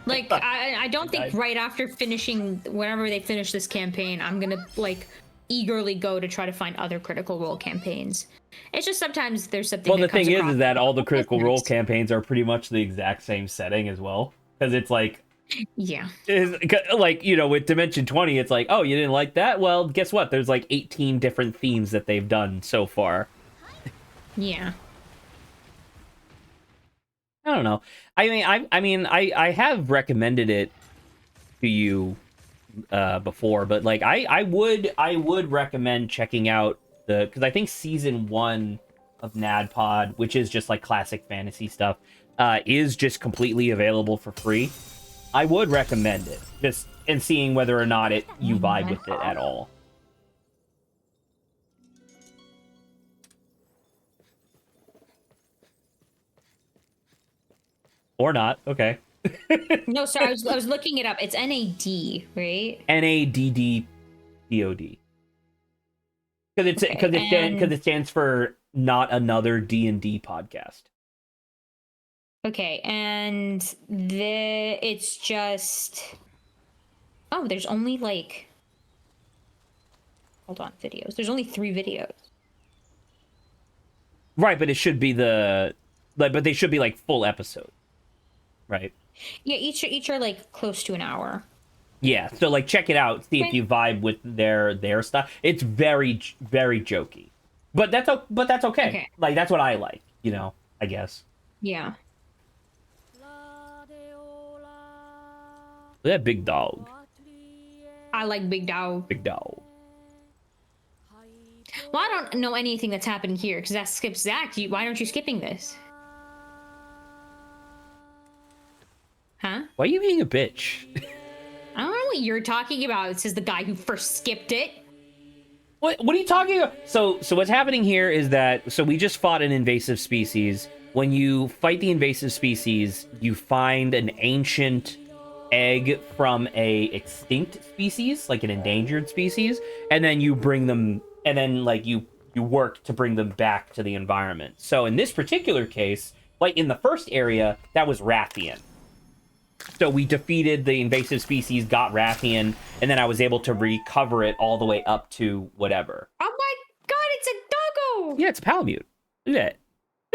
Like, I don't think right after finishing, whenever they finish this campaign, I'm gonna, like, eagerly go to try to find other Critical Role campaigns. It's just sometimes there's something. Well, the thing is that all the Critical Role campaigns are pretty much the exact same setting as well, because it's like, yeah, like, you know, with Dimension 20, it's like, oh, you didn't like that? Well, guess what? There's like 18 different themes that they've done so far. Yeah. I don't know. I have recommended it to you before, but like I would recommend checking out because I think season 1 of NADPOD, which is just like classic fantasy stuff, is just completely available for free. I would recommend it, just and seeing whether or not you vibe with it at all. Or not. Okay. No, sorry, I was looking it up. It's NAD, right? NADDPOD. Because it stands for Not Another D&D Podcast. Okay, and it's just, oh, there's only, like, hold on, videos. There's only 3 videos. Right, but it should be but they should be like full episodes, right? Yeah, each are like close to an hour. Yeah, so like check it out, see if you vibe with their stuff. It's very, very jokey, but that's okay. Like that's what I like, you know. I guess. Yeah. Look at that big dog. I like big dog. Big dog. Well, I don't know anything that's happening here because that skips Zach. Why aren't you skipping this? Huh? Why are you being a bitch? I don't know what you're talking about. It says the guy who first skipped it. What are you talking about? So what's happening here is that we just fought an invasive species. When you fight the invasive species, you find an ancient egg from a extinct species, like an endangered species, and then you bring them, and then like you work to bring them back to the environment. So in this particular case, like in the first area, that was Rathian. So we defeated the invasive species, got Rathian, and then I was able to recover it all the way up to whatever. Oh my god, it's a doggo! Yeah, it's a Palamute. Look at that.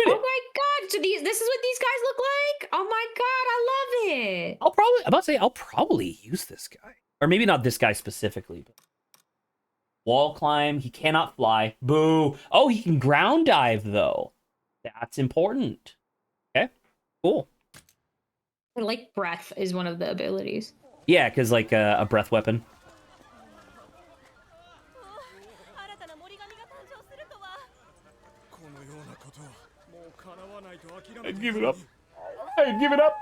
Oh my god, so this is what these guys look like? Oh my god, I love it! I'll probably use this guy. Or maybe not this guy specifically. But... Wall climb, he cannot fly. Boo! Oh, he can ground dive, though. That's important. Okay, cool. Like breath is one of the abilities. Yeah, because like a breath weapon. I'd give it up. I'd give it up.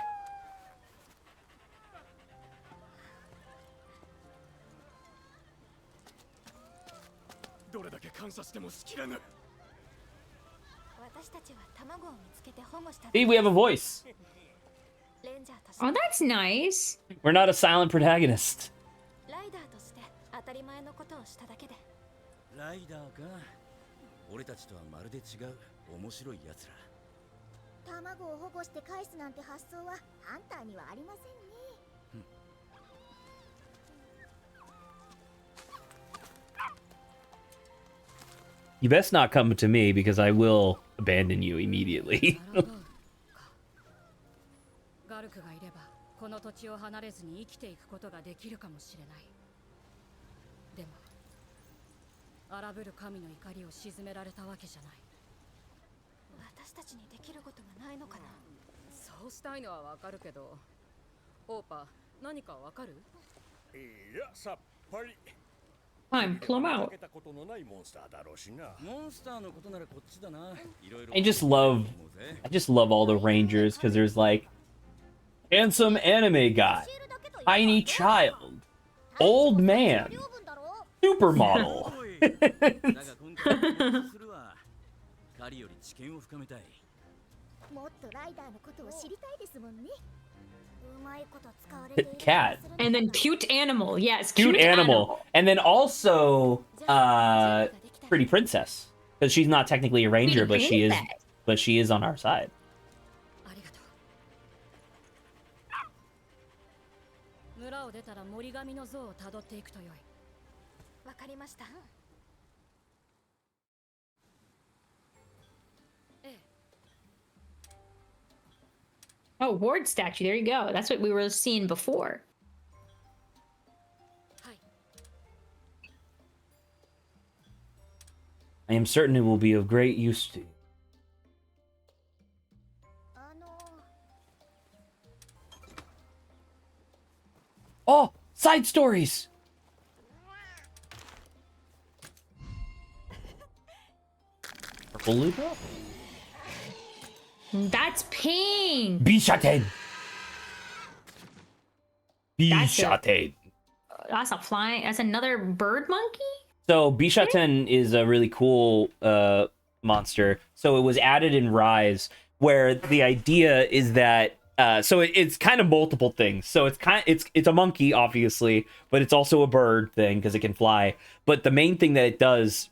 See, we have a voice. Oh, that's nice. We're not a silent protagonist. ライダーとして当たり前のことをしただけで。ライダーか。俺たちとはまるで違う面白い奴ら。卵を保護して返すなんて発想はハンターにはありませんね。You best not come to me because I will abandon you immediately. ガルクがいればこの土地を離れずに生きていくことができるかもしれない。でも荒ぶる神の怒りを鎮められたわけじゃない。私たちにできることがないのかな。そうしたいのはわかるけど、オーパ何かわかる？いや、さっぱり。Time, pull him out. I just love all the rangers because there's like handsome anime guy, tiny child, old man, supermodel. もっとライダーのことを知りたいですもんね。 Cat. And then cute animal. Yes, Cute animal. And then also pretty princess. Because she's not technically a ranger, but she is on our side. 村を出たら森神の像をたどっていくとよい。わかりました。 Oh, ward statue. There you go. That's what we were seeing before. I am certain it will be of great use to you. Oh, side stories. Purple loot up. That's pink. Bishaten. Bishaten. That's a flying. That's another bird monkey. So Bishaten is a really cool monster. So it was added in Rise, where the idea is that it's kind of multiple things. So it's a monkey, obviously, but it's also a bird thing because it can fly. But the main thing that it does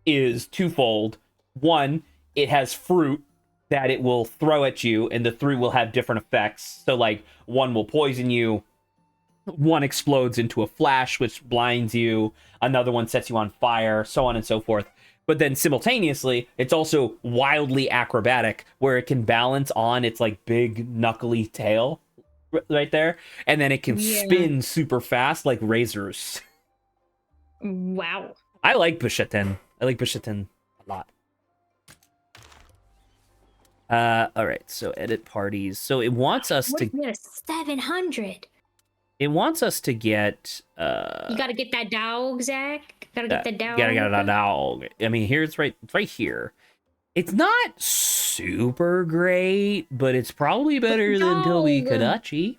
is twofold. One, it has fruit that it will throw at you, and the three will have different effects. So like one will poison you, one explodes into a flash which blinds you, another one sets you on fire, so on and so forth. But then simultaneously it's also wildly acrobatic, where it can balance on its like big knuckly tail right there, and then it can spin super fast like razors. Wow. I like Bishaten. I like Bishaten a lot. All right, so edit parties. So it wants us to... 700. It wants us to get You gotta get that dog, Zach. Gotta get that dog. gotta get a dog. I mean, here it's right here. It's not super great, but it's probably better than Toby Kadachi.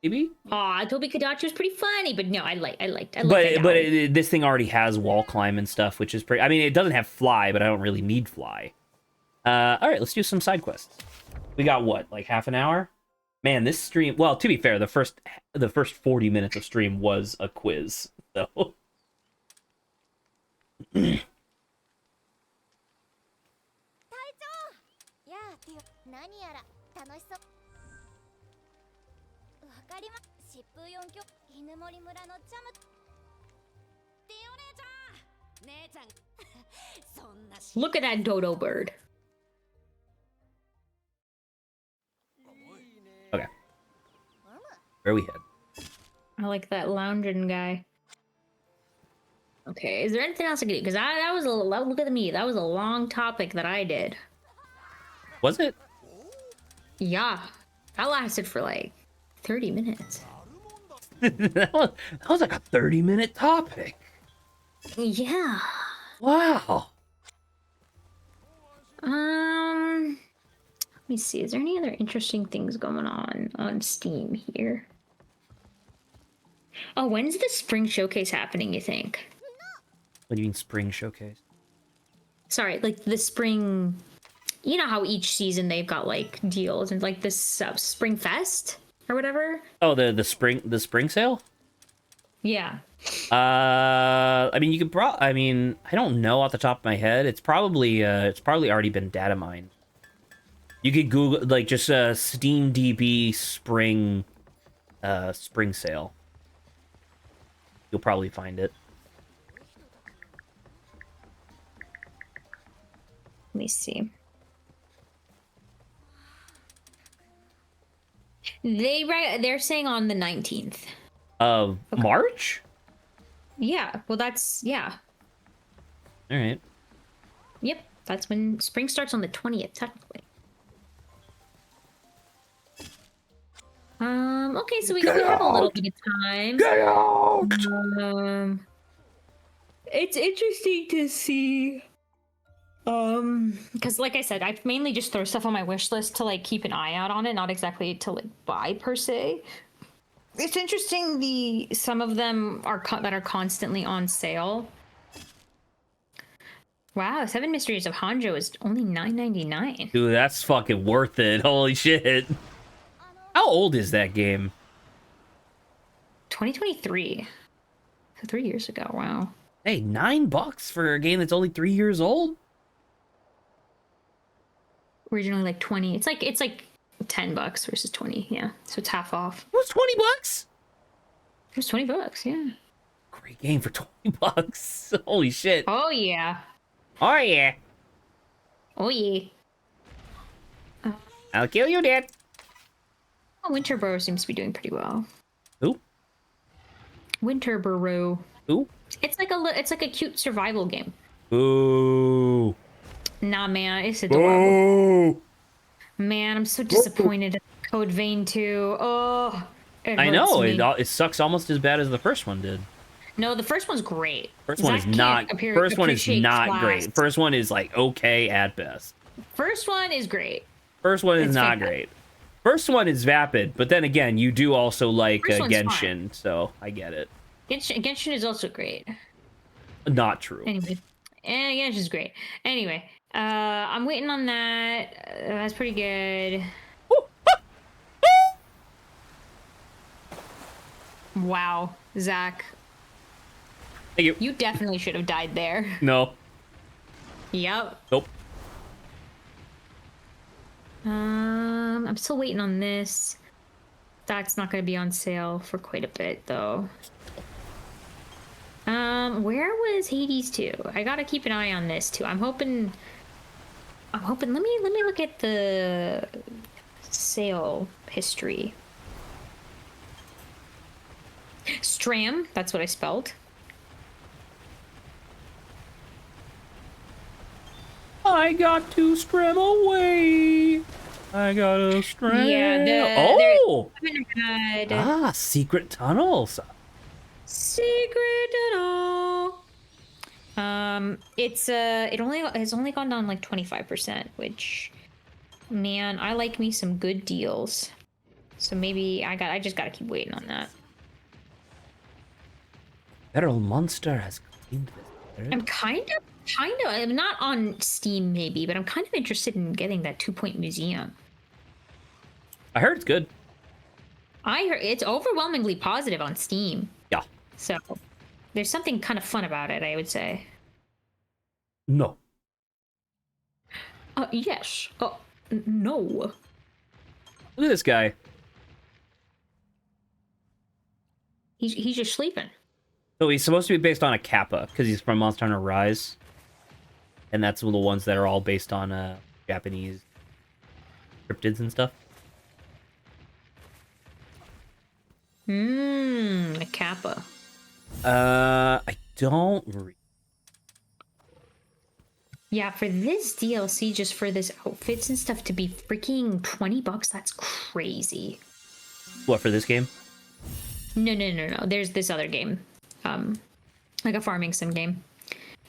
Maybe. Aw, Toby Kadachi was pretty funny, but no, I liked that But dog. this thing already has wall climb and stuff, which is pretty. I mean, it doesn't have fly, but I don't really need fly. All right, let's do some side quests. We got what, like half an hour? Man, this stream. Well, to be fair, the first 40 minutes of stream was a quiz. So. やあティオ、何やら楽しそう。わかりま、疾風四強犬森村のチャム。ティオ姉ちゃん、姉ちゃん。そんな。Look at that dodo bird. Okay. Where are we head? I like that lounging guy. Okay, is there anything else I can do? Because that was look at me. That was a long topic that I did. Was it? Yeah, that lasted for like 30 minutes. that was like a 30-minute topic. Yeah. Wow. Let me see. Is there any other interesting things going on Steam here? Oh, when's the spring showcase happening, you think? What do you mean spring showcase? Sorry, like the spring. You know how each season they've got like deals and like this spring fest or whatever. Oh, the spring sale? Yeah. I mean, you could I mean, I don't know off the top of my head. It's probably already been data mined. You could Google like just Steam DB spring sale. You'll probably find it. Let me see. They're saying on the 19th of March? Yeah. Well, that's yeah. All right. Yep. That's when spring starts on the 20th, technically. Okay, so we have a little bit of time. Get out! It's interesting to see. Because like I said, I mainly just throw stuff on my wish list to like keep an eye out on it, not exactly to like buy per se. It's interesting. Some of them that are constantly on sale. Wow, 7 Mysteries of Hanjo is only $9.99. Dude, that's fucking worth it. Holy shit. How old is that game? 2023. So 3 years ago. Wow. Hey, $9 for a game that's only 3 years old? Originally like 20. It's like $10 versus 20. Yeah. So it's half off. It was $20? It was $20. Yeah. Great game for $20. Holy shit. Oh yeah. Oh yeah. Oh yeah. I'll kill you, Dad. Oh, Winterborough seems to be doing pretty well. Who? Winterborough. Who? It's like a cute survival game. Ooh. Nah, man, it's adorable. Ooh. Man, I'm so disappointed in Code Vein 2. Oh, I know it sucks almost as bad as the first one did. No, the first one's great. First one is not great. First one is like okay at best. First one is great. First one is not great. First one is vapid, but then again, you do also like Genshin, so I get it. Genshin is also great. Not true. Anyway, Genshin's great. Anyway, I'm waiting on that. That's pretty good. Wow, Zach. Thank you. You definitely should have died there. No. Yep. Nope. I'm still waiting on this. That's not going to be on sale for quite a bit, though. Where was Hades 2? I gotta keep an eye on this too. I'm hoping. Let me look at the sale history. Stram. That's what I spelled. I got to scram away. I got a strand. Yeah, Oh! haven't had Secret tunnels. secret tunnel. It's only gone down like 25%, which, man, I like me some good deals. So maybe I just gotta keep waiting on that. Feral monster has claimed this. I'm I'm not on Steam maybe, but I'm kind of interested in getting that 2-point museum. I heard it's good. I heard it's overwhelmingly positive on Steam. Yeah. So there's something kind of fun about it, I would say. No. Yes. No. Look at this guy. He's just sleeping. So he's supposed to be based on a Kappa because he's from Monster Hunter Rise, and that's one of the ones that are all based on Japanese cryptids and stuff. A Kappa. I don't read. Yeah, for this DLC, just for this outfits and stuff to be freaking $20, that's crazy. What, for this game? No. There's this other game, like a farming sim game,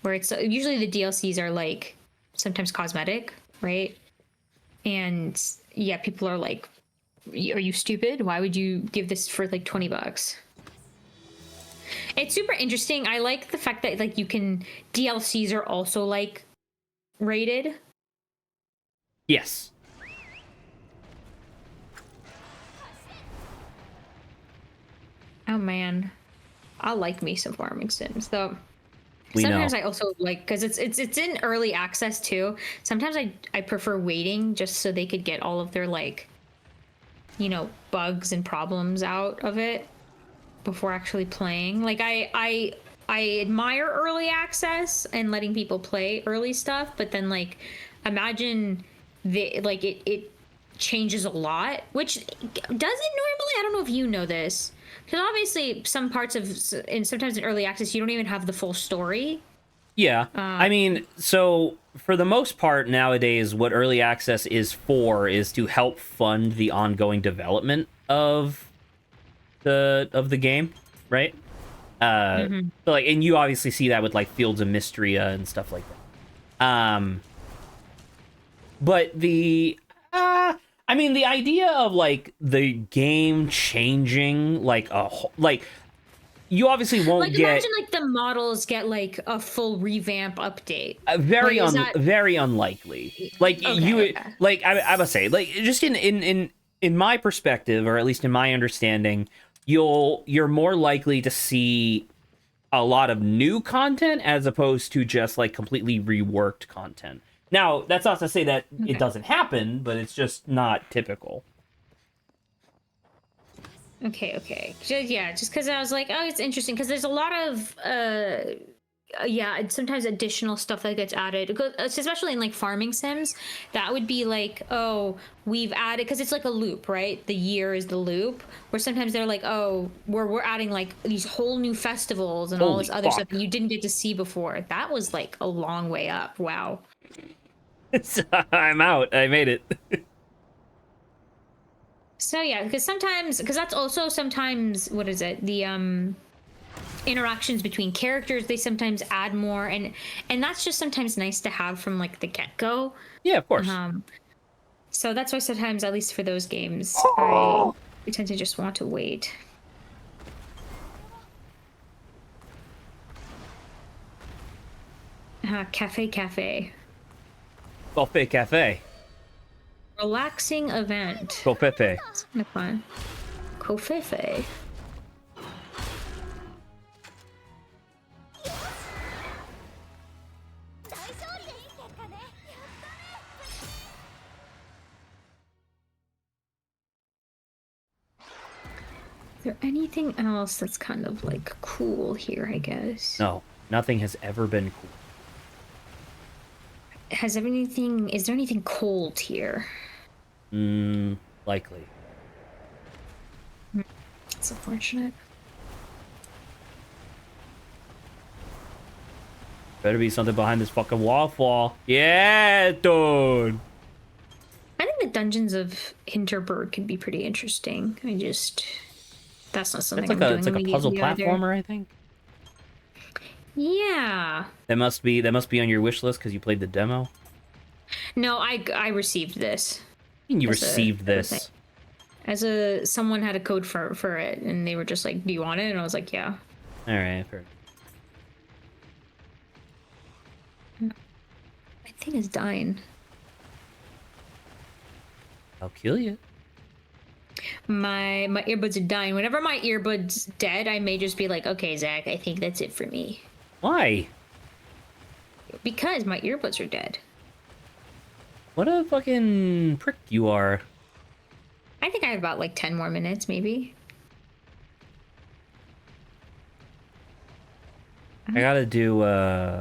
where it's usually the DLCs are like sometimes cosmetic, right? And yeah, people are like, "Are you stupid? Why would you give this for like $20?" It's super interesting. I like the fact that like DLCs are also like rated. Yes. Oh man, I like me some farming sims though. We Sometimes know. I also like, because it's in early access too. Sometimes I prefer waiting just so they could get all of their like, bugs and problems out of it before actually playing. Like I admire early access and letting people play early stuff, but then like imagine it changes a lot, which does it normally? I don't know if you know this. Because obviously, some parts and sometimes in early access, you don't even have the full story. Yeah. I mean, so for the most part nowadays, what early access is for is to help fund the ongoing development of the game, right? So like, and you obviously see that with like Fields of Mystria and stuff like that. But I mean, the idea of like the game changing like you obviously won't Like, get imagine like the models get like a full revamp update. very Like, very unlikely. Like Okay. like I would say like just in my perspective, or at least in my understanding, you're more likely to see a lot of new content as opposed to just like completely reworked content. Now, that's not to say that it doesn't happen, but it's just not typical. Okay. Just because I was like, oh, it's interesting because there's a lot of sometimes additional stuff that gets added, especially in like farming sims. That would be like, oh, we've added, because it's like a loop, right? The year is the loop, where sometimes they're like, oh, we're adding like these whole new festivals and all Holy this other stuff fuck. that you didn't get to see before. That was like a long way up. Wow. I'm out. I made it. So yeah, because that's also sometimes, what is it, the interactions between characters, they sometimes add more, and that's just sometimes nice to have from like the get-go. Yeah, of course. So that's why sometimes, at least for those games, I tend to just want to wait. Cafe. Buffet Cafe. Relaxing event. Covfefe. It's kind of fun. Covfefe. Is there anything else that's kind of like cool here, I guess? No, nothing has ever been cool. Is there anything cold here? Likely. It's unfortunate. Better be something behind this fucking waterfall. Yeah, dude. I think the Dungeons of Hinterberg could be pretty interesting. That's not something It's I'm doing it's like a puzzle immediately either. platformer, I think. Yeah. That must be on your wish list because you played the demo. No, I received this. You As a- received as a this. someone had a code for it, and they were just like, "Do you want it?" And I was like, "Yeah." All right, fair. My thing is dying. I'll kill you. My earbuds are dying. Whenever my earbuds dead, I may just be like, "Okay, Zach, I think that's it for me," Why? because my earbuds are dead. What a fucking prick you are. I think I have about like 10 more minutes, maybe. I gotta do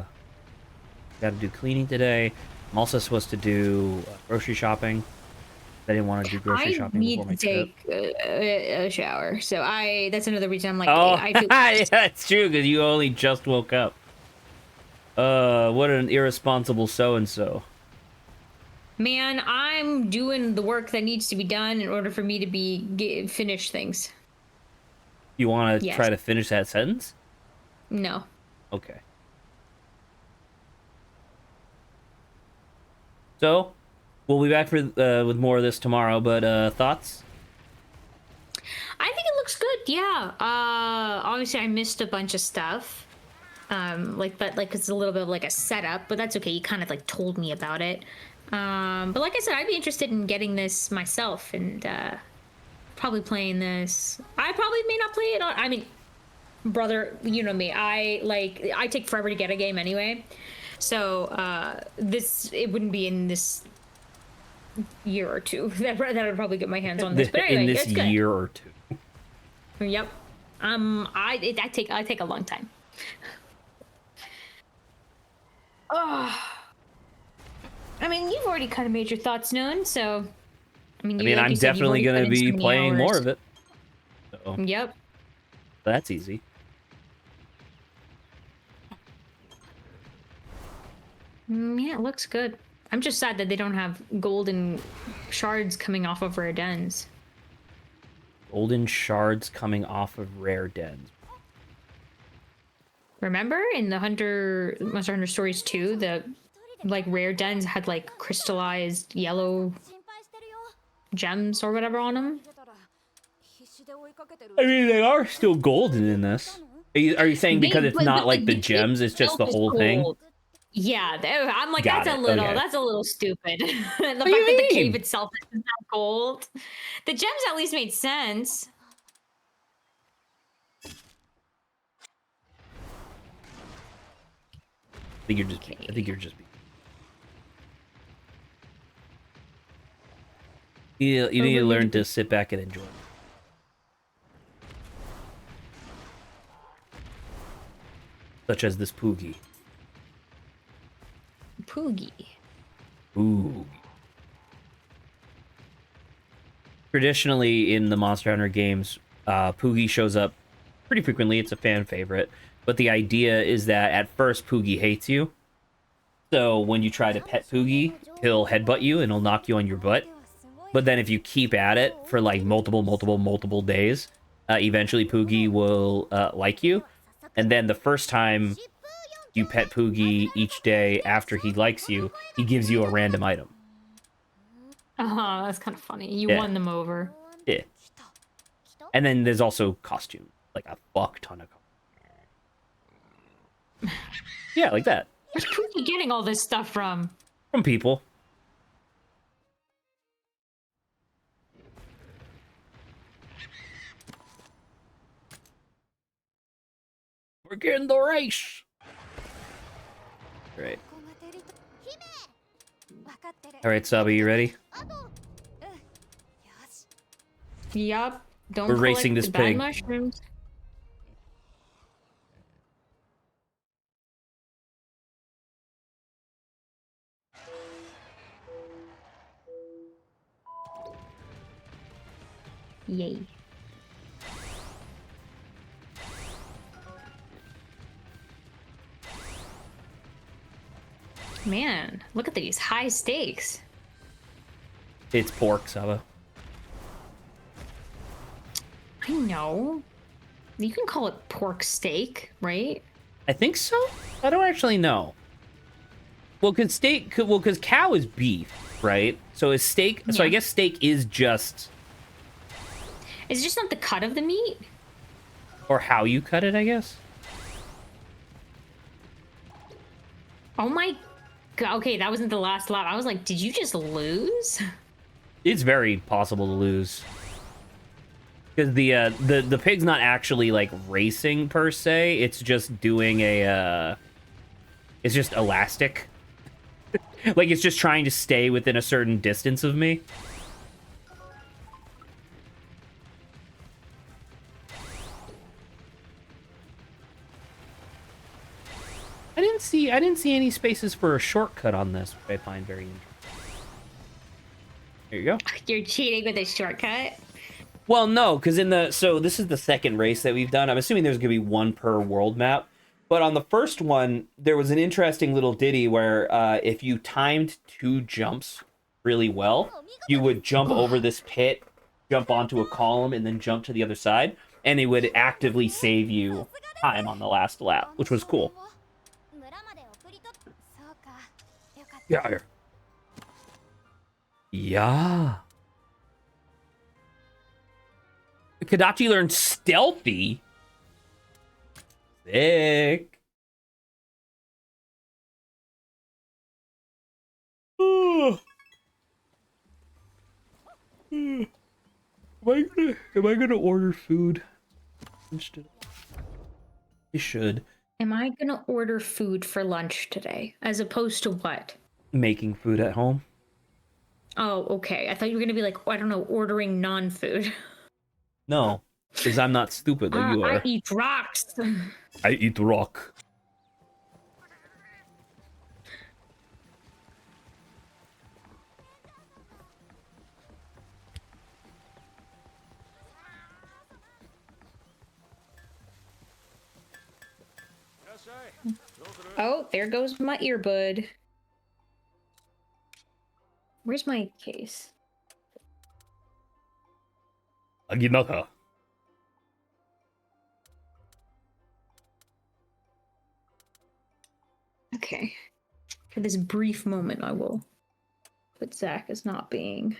cleaning today. I'm also supposed to do grocery shopping. I didn't want to do grocery I shopping need before my to trip. take a shower, so that's another reason I'm like, Oh, I feel yeah, that's true because you only just woke up. What an irresponsible so-and-so. Man, I'm doing the work that needs to be done in order for me to finish things. You want to Yes. try to finish that sentence? No. Okay. So, we'll be back with more of this tomorrow, but thoughts? I think it looks good. Yeah. Obviously I missed a bunch of stuff. But it's a little bit of like a setup, but that's okay. You kind of like told me about it. But like I said, I'd be interested in getting this myself and probably playing this. I probably may not play it on. I mean, brother, you know me. I take forever to get a game anyway, so it wouldn't be in this year or two that I'd probably get my hands on this. But anyway, in this it's good. year or two. Yep. I take a long time. Oh. I mean, you've already kind of made your thoughts known, so. I mean, like I'm you said, you've definitely already going to put in so be many playing more hours. of it. So, Yep. that's easy. Yeah, it looks good. I'm just sad that they don't have golden shards coming off of rare dens. Golden shards coming off of rare dens. Remember in the Monster Hunter Stories 2, the like rare dens had like crystallized yellow gems or whatever on them? I mean, they are still golden in this. Are you saying because it's not like the gems, it's just the whole thing? Yeah, I'm like, Got that's it, a okay. little stupid. The fact do you that the mean? cave itself is not gold. The gems at least made sense. I think you're just you need to learn to sit back and enjoy. Such as this Poogie. Poogie. Ooh. Traditionally in the Monster Hunter games, Poogie shows up pretty frequently. It's a fan favorite. But the idea is that at first Poogie hates you. So when you try to pet Poogie, he'll headbutt you and he'll knock you on your butt. But then if you keep at it for like multiple days, eventually Poogie will like you. And then the first time you pet Poogie each day after he likes you, he gives you a random item. That's kind of funny. You Yeah. won them over. Yeah. And then there's also costume, like a fuck ton of costume. Yeah, like that. Where's Poogie getting all this stuff from? From people. We're getting the race. Right. All right, Sabi, you ready? Yup. Don't We're collect racing this the bad pig. mushrooms. Yay. Man, look at these high stakes. It's pork, Saba. I know. You can call it pork steak, right? I think so. I don't actually know. Well, because cow is beef, right? So is steak. So I Yeah. guess steak is just, It's just not the cut of the meat. or how you cut it, I guess. Oh my god. Okay, that wasn't the last lap. I was like, did you just lose? It's very possible to lose. Because the pig's not actually like racing per se. It's just doing a it's just elastic. Like it's just trying to stay within a certain distance of me. I didn't see any spaces for a shortcut on this, which I find very interesting. There you go. You're cheating with a shortcut? Well, no, because so this is the second race that we've done. I'm assuming there's gonna be one per world map. But on the first one, there was an interesting little ditty where if you timed 2 jumps really well, you would jump over this pit, jump onto a column, and then jump to the other side, and it would actively save you time on the last lap, which was cool. Yeah. Yeah. Kadachi learned stealthy. Sick. Am I gonna order food instead? You should. Am I gonna order food for lunch today? As opposed to what? Making food at home. Oh, okay. I thought you were gonna be like, I don't know, ordering non-food. No, because I'm not stupid like you are. I eat rocks. I eat rock. Oh, there goes my earbud. Where's my case? Aginata. Okay. For this brief moment, I will put Zach as not being.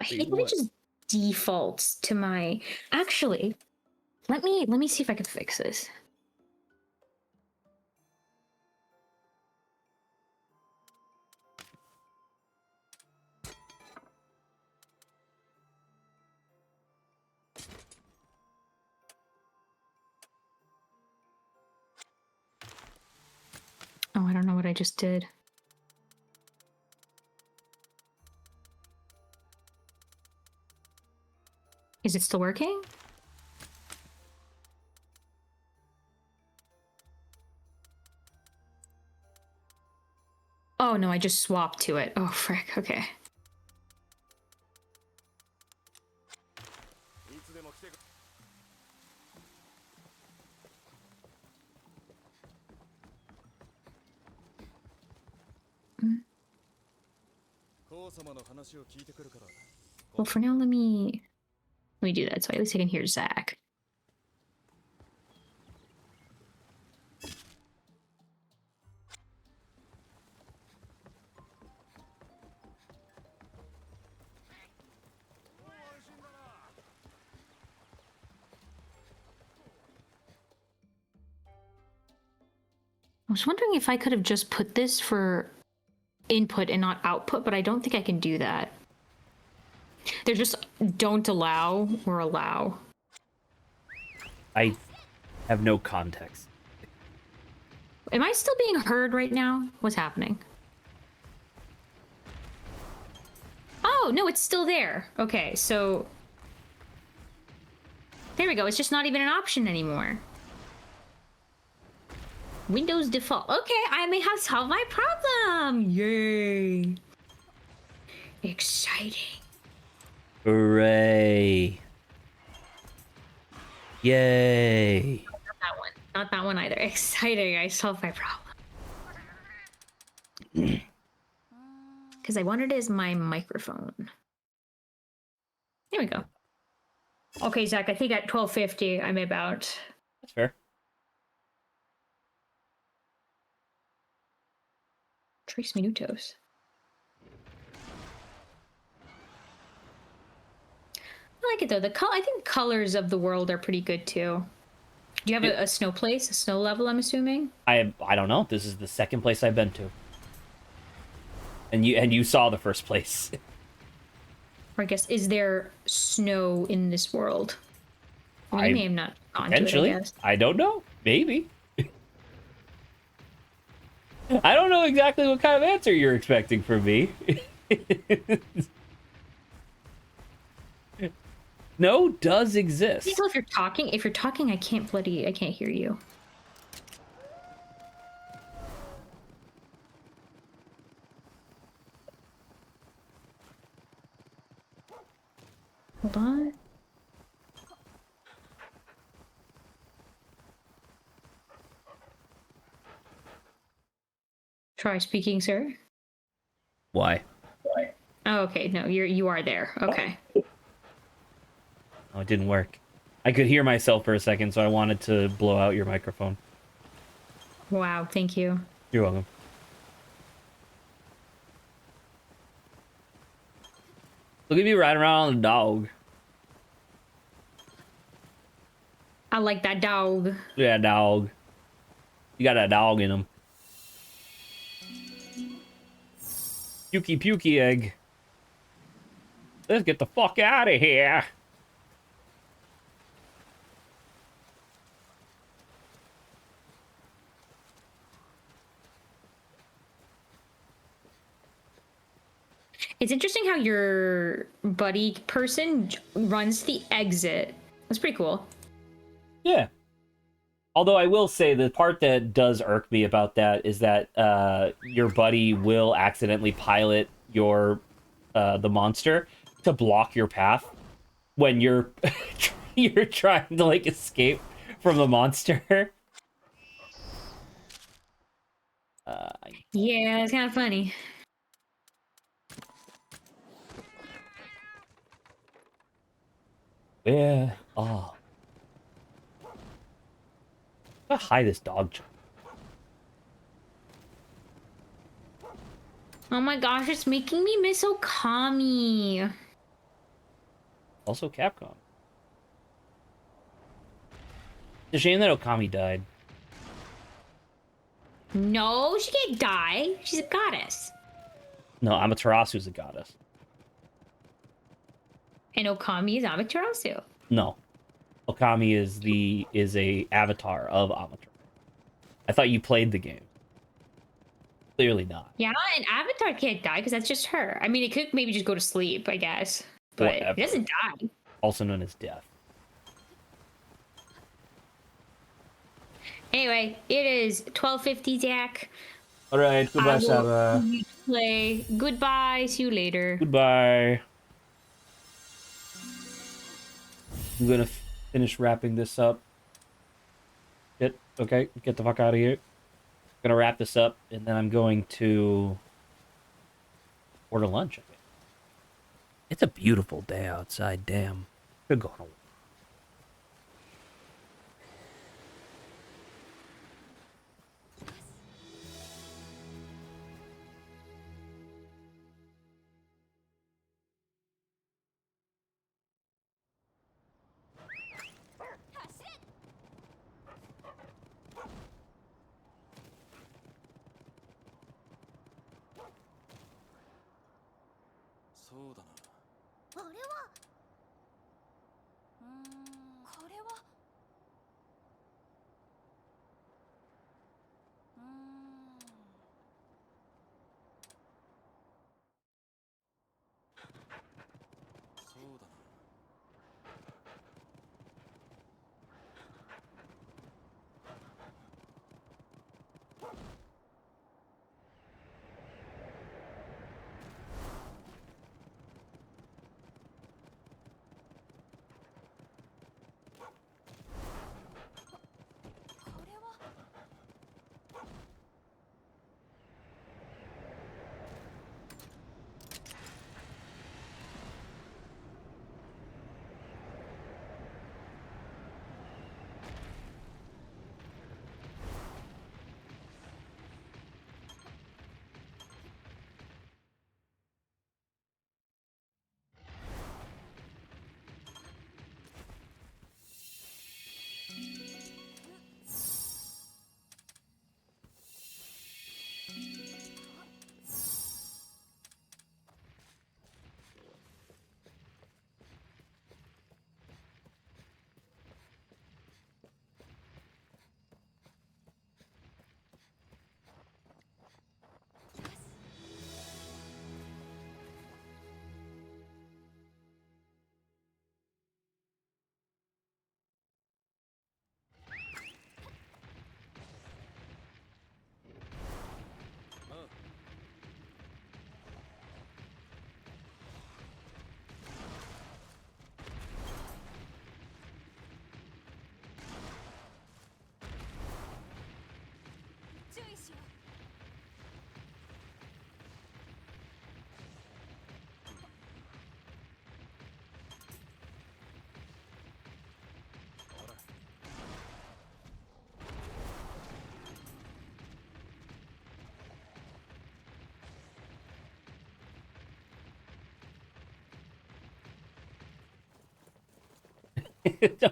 I hate when it just defaults to my. Actually, let me see if I can fix this. Oh, I don't know what I just did. Is it still working? Oh no, I just swapped to it. Oh frick, okay. Well, for now, let me do that so at least I can hear Zach. I was wondering if I could have just put this for input and not output, but I don't think I can do that. They're just don't allow or allow. I have no context. Am I still being heard right now? What's happening? Oh, no, it's still there. Okay, so... There we go. It's just not even an option anymore. Windows default. Okay, I may have solved my problem. Yay. Exciting. Hooray. Yay. Not that one. Not that one either. Exciting. I solved my problem. because I want it as my microphone. There we go. Okay, Zach, I think at 12:50 I'm about. That's fair. Tres minutos. I like it though. I think the colors of the world are pretty good too. Do you have a snow place, a snow level? I'm assuming. I don't know. This is the second place I've been to, and you saw the first place. Or I guess, is there snow in this world? I mean, you may have not gone to it, I guess. I don't know. Maybe. I don't know exactly what kind of answer you're expecting from me. Snow does exist. If you're talking, I can't hear you. Hold on. Try speaking, sir. Why? Oh, okay. No, you are there. Okay. Oh, it didn't work. I could hear myself for a second, so I wanted to blow out your microphone. Wow, thank you. You're welcome. Look at me riding around on a dog. I like that dog. Yeah, dog. You got a dog in him. Pukey egg. Let's get the fuck out of here. It's interesting how your buddy person runs the exit. That's pretty cool. Yeah. Although I will say the part that does irk me about that is that your buddy will accidentally pilot your the monster to block your path when you're you're trying to like escape from the monster. Yeah, it's kind of funny. Yeah. Oh. How high this dog jump? Oh my gosh, it's making me miss Okami. Also Capcom. It's a shame that Okami died. No, she can't die. She's a goddess. No, Amaterasu's a goddess. And Okami is Amaterasu. No. Okami is a avatar of Amaterasu. I thought you played the game. Clearly not. Yeah, and Avatar can't die because that's just her. I mean, it could maybe just go to sleep, I guess. But Whatever. it doesn't die. Also known as death. Anyway, it is 12:50, Zach. All right, goodbye, Saba. Play. Goodbye. See you later. Goodbye. I'm gonna finish wrapping this up. Okay, get the fuck out of here. Gonna wrap this up, and then I'm going to order lunch. It's a beautiful day outside. Damn, could go on a walk.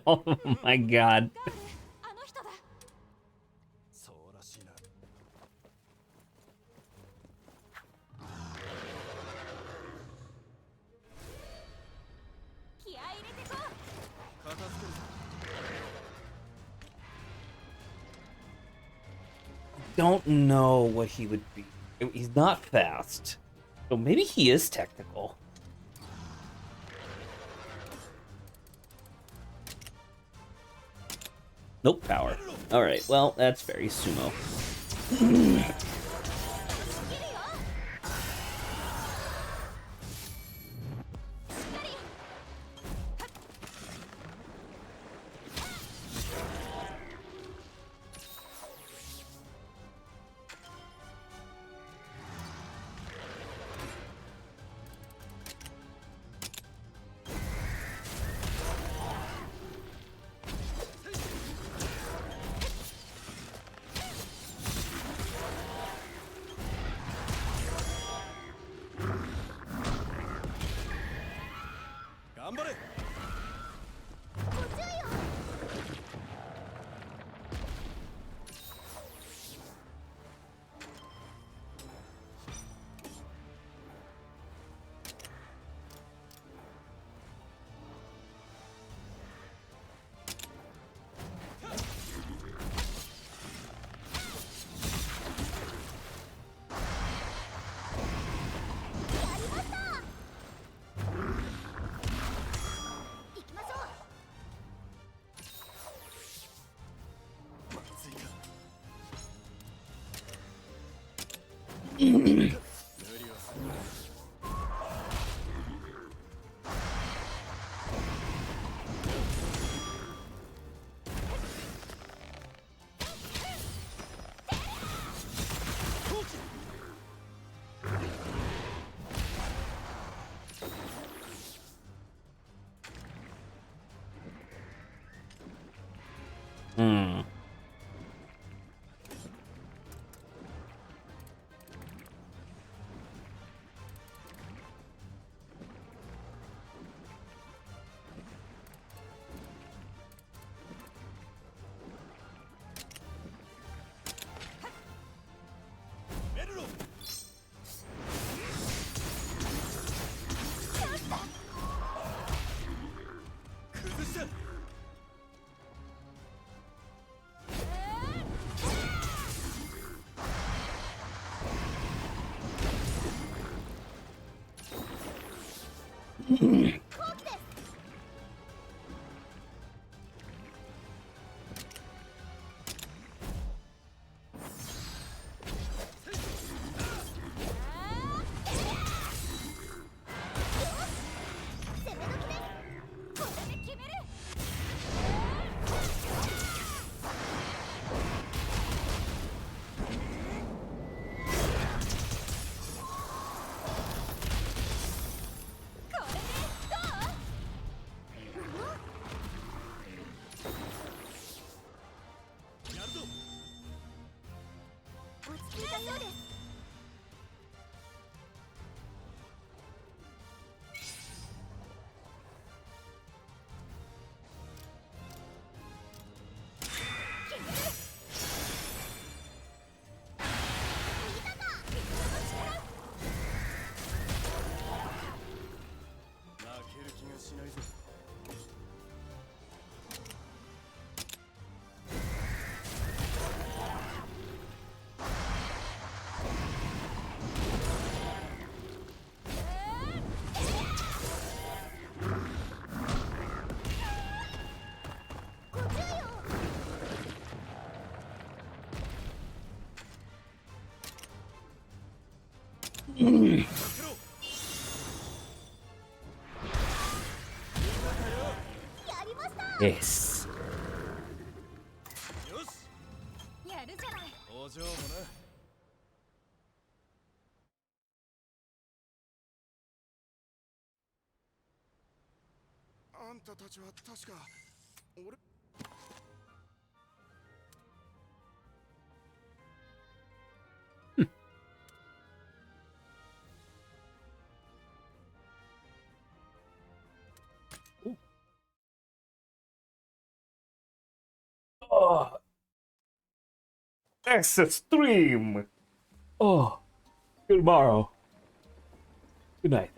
Oh my god. あの人だ。そうらしいな。気合い入れてこう。片付けるぞ。 Don't know what he would be. He's not fast. So maybe he is technical. Nope, power. Alright, well, that's very sumo. Hmm. Yes. やるじゃない。お嬢もな。あんたたちは確か俺。Oh, excess stream. Oh, tomorrow. Good night.